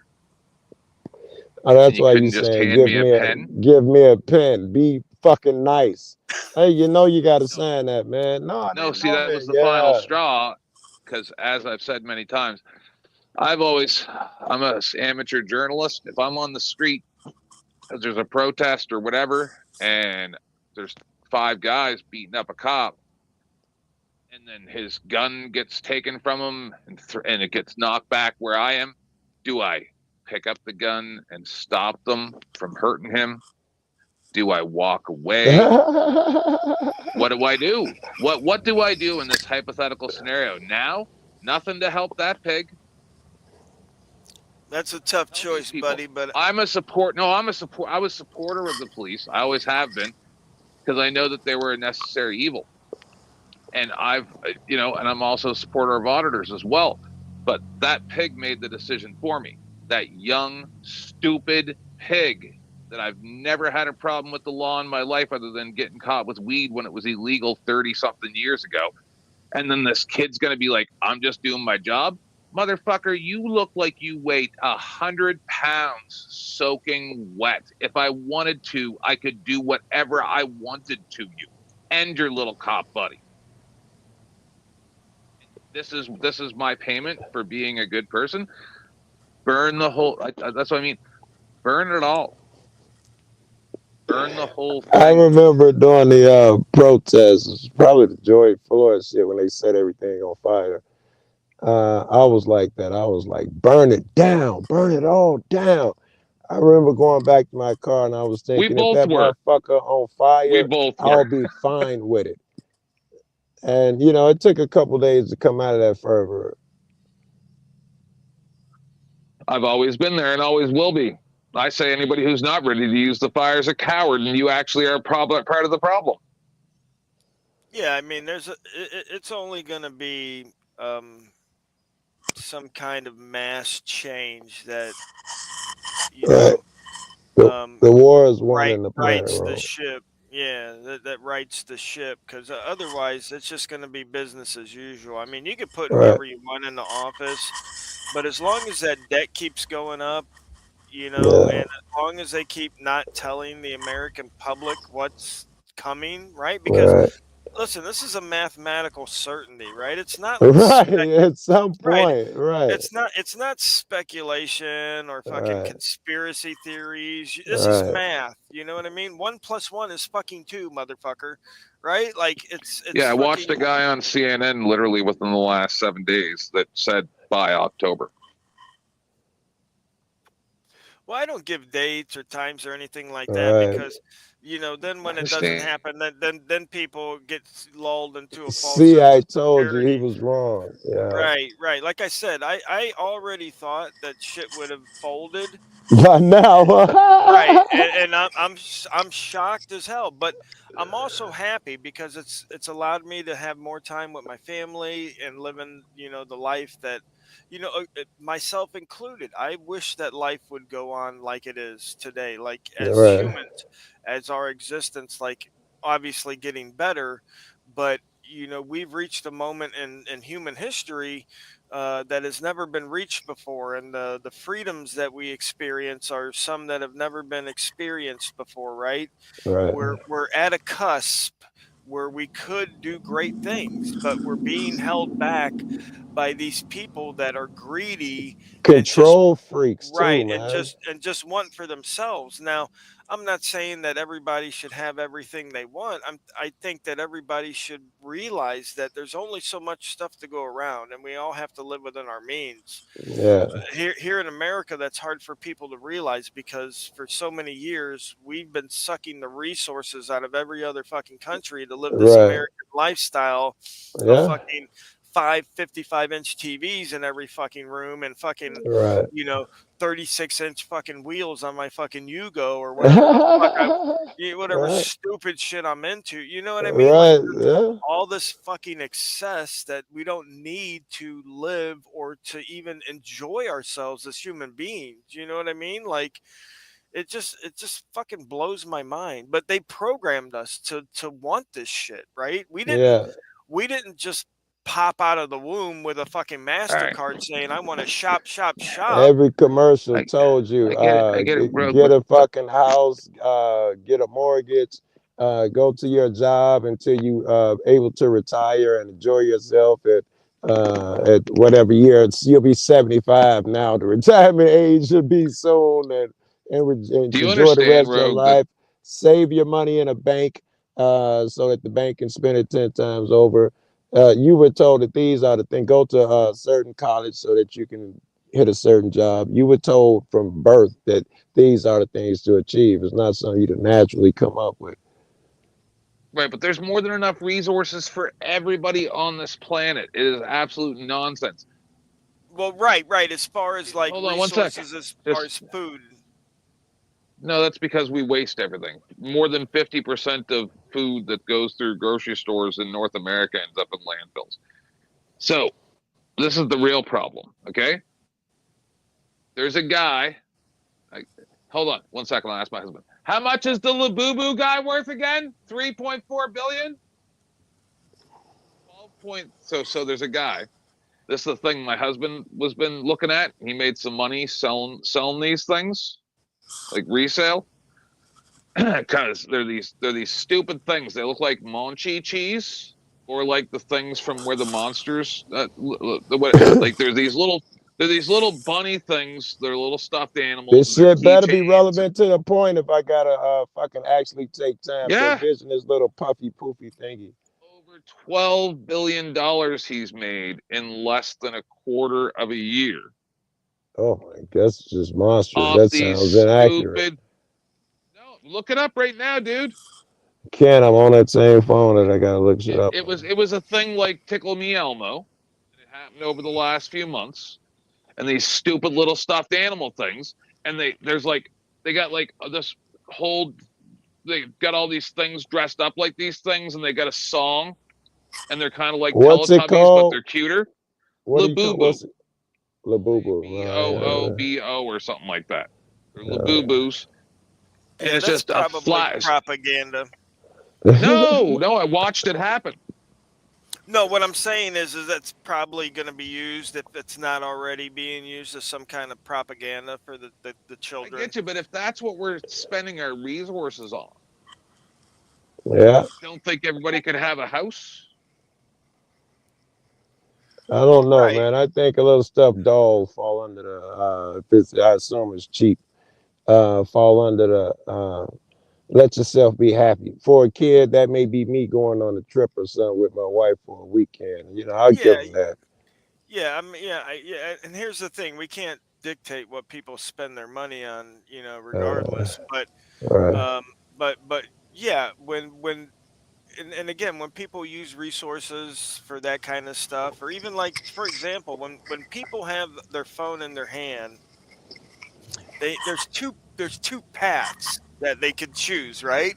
Oh,
And
that's
you
why you
couldn't just
saying,
hand me a pen.
give me a pen. Be fucking nice. Hey, you got to sign that, man. No, I
No,
didn't
see,
know
that
that.
was the final
Yeah.
straw. Because as I've said many times, I'm a amateur journalist. If I'm on the street, because there's a protest or whatever, and there's five guys beating up a cop, and then his gun gets taken from him, and it gets knocked back where I am, do I pick up the gun and stop them from hurting him? Do I walk away? What do I do? What do I do in this hypothetical scenario? Now, nothing to help that pig.
That's a tough
Help these
choice,
people.
buddy. But
I'm a support. No, I'm a support. I was a supporter of the police. I always have been because I know that they were a necessary evil, and and I'm also a supporter of auditors as well. But that pig made the decision for me. That young, stupid pig that I've never had a problem with the law in my life other than getting caught with weed when it was illegal 30 something years ago. And then this kid's going to be like, I'm just doing my job. Motherfucker, you look like you weighed 100 pounds soaking wet. If I wanted to, I could do whatever I wanted to you and your little cop buddy. This is my payment for being a good person. Burn the whole. That's what I mean. Burn it all. Burn the whole
I
thing.
remember during the protests, probably the George Floyd shit when they set everything on fire. I was like that. I was like, burn it down, burn it all down. I remember going back to my car and I was
We
thinking, if
both
that
were.
motherfucker on
We
fire,
both
I'll
were.
be fine with it. And it took a couple days to come out of that fervor.
I've always been there and always will be. I say anybody who's not ready to use the fire is a coward, and you actually are part of the problem.
Yeah, I mean, it's only going to be some kind of mass change that, you
Right.
know,
The war is won in the planet
rights the
wrong.
ship. Yeah, that rights the ship, because otherwise it's just going to be business as usual. I mean, you could put
Right.
whoever you want in the office, but as long as that debt keeps going up, and
Yeah.
as long as they keep not telling the American public what's coming, right? Because
Right.
listen, this is a mathematical certainty, right? It's not
Right. At some
right.
point. Right.
It's not speculation or fucking
Right.
conspiracy theories. This is
Right.
math. You know what I mean? 1+1 is fucking 2, motherfucker. Right? Like it's
Yeah, I watched
fucking.
a guy on CNN literally within the last 7 days that said by October.
Well, I don't give dates or times or anything like that
Right.
because, then when
I
it doesn't
understand.
happen, then people get lulled into a false
See,
sense
I
of
told you he
security.
was wrong. Yeah.
Right, right. Like I said, I already thought that shit would have folded.
By now.
Right, and I'm shocked as hell, but I'm also happy because it's allowed me to have more time with my family and living, the life that, myself included. I wish that life would go on like it is today, like as
Right.
humans, as our existence, like obviously getting better, but we've reached a moment in human history that has never been reached before, and the freedoms that we experience are some that have never been experienced before. Right?
Right.
We're at a cusp where we could do great things, but we're being held back by these people that are greedy and just
Control freaks too,
right, and
man.
just want for themselves. Now, I'm not saying that everybody should have everything they want. I think that everybody should realize that there's only so much stuff to go around, and we all have to live within our means.
Yeah.
Here in America, that's hard for people to realize because for so many years we've been sucking the resources out of every other fucking country to live this
Right.
American lifestyle of
Yeah.
fucking 5 55-inch TVs in every fucking room and fucking
Right.
36-inch fucking wheels on my fucking Yugo or whatever the fuck whatever
Right.
stupid shit I'm into. You know what I mean? Like
Right. Yeah.
all this fucking excess that we don't need to live or to even enjoy ourselves as human beings. You know what I mean? Like it just fucking blows my mind. But they programmed us to want this shit, right?
Yeah.
We didn't just pop out of the womb with a fucking
All right.
MasterCard saying I want to shop, shop, shop.
Every commercial told you,
I get it, bro.
get a fucking house, get a mortgage, go to your job until you able to retire and enjoy yourself at whatever year. You'll be 75 now. The retirement age should be soon, and
Do you
enjoy the
understand,
rest of your
Rogue, that
life. Save your money in a bank, so that the bank can spend it 10 times over. You were told that these are the things. Go to a certain college so that you can hit a certain job. You were told from birth that these are the things to achieve. It's not something you naturally come up with.
right, but there's more than enough resources for everybody on this planet. It is absolute nonsense.
Well, right. As far as like
Hold on one second.
resources, as far as food.
No, that's because we waste everything. More than 50% of food that goes through grocery stores in North America ends up in landfills. So, this is the real problem, okay? There's a guy. Hold on one second. I'll ask my husband. How much is the Labubu guy worth again? 3.4 billion? 12 point. So there's a guy. This is the thing my husband was been looking at. He made some money selling these things, like resale. Because they're these stupid things. They look like Monchi cheese, or like the things from where the monsters. Like there's these little bunny things. They're little stuffed animals.
This
And
shit better be
keychains.
relevant to the point if I gotta fucking actually take time to
Yeah.
envision this little puffy poofy thingy.
Over $12 billion he's made in less than a quarter of a year.
Oh my, that's just monstrous.
Off
That
these
sounds inaccurate.
stupid. No, look it up right now, dude.
Can't. I'm on that same phone that I gotta look shit up.
It was a thing like Tickle Me Elmo. It happened over the last few months, and these stupid little stuffed animal things. And there's like they got like this whole, they got all these things dressed up like these things, and they got a song, and they're kind of like
What's it
Teletubbies, but
called?
they're cuter.
What do you call?
Labubu.
What's it? Labubu.
Laboobo or something like that. Or Labubus. And
Yeah,
it's
that's
just a
probably
flash.
propaganda.
No, I watched it happen.
No, what I'm saying is that's probably going to be used, if it's not already being used, as some kind of propaganda for the children.
I get you, but if that's what we're spending our resources on,
Yeah.
don't think everybody could have a house?
I don't know,
Right.
man. I think a little stuffed doll fall under the if it's, I assume it's cheap, fall under the let yourself be happy. For a kid, that may be me going on a trip or something with my wife for a weekend. You know, I'll give
Yeah,
them that.
yeah, I mean, yeah. And here's the thing: we can't dictate what people spend their money on,
Uh,
regardless. But,
right.
um, but yeah, when and again, when people use resources for that kind of stuff, or even like, for example, when people have their phone in their hand, there's two paths that they could choose, right?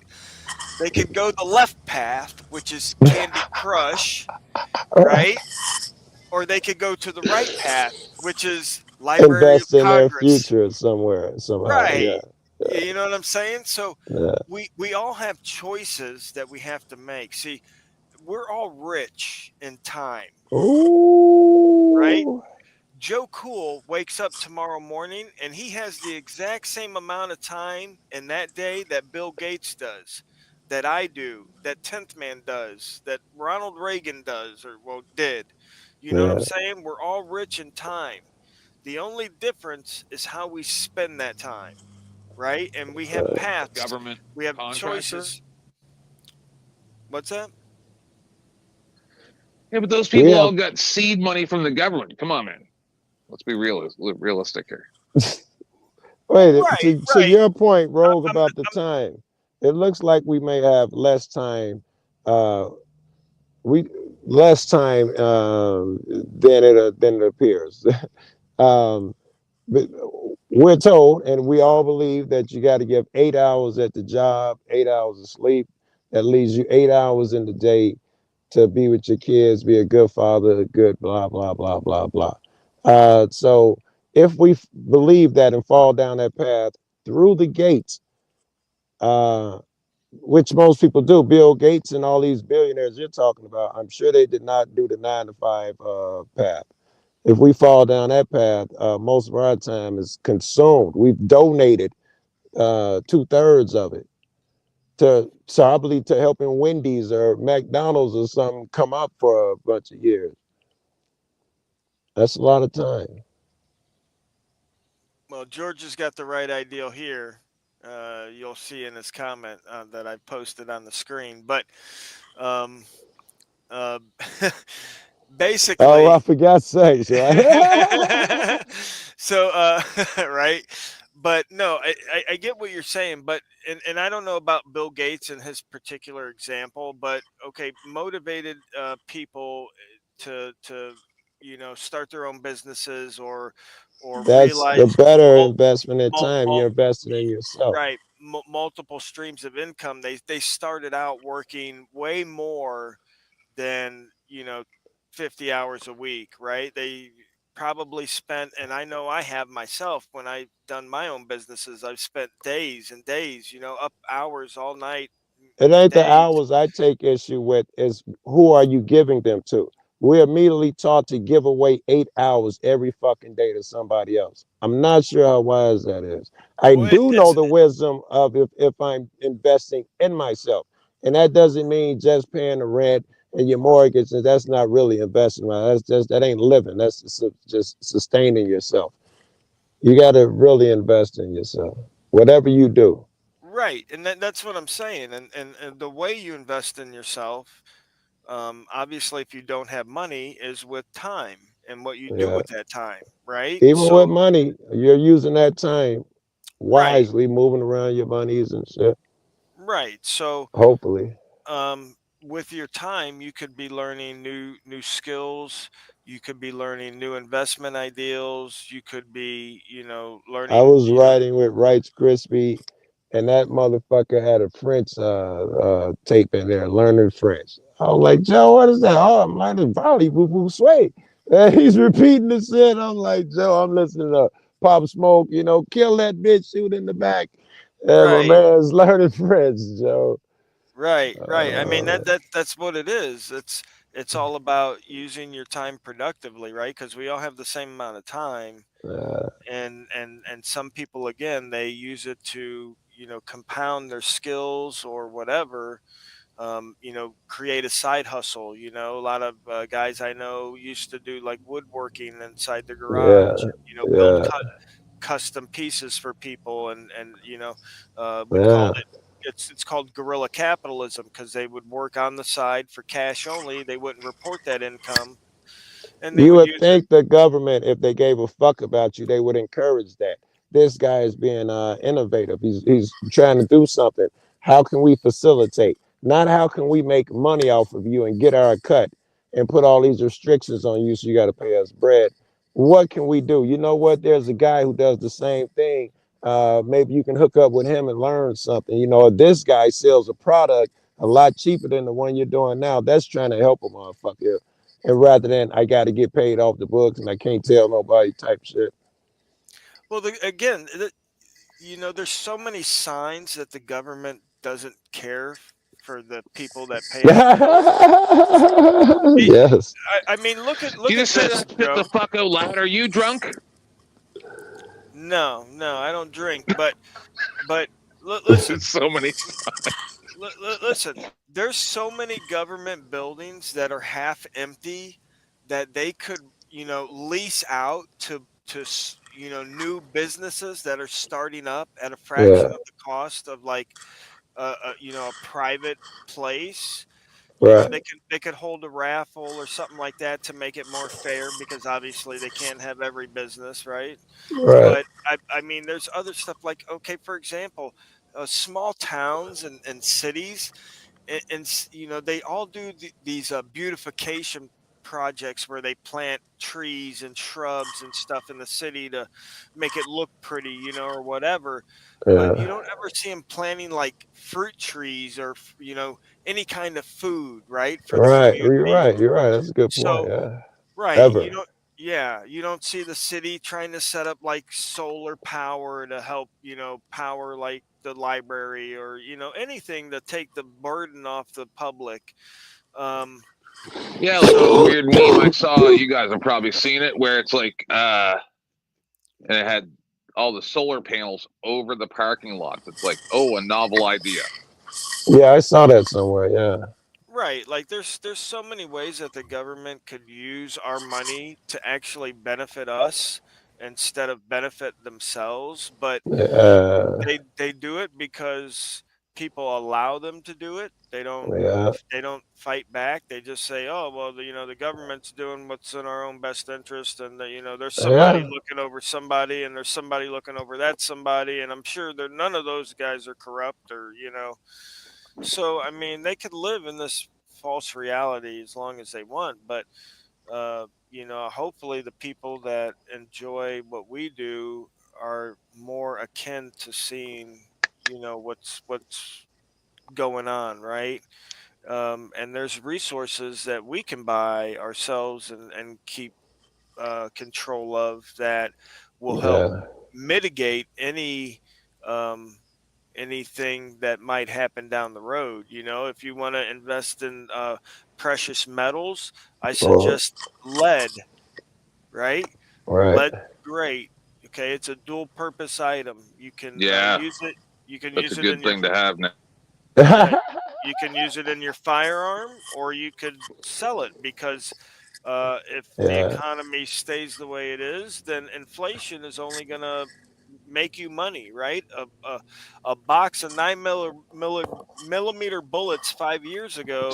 They could go the left path, which is Candy Crush, right? Or they could go to the right path, which is Library of
Invest in their
Congress.
future somewhere, somehow.
Right.
Yeah.
You know what I'm saying? So
Yeah.
we all have choices that we have to make. See, we're all rich in time, right?
Ooh.
Joe Cool wakes up tomorrow morning and he has the exact same amount of time in that day that Bill Gates does, that I do, that 10th man does, that Ronald Reagan does, or well, did. You know what I'm
Yeah.
saying? We're all rich in time. The only difference is how we spend that time, right? And we have paths,
Government
we have
contractor?
choices. What's that?
Yeah, but those
We
people
have
all got seed money from the government. Come on, man. Let's be realistic here.
wait.
Right,
To
right.
your point, Rogue,
I'm,
about the time. It looks like we may have less time. We less time than it appears. um, but we're told, and we all believe that you got to give 8 hours at the job, 8 hours of sleep. That leaves you 8 hours in the day to be with your kids, be a good father, a good blah blah blah blah blah. So if we believe that and fall down that path through the gates, uh, which most people do, Bill Gates and all these billionaires you're talking about, I'm sure they did not do the 9 to 5 path. If we fall down that path, most of our time is consumed. We've donated 2/3 of it to I believe to helping Wendy's or McDonald's or something come up for a bunch of years. That's a lot of time.
Well, George has got the right idea here. You'll see in his comment that I posted on the screen. But um, uh,
Oh, I
basically,
forgot sex, right?
so right. But no, I get what you're saying. But and I don't know about Bill Gates and his particular example. But okay, motivated people to start their own businesses, or
That's the
realize
better investment in
mul-
time. You're
mul-
investing in yourself.
right, multiple streams of income. They started out working way more than 50 hours a week, right? They probably spent, and I know I have myself, when I've done my own businesses, I've spent days and days, up hours all night,
It ain't the
days.
hours I take issue with, is who are you giving them to? We're immediately taught to give away 8 hours every fucking day to somebody else. I'm not sure how wise that is. I
Well,
do know the wisdom of if I'm investing in myself. And that doesn't mean just paying the rent and your mortgage. And that's not really investing. Right? That ain't living. That's just sustaining yourself. You got to really invest in yourself, whatever you do.
right, and that's what I'm saying. And the way you invest in yourself, obviously, if you don't have money, is with time and what you do
Yeah.
with that time, right?
Even with
So,
money, you're using that time
right,
wisely, moving around your monies and shit.
right. So,
Hopefully.
with your time, you could be learning new skills. You could be learning new investment ideals. You could be,
I
learning,
was riding with Rice Krispie, and that motherfucker had a French tape in there, learning French. I was like, Joe, what is that? Oh, I'm learning volley, boo boo sway. And he's repeating the shit. I'm like, Joe, I'm listening to Pop Smoke, kill that bitch, shoot in the back. And my
right,
man's learning French, Joe.
right. I mean,
Uh,
that's what it is. It's all about using your time productively, right? Because we all have the same amount of time,
uh,
and some people, again, they use it to, compound their skills or whatever. Create a side hustle. A lot of guys I know used to do like woodworking inside the
yeah,
garage. Build
yeah,
custom pieces for people, and we called
yeah.
it. It's called guerrilla capitalism, because they would work on the side for cash only. They wouldn't report that income, and they
You
would
would
use it.
think the government, if they gave a fuck about you, they would encourage that. This guy is being innovative. He's trying to do something. How can we facilitate? Not how can we make money off of you and get our cut and put all these restrictions on you so you got to pay us bread. What can we do? You know what? There's a guy who does the same thing. Maybe you can hook up with him and learn something. This guy sells a product a lot cheaper than the one you're doing now. That's trying to help a motherfucker, and rather than I got to get paid off the books and I can't tell nobody type shit.
Well, again, there's so many signs that the government doesn't care for the people that pay its bills. I,
Yes.
I mean, look at
You
look at
just say
this,
that shit the
Joe.
fuck out loud. Are you drunk?
No, no, I don't drink, but listen,
So many.
listen. There's so many government buildings that are half empty that they could, lease out to new businesses that are starting up at a fraction
Yeah.
of the cost of, like, a private place.
Right.
They could hold a raffle or something like that to make it more fair, because obviously they can't have every business, right?
Right.
But I mean, there's other stuff like, okay, for example, small towns and cities, and they all do these beautification projects where they plant trees and shrubs and stuff in the city to make it look pretty, or whatever. But you
Yeah.
don't ever see them planting like fruit trees or any kind of food, right, for the
Right. You're
community.
right. You're right. That's a good point.
So,
Yeah.
right,
Ever.
yeah, you don't see the city trying to set up like solar power to help, power like the library, or, anything to take the burden off the public. Um,
Yeah, like the
so,
weird meme I saw. You guys have probably seen it, where it's like, and it had all the solar panels over the parking lots. It's like, oh, a novel idea.
Yeah, I saw that somewhere. Yeah.
right, like there's so many ways that the government could use our money to actually benefit us instead of benefit themselves, but
Yeah.
they do it because people allow them to do it.
Yeah.
They don't fight back. They just say, "Oh, well, the government's doing what's in our own best interest, and there's somebody
Yeah.
looking over somebody, and there's somebody looking over that somebody, and I'm sure that none of those guys are corrupt, or." So, I mean, they could live in this false reality as long as they want, but hopefully the people that enjoy what we do are more akin to seeing, what's going on, right? And there's resources that we can buy ourselves, and keep control of, that will help
Yeah.
mitigate um, anything that might happen down the road. If you want to invest in precious metals, I
Oh,
suggest lead, right?
right.
Lead's great. Okay, it's a dual purpose item. You can
Yeah,
use it. You can
that's a
use it in
good
your
thing to have now.
yeah. You can use it in your firearm, or you could sell it, because if the
Yeah.
economy stays the way it is, then inflation is only going to make you money, right? A box of millimeter bullets 5 years ago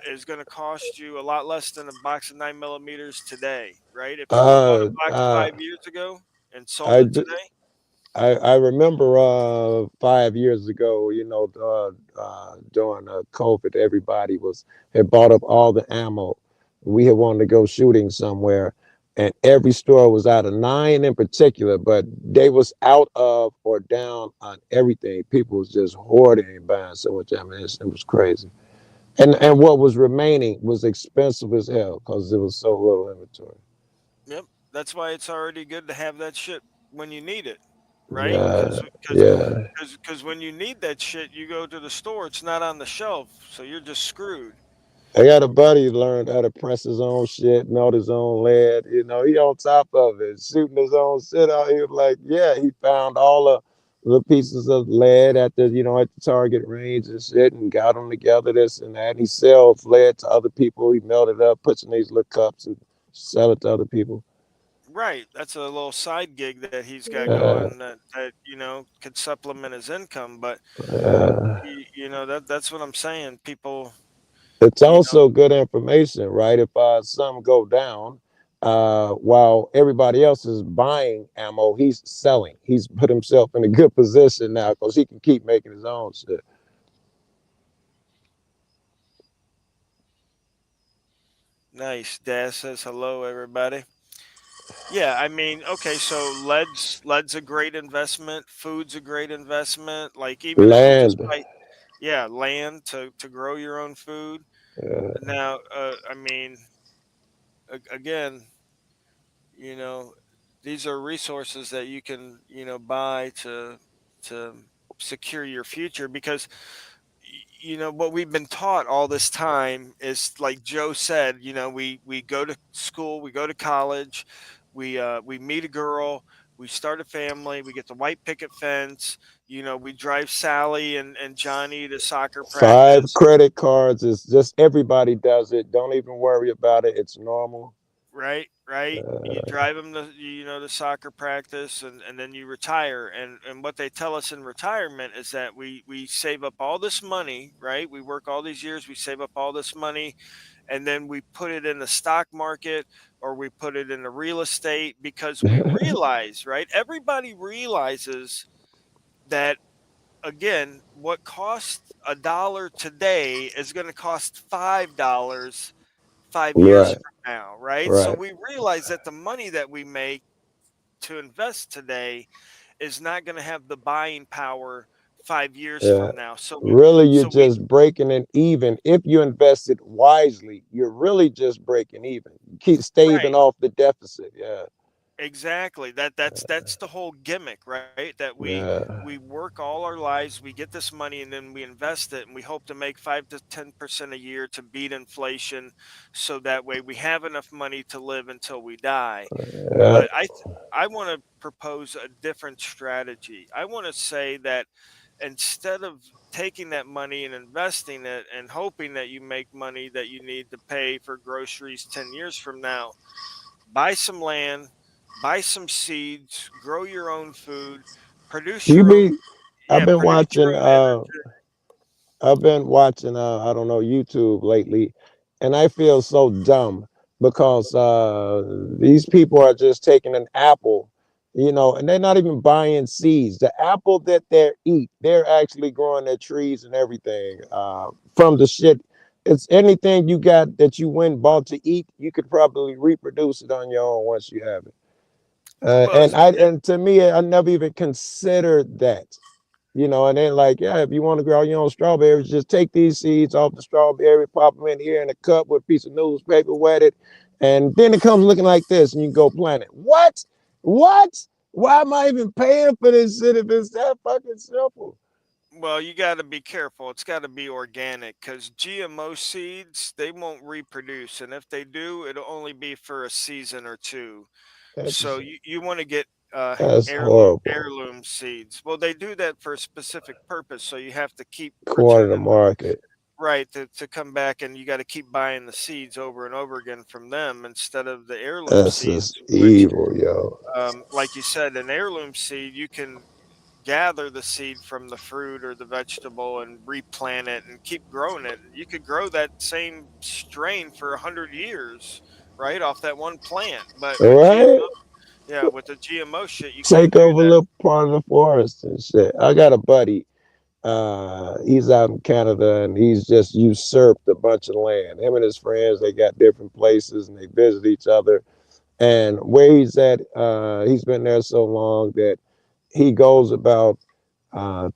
is going to cost you a lot less than a box of 9 millimeters today, right? If you bought a
Uh,
box
uh,
5 years ago and sold
I
it
do,
today,
I remember 5 years ago, during COVID, everybody had bought up all the ammo. We had wanted to go shooting somewhere, and every store was out of 9 in particular, but they was out of or down on everything. People was just hoarding and buying so much ammunition. It was crazy. And what was remaining was expensive as hell because there was so little inventory.
Yep. That's why it's already good to have that shit when you need it, right?
Yeah,
Because
yeah.
because when you need that shit, you go to the store. It's not on the shelf, so you're just screwed.
I got a buddy who learned how to press his own shit, melt his own lead. He on top of it, shooting his own shit out. He was like, yeah, he found all the pieces of lead at the target range and shit, and got them together, this and that. He sells lead to other people. He melted it up, puts in these little cups, and sell it to other people.
Right. That's a little side gig that he's got
Uh,
going that could supplement his income. But
uh,
that's what I'm saying. People,
it's
you know,
also good information, right? If some go down, while everybody else is buying ammo, he's selling. He's put himself in a good position now because he can keep making his own shit.
nice. Dad says hello, everybody. Yeah, I mean, okay, so lead's a great investment. Food's a great investment. Like even if you just
Land,
buy, yeah, land to grow your own food.
uh,
Now, I mean, again, you know, these are resources that you can buy to secure your future because what we've been taught all this time is like Joe said, we go to school, we go to college, we meet a girl, we start a family, we get the white picket fence, we drive Sally and Johnny to soccer
5
practice.
credit cards is just everybody does it. Don't even worry about it. It's normal.
Right, right. You
Uh,
drive them to to soccer practice, and then you retire. And what they tell us in retirement is that we save up all this money, right? We work all these years, we save up all this money, and then we put it in the stock market or we put it in the real estate because we realize, right? Everybody realizes that again, what costs a dollar today is going to cost $5 5 years
right,
from now, right? So
right.
we realize that the money that we make to invest today is not going to have the buying power 5 years
Yeah.
from now. So we,
Really, you're
so we,
just breaking it even. If you invest it wisely, you're really just breaking even. You keep staving
right.
off the deficit. Yeah.
Exactly. That's the whole gimmick, right? That we
Yeah.
work all our lives, we get this money, and then we invest it, and we hope to make 5 to 10% a year to beat inflation, so that way we have enough money to live until we die.
Yeah.
But I want to propose a different strategy. I want to say that instead of taking that money and investing it and hoping that you make money that you need to pay for groceries 10 years from now, buy some land, buy some seeds, grow your own food, produce
You
your own,
be I've
yeah,
been
produce
watching
your own energy.
I don't know, YouTube lately, and I feel so dumb because these people are just taking an apple, and they're not even buying seeds. The apple that they're actually growing their trees and everything from the shit. It's anything you got that you went and bought to eat, you could probably reproduce it on your own once you have it.
Well,
And to me, I never even considered that. And then like, yeah, if you want to grow your own strawberries, just take these seeds off the strawberry, pop them in here in a cup with a piece of newspaper, wet it, and then it comes looking like this, and you can go plant it. What? What? Why am I even paying for this shit if it's that fucking simple?
you got to be careful. It's got to be organic because GMO seeds, they won't reproduce. And if they do, it'll only be for a season or two. So
That's
you want to get
that's horrible.
heirloom seeds. Well, they do that for a specific purpose. So you have to keep
Corner the
returning,
market.
right, to come back, and you got to keep buying the seeds over and over again from them instead of the heirloom
That's
seeds,
just
which,
evil, yo.
like you said, an heirloom seed, you can gather the seed from the fruit or the vegetable and replant it and keep growing it. You could grow that same strain for 100 years, right, off that one plant. But
All
with
right?
GMO, yeah, with the GMO shit, you can't
Take
do
over a
that.
little part of the forest and shit. I got a buddy. He's out in Canada and he's just usurped a bunch of land. Him and his friends, they got different places and they visit each other. And where he's at, he's been there so long that he goes about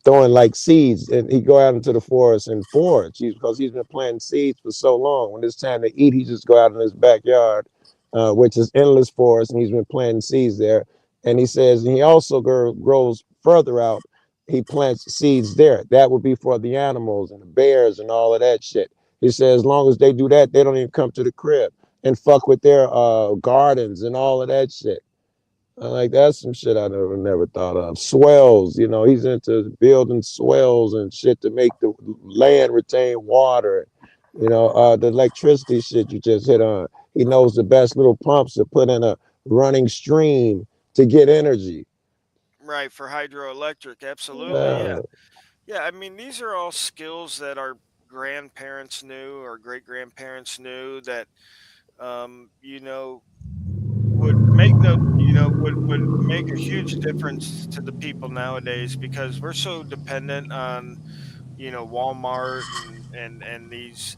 throwing like seeds, and he go out into the forest and forage because he's been planting seeds for so long. When it's time to eat, he just go out in his backyard, which is endless forest, and he's been planting seeds there. And he says, and he also grows further out. He plants seeds there. That would be for the animals and the bears and all of that shit. He says, as long as they do that, they don't even come to the crib and fuck with their gardens and all of that shit. Like that's some shit I never thought of. Swells, he's into building swells and shit to make the land retain water. The electricity shit you just hit on. He knows the best little pumps to put in a running stream to get energy.
Right, for hydroelectric, absolutely, yeah.
Uh,
Yeah, I mean, these are all skills that our grandparents knew or great grandparents knew that, you know, would make no, would make a huge difference to the people nowadays because we're so dependent on, Walmart and these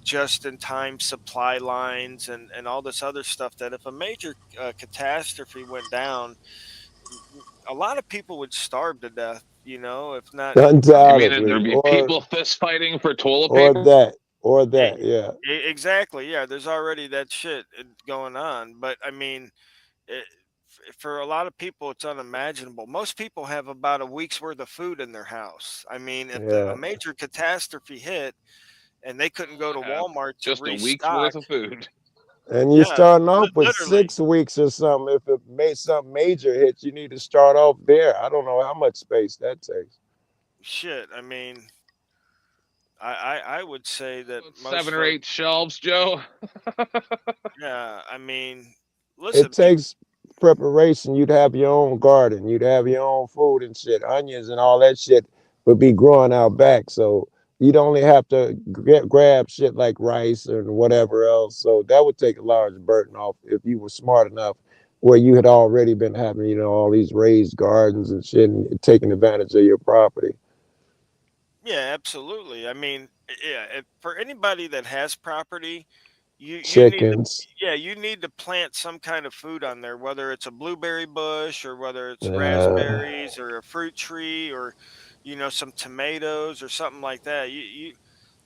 just in time supply lines and all this other stuff that if a major catastrophe went down, a lot of people would starve to death, if not.
You mean that
undoubtedly,
there'd be people fist fighting for toilet
or
paper?
that,
E-
yeah.
Exactly. Yeah, there's already that shit going on. But I mean, it, for a lot of people, it's unimaginable. Most people have about a week's worth of food in their house. I mean, if a
Yeah.
major catastrophe hit and they couldn't go to
Have
Walmart to
just a week's
restock,
worth of food.
And you're
yeah,
starting off with
literally,
6 weeks or something. If it made something major hit, you need to start off there. I don't know how much space that takes.
shit. I mean, I would say that most
7 or
folks,
8 shelves, Joe.
yeah, I mean,
It
listen, people,
takes preparation. You'd have your own garden. You'd have your own food and shit. Onions and all that shit would be growing out back. So you'd only have to grab shit like rice and whatever else. So that would take a large burden off if you were smart enough where you had already been having, all these raised gardens and shit and taking advantage of your property.
yeah, absolutely. I mean, yeah, for anybody that has property, you need to,
Chickens.
yeah, you need to plant some kind of food on there, whether it's a blueberry bush or whether it's
Uh,
raspberries or a fruit tree or some tomatoes or something like that. You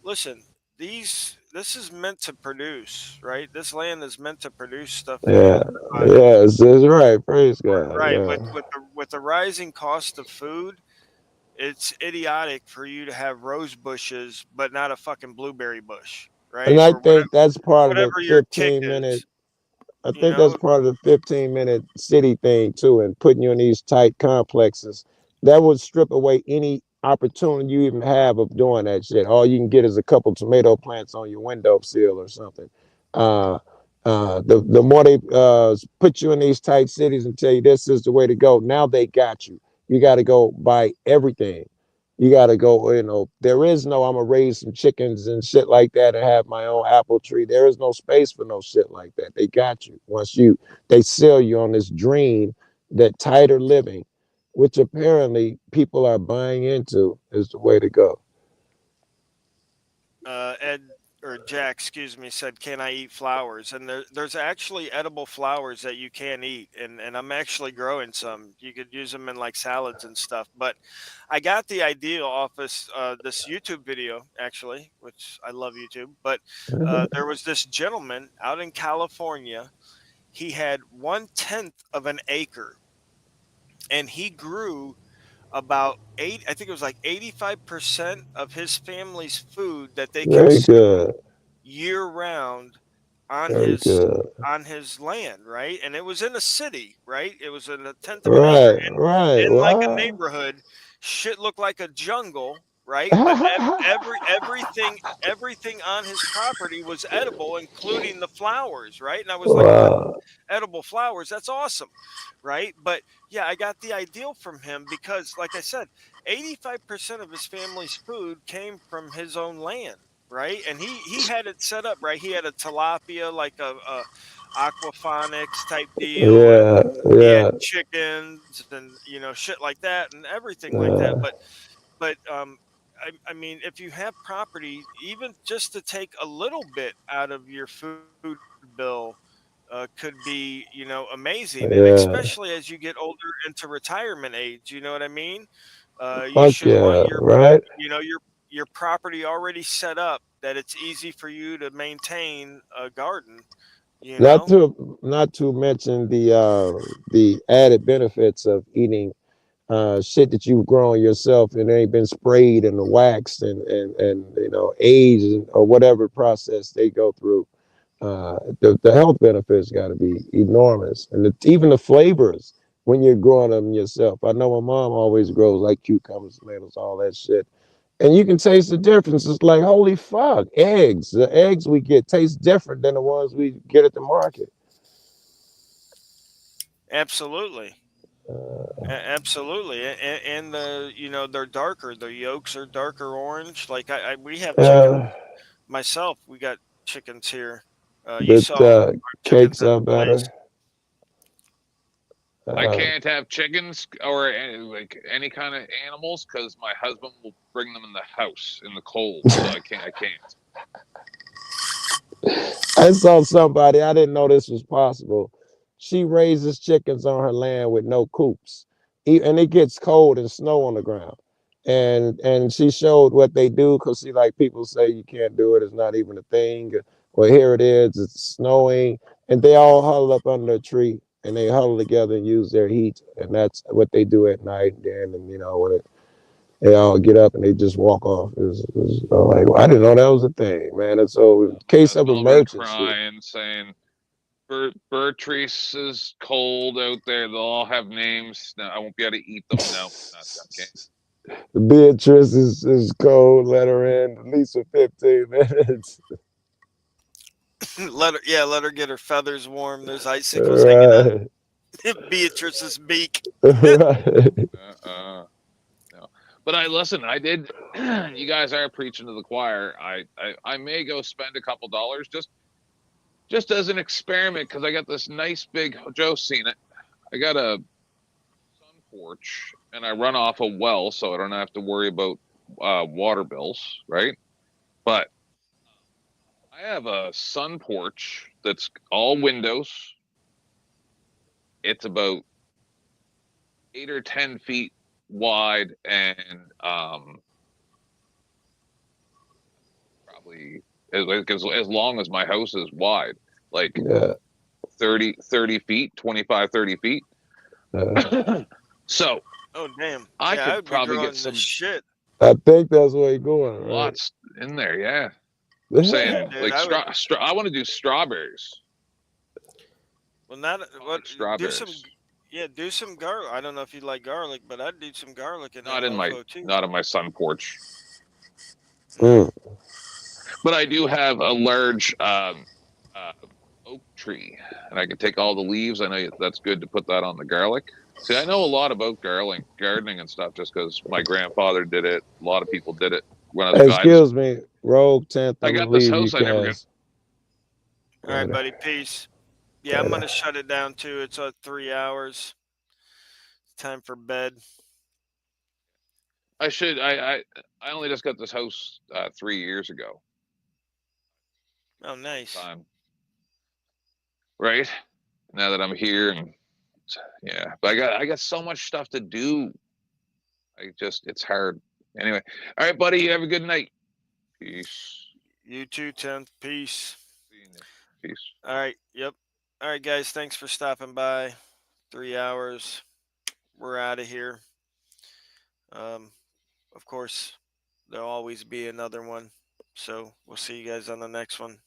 listen, this is meant to produce, right? This land is meant to produce stuff for you,
yeah.
but
Yes, that's right. Praise God.
right, with
Yeah.
the rising cost of food, it's idiotic for you to have rose bushes but not a fucking blueberry bush,
And
right?
I
Or
think that's part of the
whatever your kick
15-minute
is,
I
you
think that's
know?
part of the 15-minute city thing too, and putting you in these tight complexes. That would strip away any opportunity you even have of doing that shit. All you can get is a couple tomato plants on your windowsill or something. Uh, the more they put you in these tight cities and tell you this is the way to go, now they got you. You got to go buy everything. You got to go, there is no, I'm going to raise some chickens and shit like that and have my own apple tree. There is no space for no shit like that. They got you. They sell you on this dream that tighter living, which apparently people are buying into, is the way to go.
Ed or Jack, excuse me, said, "Can I eat flowers?" And there's actually edible flowers that you can eat, and I'm actually growing some. You could use them in like salads and stuff. But I got the idea off this YouTube video actually, which I love YouTube. But there was this gentleman out in California. He had 1/10 of an acre, and he grew about eight. I think it was like 85% of his family's food that they
Very
consume
good.
year round on
Very
his
good.
land, right? And it was in a city, right? It was in a tenth of an acre
Right, right.
in like a
Wow.
neighborhood. Shit looked like a jungle, right? But everything on his property was edible, including the flowers, right? And I was like, wow,
Wow.
edible flowers, that's awesome, right? But yeah, I got the ideal from him because, like I said, 85% of his family's food came from his own land, right? And he had it set up right. He had a tilapia, like a aquaponics type deal, and
Yeah,
he had
yeah.
chickens and shit like that and everything like that. But but I mean, if you have property, even just to take a little bit out of your food bill could be, amazing. And
Yeah.
especially as you get older into retirement age, you know what I mean? You
Fuck
should want
yeah. Right.
your property already set up that it's easy for you to maintain a garden. You
Not
know,
to mention the added benefits of eating shit that you've grown yourself and ain't been sprayed and waxed and aged or whatever process they go through. The health benefits got to be enormous, and even the flavors when you're growing them yourself. I know my mom always grows like cucumbers, tomatoes, all that shit, and you can taste the difference. It's like holy fuck, eggs. The eggs we get taste different than the ones we get at the market.
absolutely.
Uh,
Absolutely, and they're darker. The yolks are darker orange. Like we have chicken.
uh,
Myself, we got chickens here. You
but
saw our chickens
cakes
at
are
the place.
better.
I
Uh,
can't have chickens or like any kind of animals because my husband will bring them in the house in the cold. So I can't. I can't.
I saw somebody, I didn't know this was possible. She raises chickens on her land with no coops. And it gets cold and snow on the ground. And she showed what they do because she like people say you can't do it, it's not even a thing. Well, here it is, it's snowing, and they all huddle up under a tree and they huddle together and use their heat. And that's what they do at night. And when they all get up and they just walk off. Like, well, I didn't know that was a thing, man. And so, in
My
case of
husband will be
emergency,
crying, saying, Bertrice is cold out there. They'll all have names. No, I won't be able to eat them. No, not okay.
Beatrice is cold. Let her in at least for 15 minutes.
Let her get her feathers warm. There's icicles hanging out
Right.
Beatrice's beak.
Right.
No. But I listen. I did. You guys are preaching to the choir. I may go spend a couple dollars just as an experiment because I got this nice big. Joe's seen it. I got a sun porch and I run off a well, so I don't have to worry about water bills, right? But I have a sun porch that's all windows. It's about 8 or 10 feet wide and probably as long as my house is wide, like
Yeah.
30 feet, 25, 30 feet. So
Oh damn!
I
Yeah, I
could
would be
probably get
growing the
some
shit.
I think that's where you're going, right?
lots in there. Yeah. I'm
Yeah,
saying
dude.
like I want to do strawberries.
Well, not
I
what.
like
Do some.
strawberries.
Yeah, do some garlic. I don't know if you like garlic, but I'd do some garlic in that
Not in my
mofo too.
not on my sun porch.
Mm.
Mm.
But I do have a large uh, oak tree, and I can take all the leaves. I know that's good to put that on the garlic. See, I know a lot about gardening and stuff just because my grandfather did it. A lot of people did it when I was.
Excuse me, Rogue 10th.
I
I'm going
got
to
this
leave you
house. I never got.
guys.
All right,
Later.
buddy. Peace. Yeah, I'm
Later.
gonna shut it down too. It's 3 hours. Time for bed.
I should. I only just got this house 3 years ago.
Oh, nice.
Right now that I'm here, and yeah, but I got so much stuff to do. It's hard. Anyway, all right, buddy. You have a good night. Peace.
You too, 10th. Peace.
Peace.
All right. Yep. All right, guys. Thanks for stopping by. 3 hours. We're out of here. Of course, there'll always be another one. So we'll see you guys on the next one.